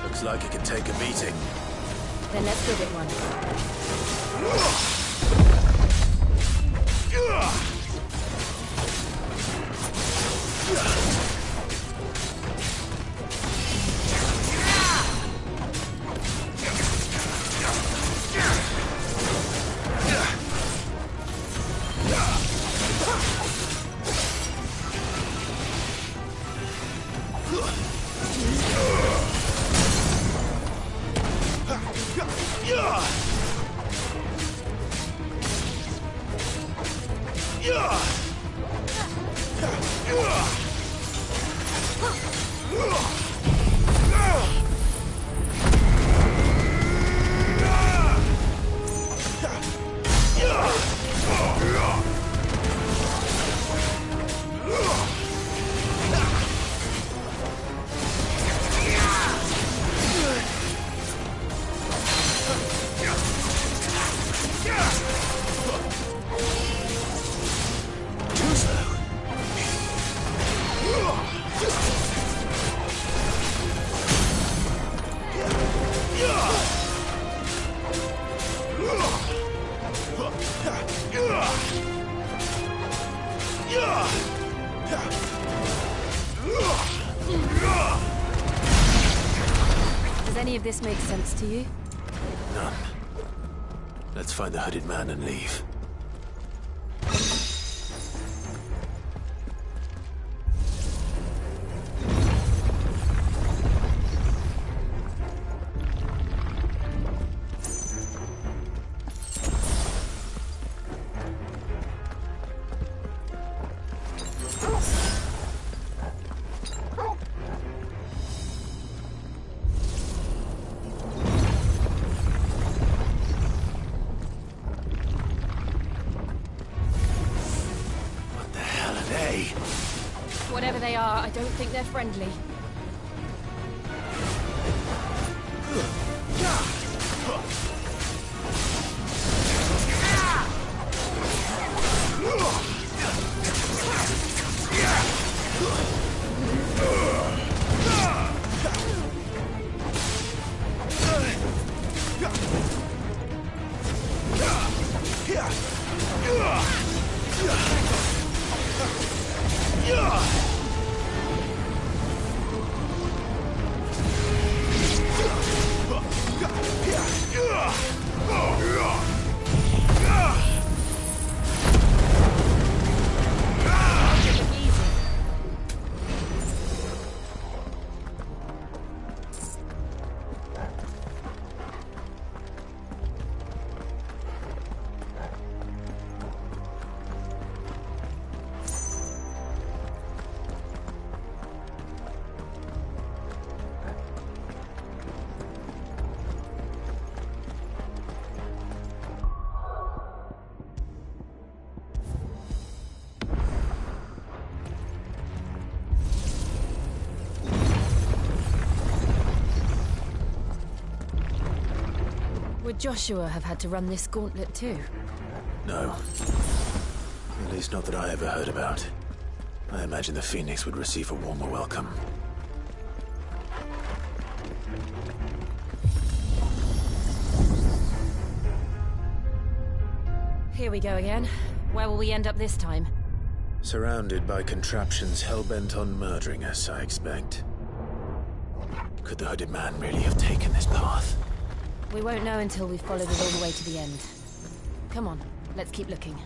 Looks like it can take a beating. Then let's give it one. Does any of this make sense to you? None. Let's find the hooded man and leave. Whatever they are, I don't think they're friendly. Would Joshua have had to run this gauntlet too? No. At least not that I ever heard about. I imagine the Phoenix would receive a warmer welcome. Here we go again. Where will we end up this time? Surrounded by contraptions hell-bent on murdering us, I expect. Could the hooded man really have taken this path? We won't know until we've followed it all the way to the end. Come on, let's keep looking.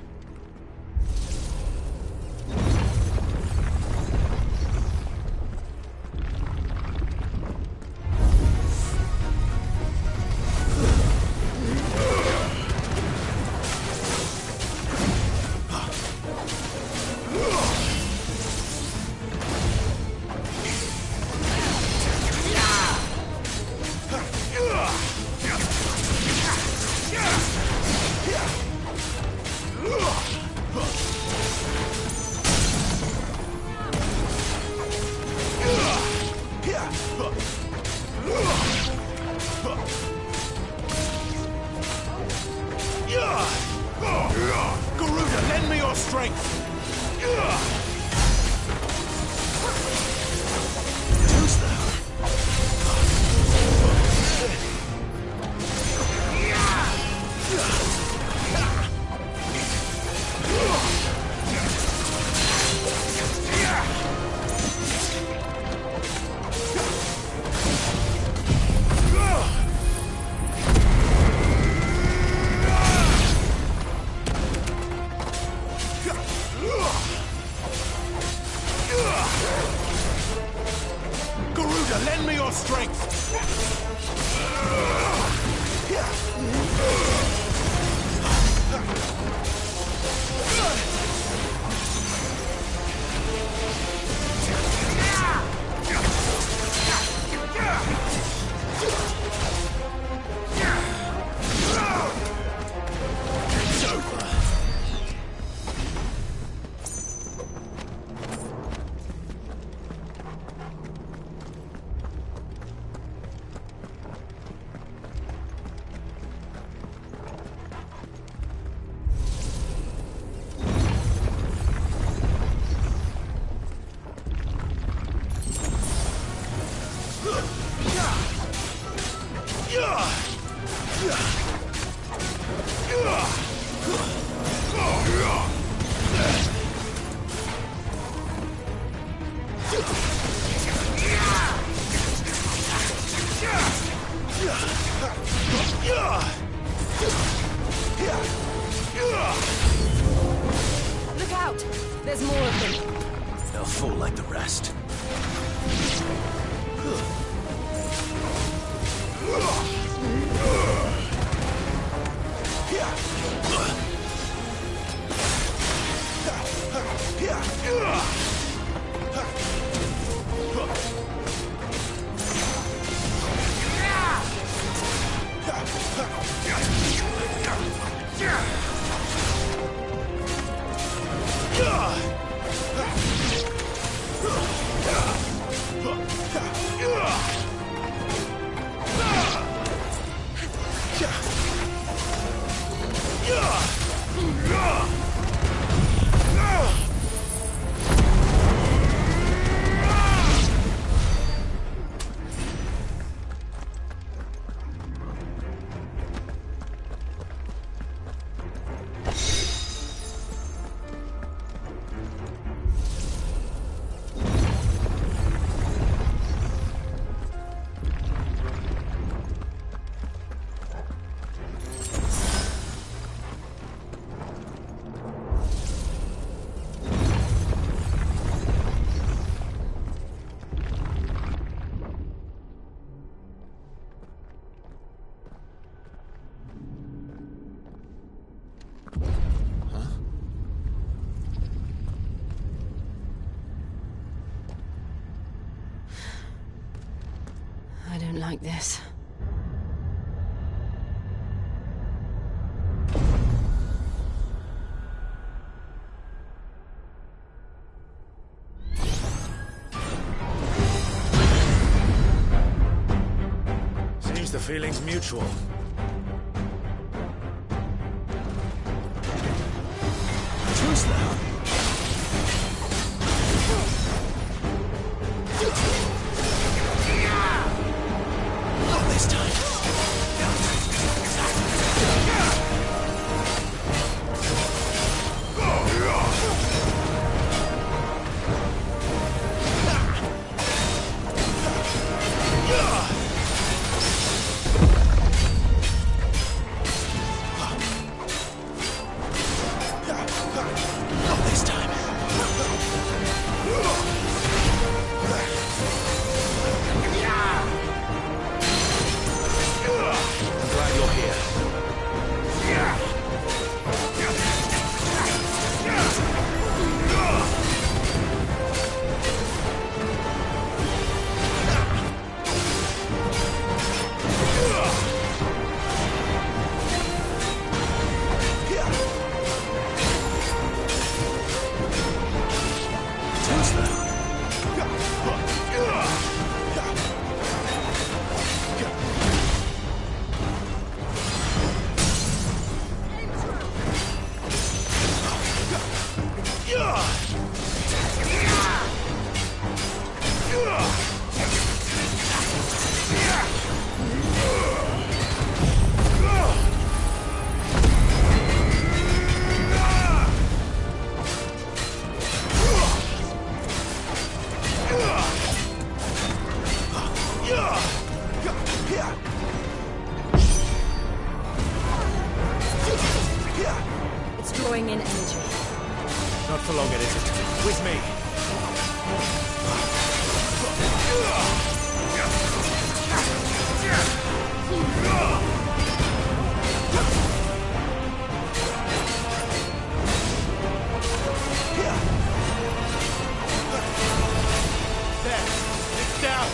Garuda, lend me your strength! Who's Garuda, lend me your strength! It's over. Look out! There's more of them. They'll fall like the rest. I don't like this. Seems the feeling's mutual. Too slow. Not this time. Not this time. I'm glad you're here. Too slow. It's drawing in energy. Not for long, it isn't. With me. There. It's down.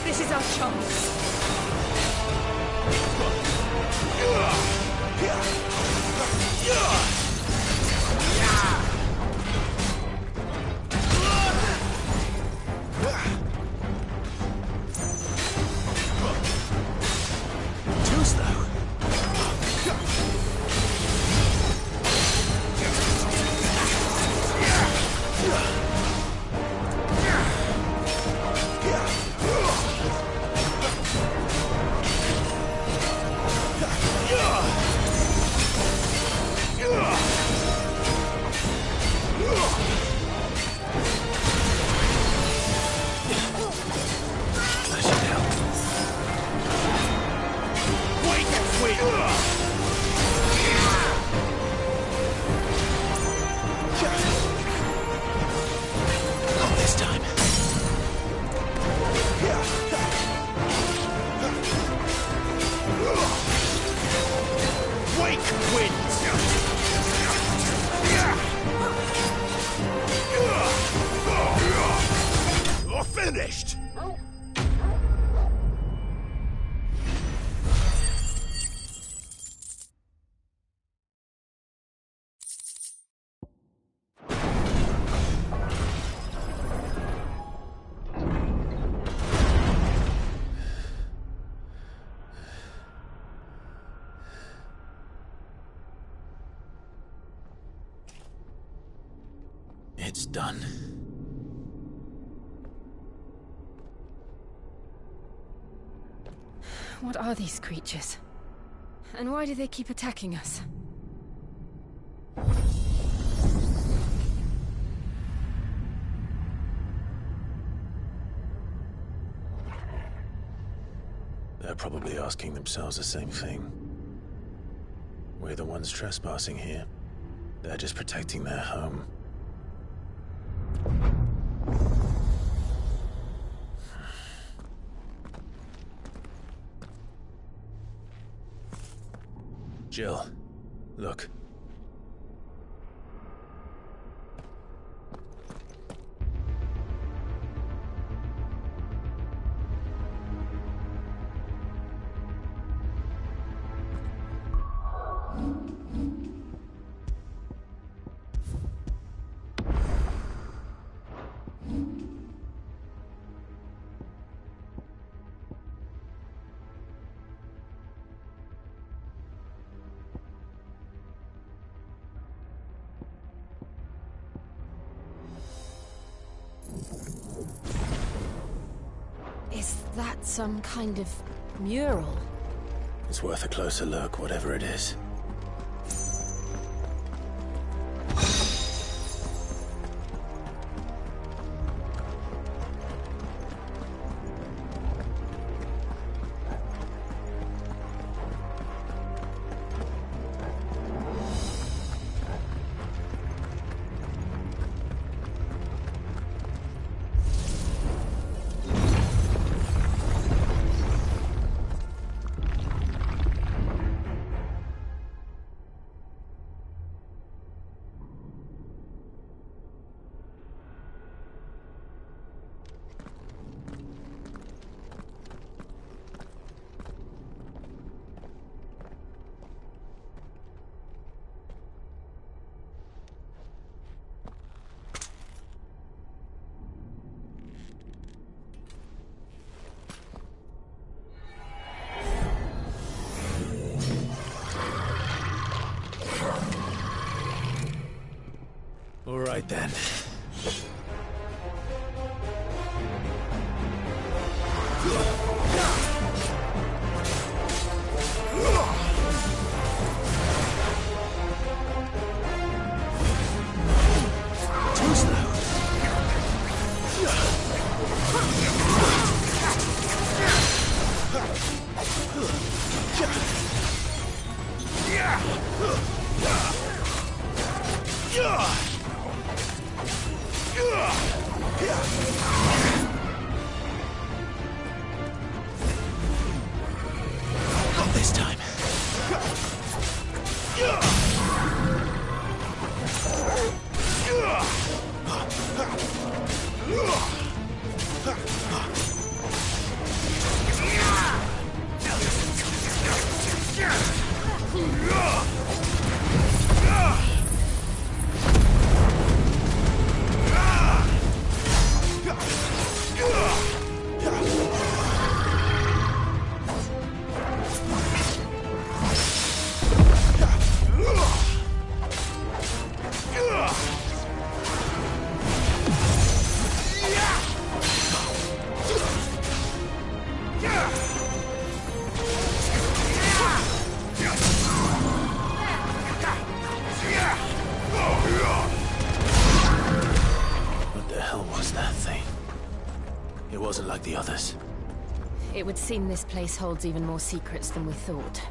This is our chance. Too slow. Not this time. Wake wins! You're finished! It's done. What are these creatures? And why do they keep attacking us? They're probably asking themselves the same thing. We're the ones trespassing here. They're just protecting their home. Jill, look. that some kind of mural? It's worth a closer look, whatever it is. All right then. Too slow. Not this time. What the hell was that thing? It wasn't like the others. It would seem this place holds even more secrets than we thought.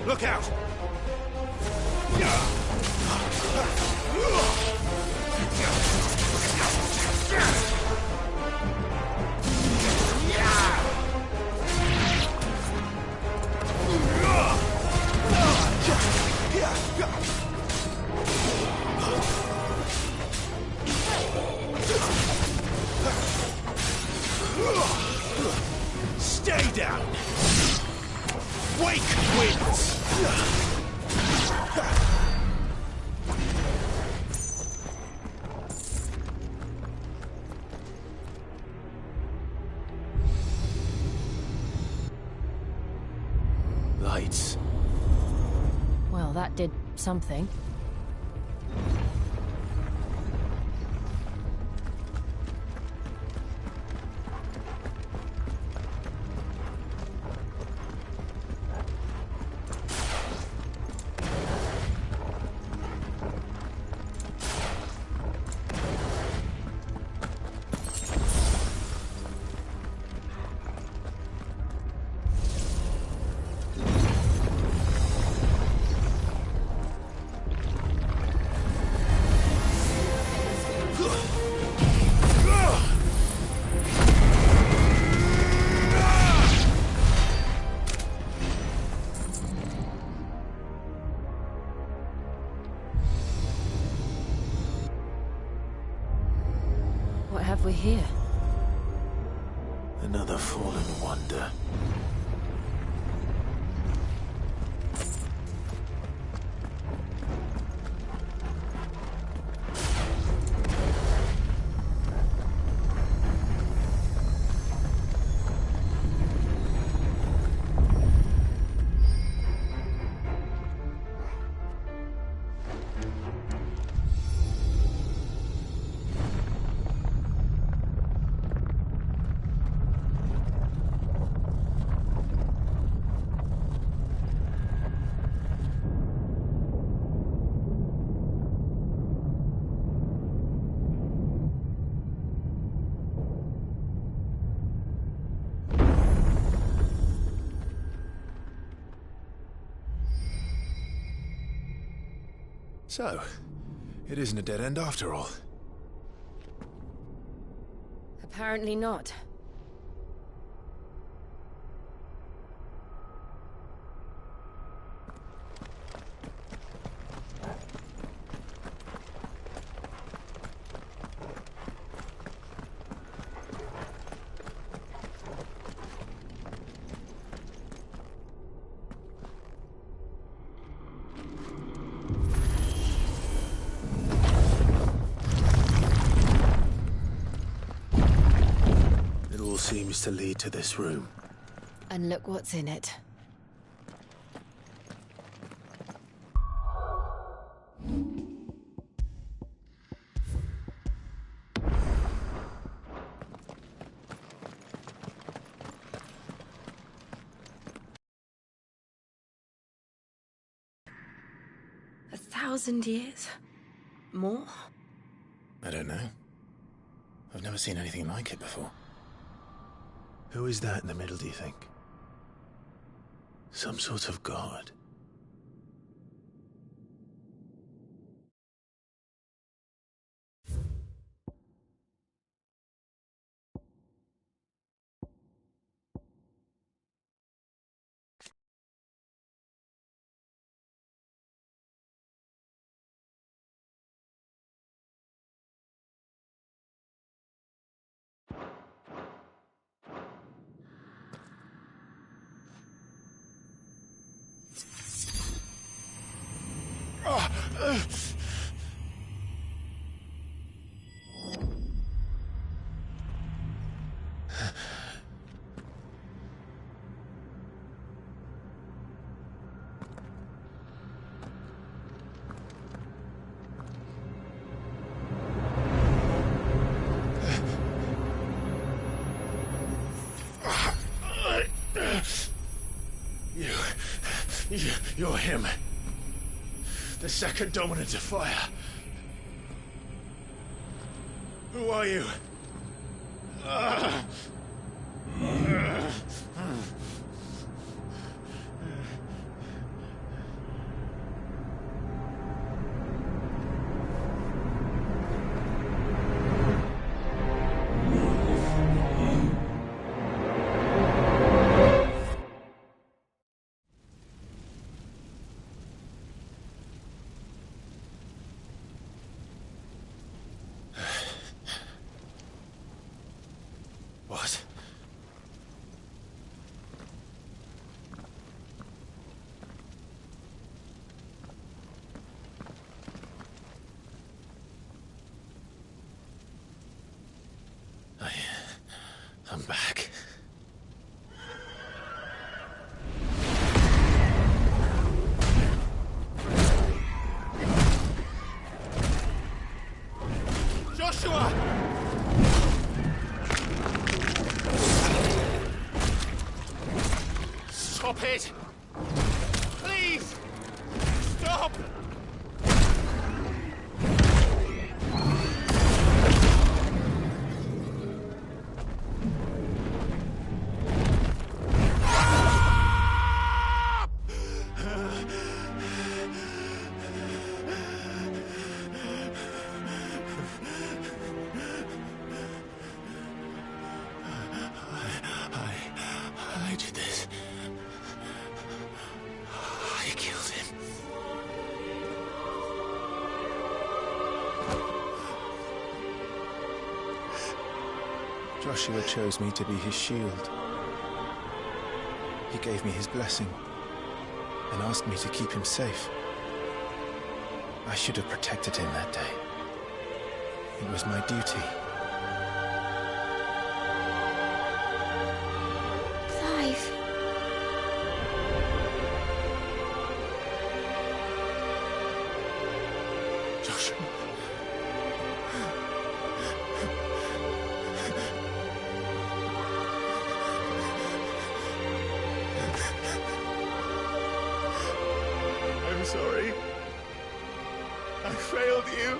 Look out! Stay down! Wake winds! Lights. Well, that did something. What have we here? Another fallen wonder. So, it isn't a dead end after all. Apparently not. Seems to lead to this room. And look what's in it. A 1,000 years? More? I don't know. I've never seen anything like it before. Who is that in the middle, do you think? Some sort of god? You're him. The second dominant of fire. Who are you? What? I'm back. Joshua! Stop it! Please! Stop! I did this. I killed him. Joshua chose me to be his shield. He gave me his blessing and asked me to keep him safe. I should have protected him that day. It was my duty. Clive. Joshua. I'm sorry. I failed you.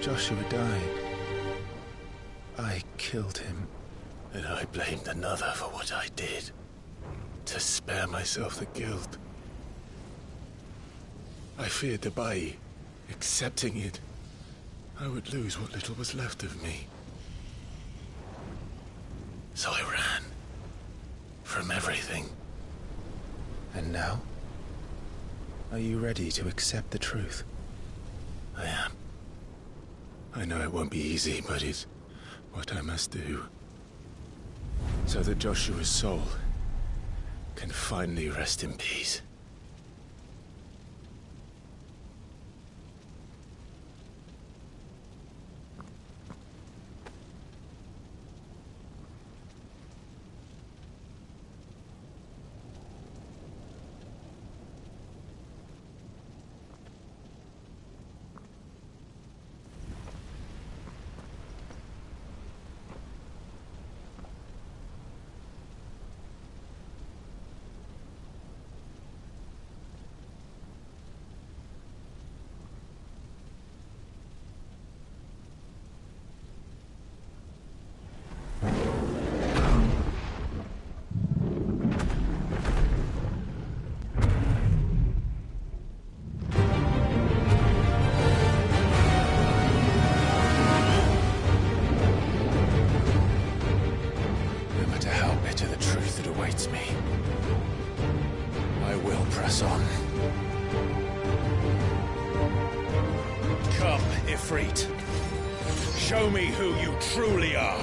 Joshua died. I killed him. And I blamed another for what I did, to spare myself the guilt. I feared that by accepting it, I would lose what little was left of me. So I ran. From everything. And now? Are you ready to accept the truth? I am. I know it won't be easy, but it's what I must do. So that Joshua's soul can finally rest in peace. Show me who you truly are.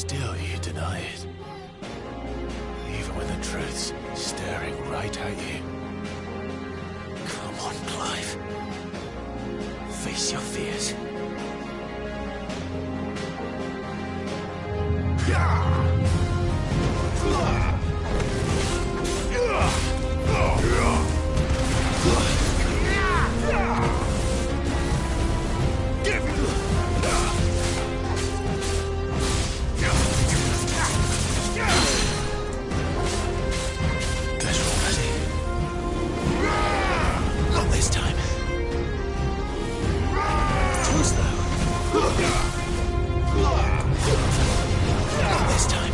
Still you deny it. Even when the truth's staring right at you. Come on, Clive. Face your fears. Not this time. Too slow. Not this time.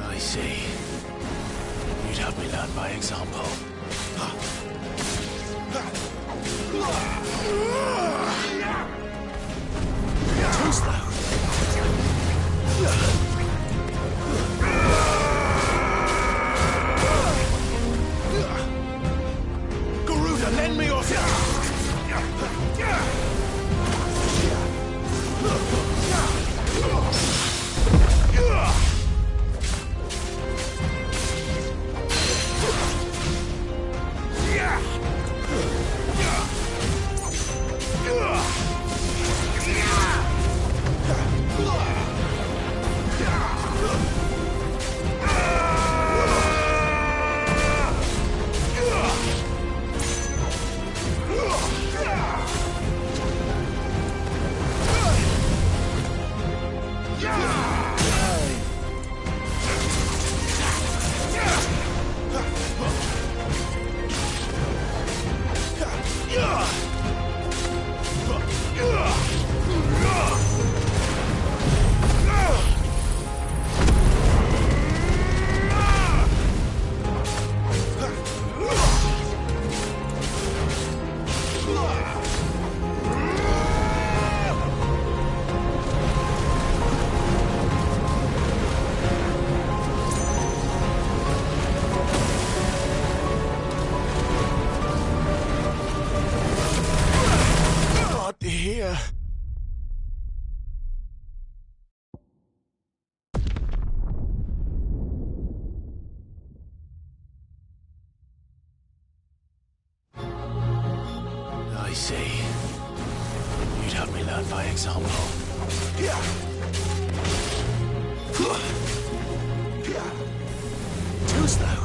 I see. You'd have me learn by example. Too slow. Garuda, lend me your here. I see. You'd have me learn by example. Too slow.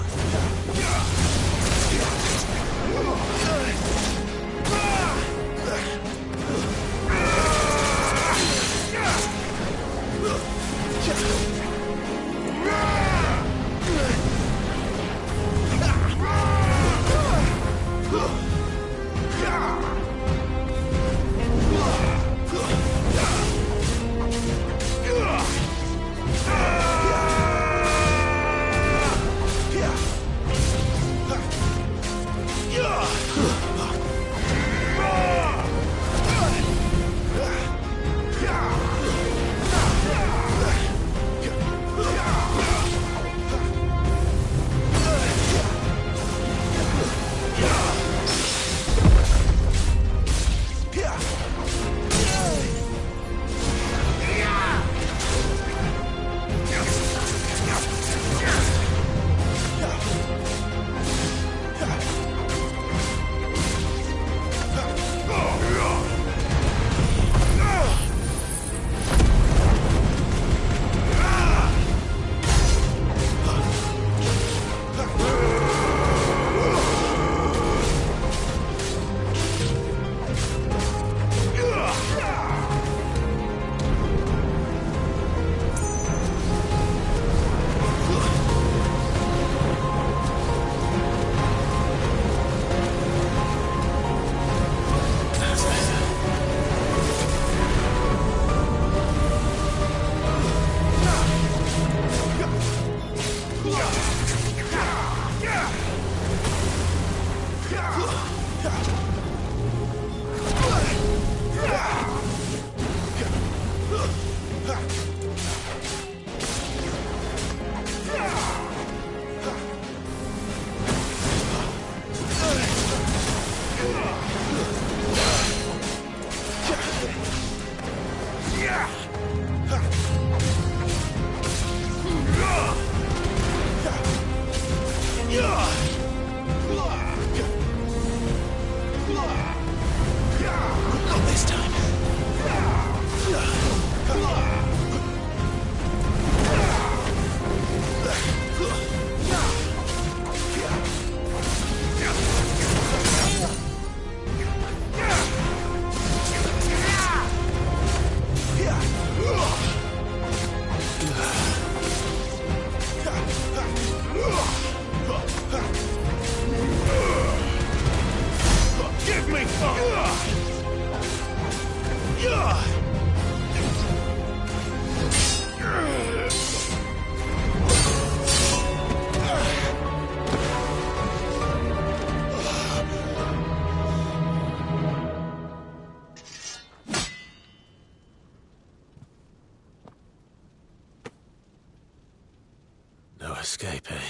No escape, eh?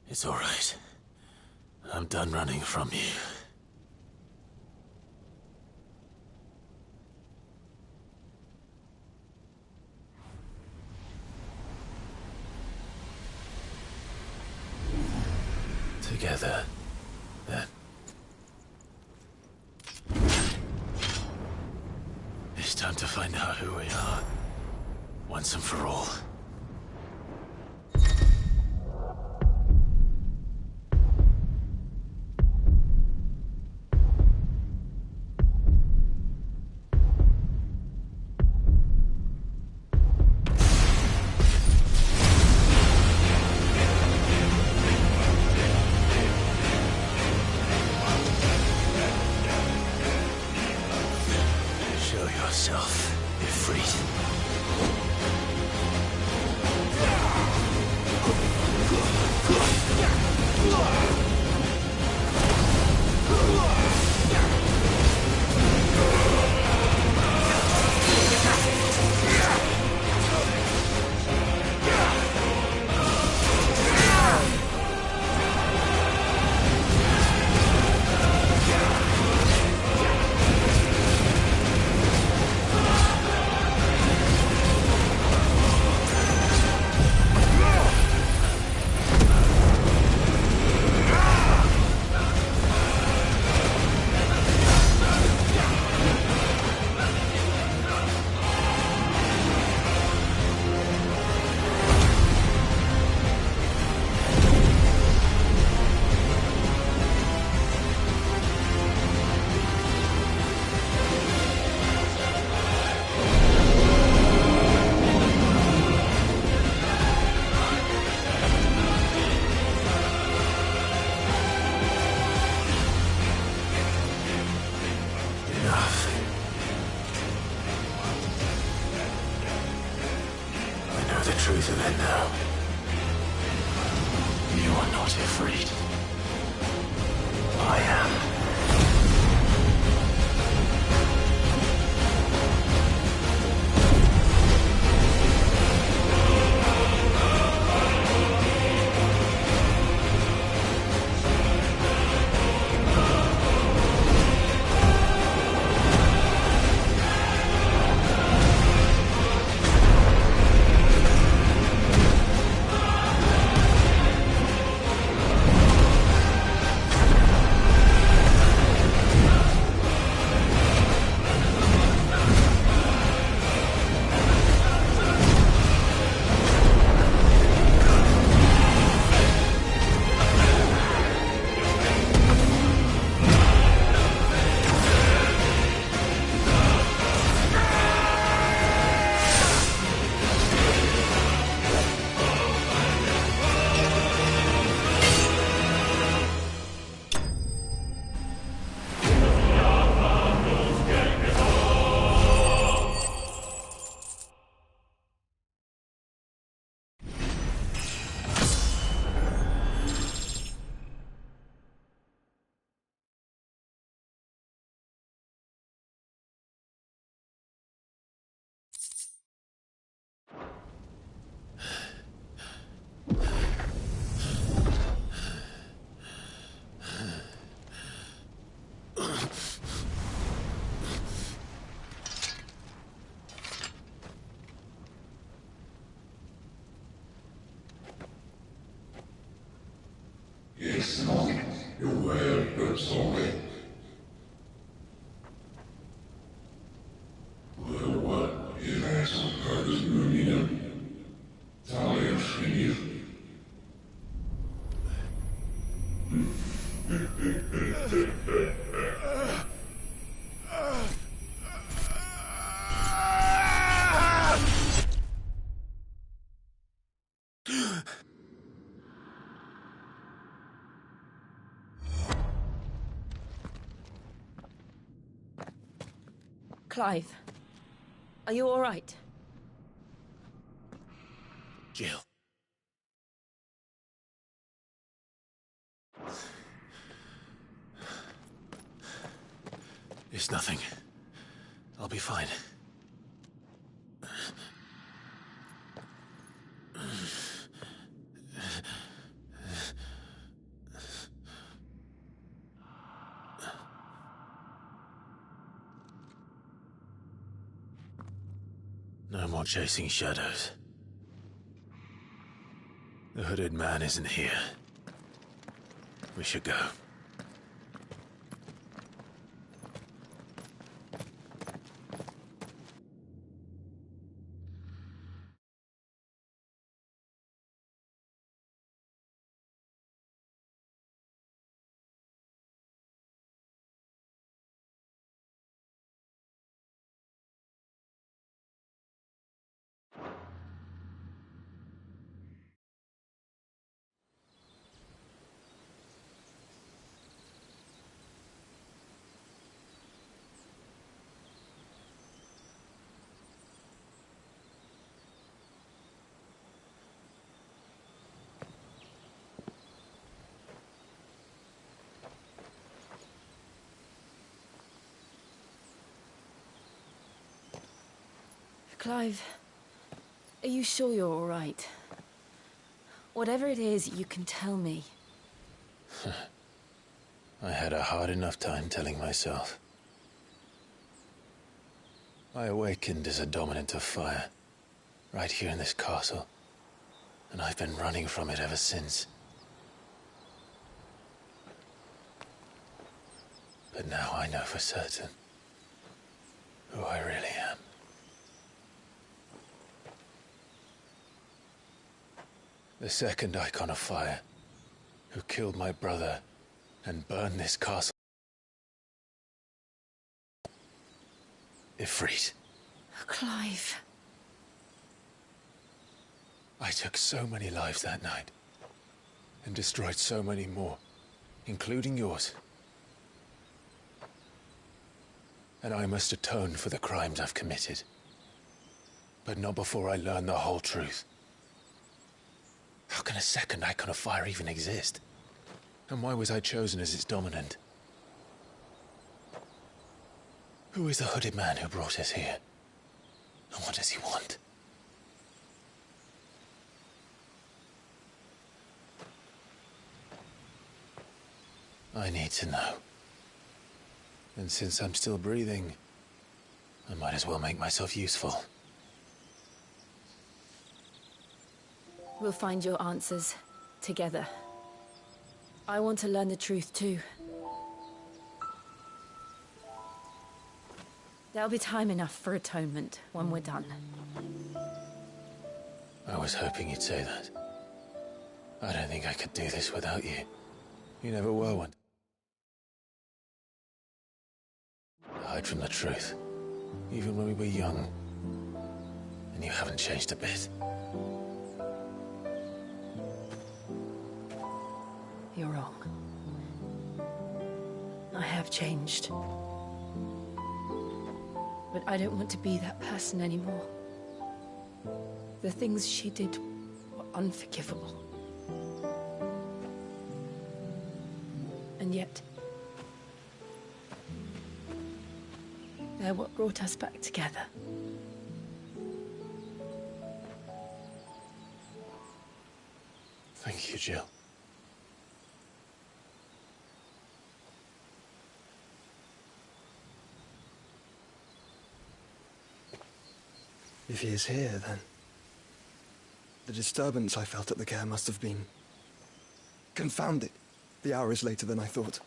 It's all right. I'm done running from you. Together, then. It's time to find out who we are, once and for all. Show yourself, Ifrit. The truth of it now. You are not afraid. I am. Yes, Monk, you're well, but sorry. Well, what is that some kind of union? Talia Shinir. Clive, are you all right? Jill. It's nothing. I'll be fine. No more chasing shadows. The hooded man isn't here. We should go. Clive, are you sure you're all right? Whatever it is, you can tell me. I had a hard enough time telling myself. I awakened as a dominant of fire, right here in this castle, and I've been running from it ever since. But now I know for certain who I really am. The second icon of fire, who killed my brother and burned this castle. Ifrit. Clive. I took so many lives that night, and destroyed so many more, including yours. And I must atone for the crimes I've committed. But not before I learn the whole truth. How can a second icon of fire even exist? And why was I chosen as its dominant? Who is the hooded man who brought us here? And what does he want? I need to know. And since I'm still breathing, I might as well make myself useful. We'll find your answers together. I want to learn the truth too. There'll be time enough for atonement when we're done. I was hoping you'd say that. I don't think I could do this without you. You never were one. Hide from the truth, even when we were young. And you haven't changed a bit. You're wrong. I have changed. But I don't want to be that person anymore. The things she did were unforgivable. And yet, they're what brought us back together. Thank you, Jill. If he is here, then the disturbance I felt at the care must have been confounded. The hour is later than I thought.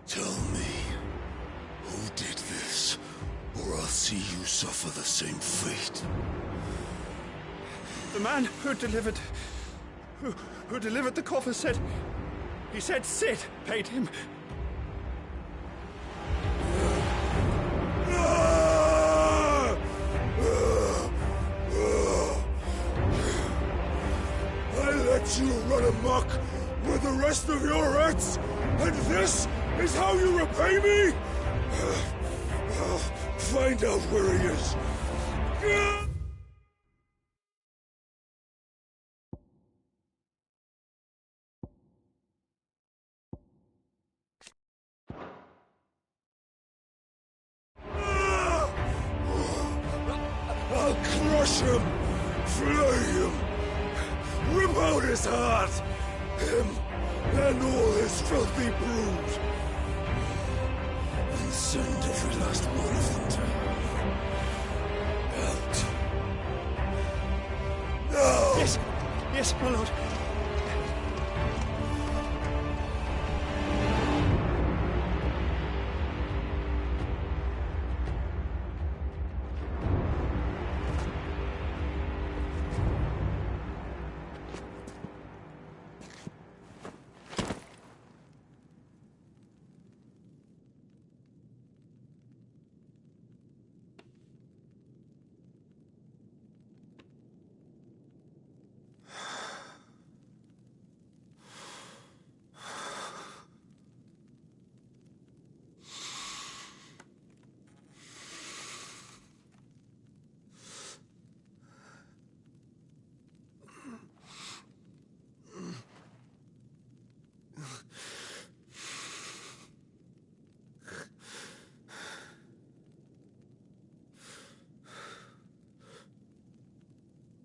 Tell me, who did this, or I'll see you suffer the same fate. The man who delivered the coffer said... He said Sid paid him. I let you run amok with the rest of your rats, and this is how you repay me? find out where he is. I'll crush him, flay him, rip out his heart, him and all his filthy brood, and send every last one of them to out. No! Yes, yes, my lord.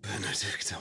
Benedicta.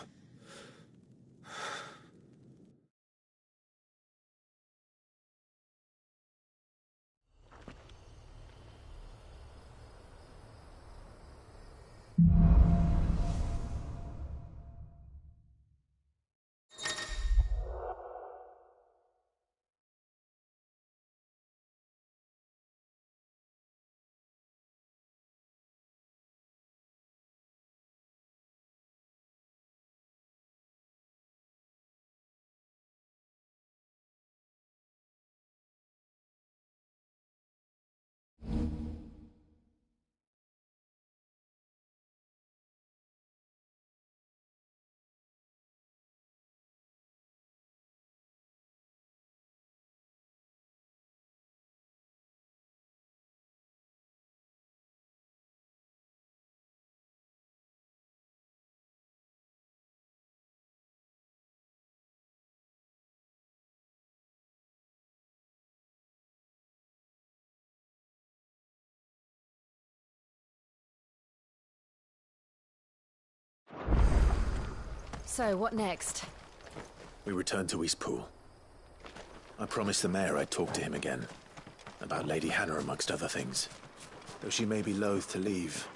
So, what next? We return to Eastpool. I promised the mayor I'd talk to him again. About Lady Hannah, amongst other things. Though she may be loath to leave,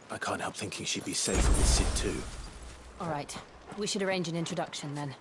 I can't help thinking she'd be safer with Sid too. All right. We should arrange an introduction, then.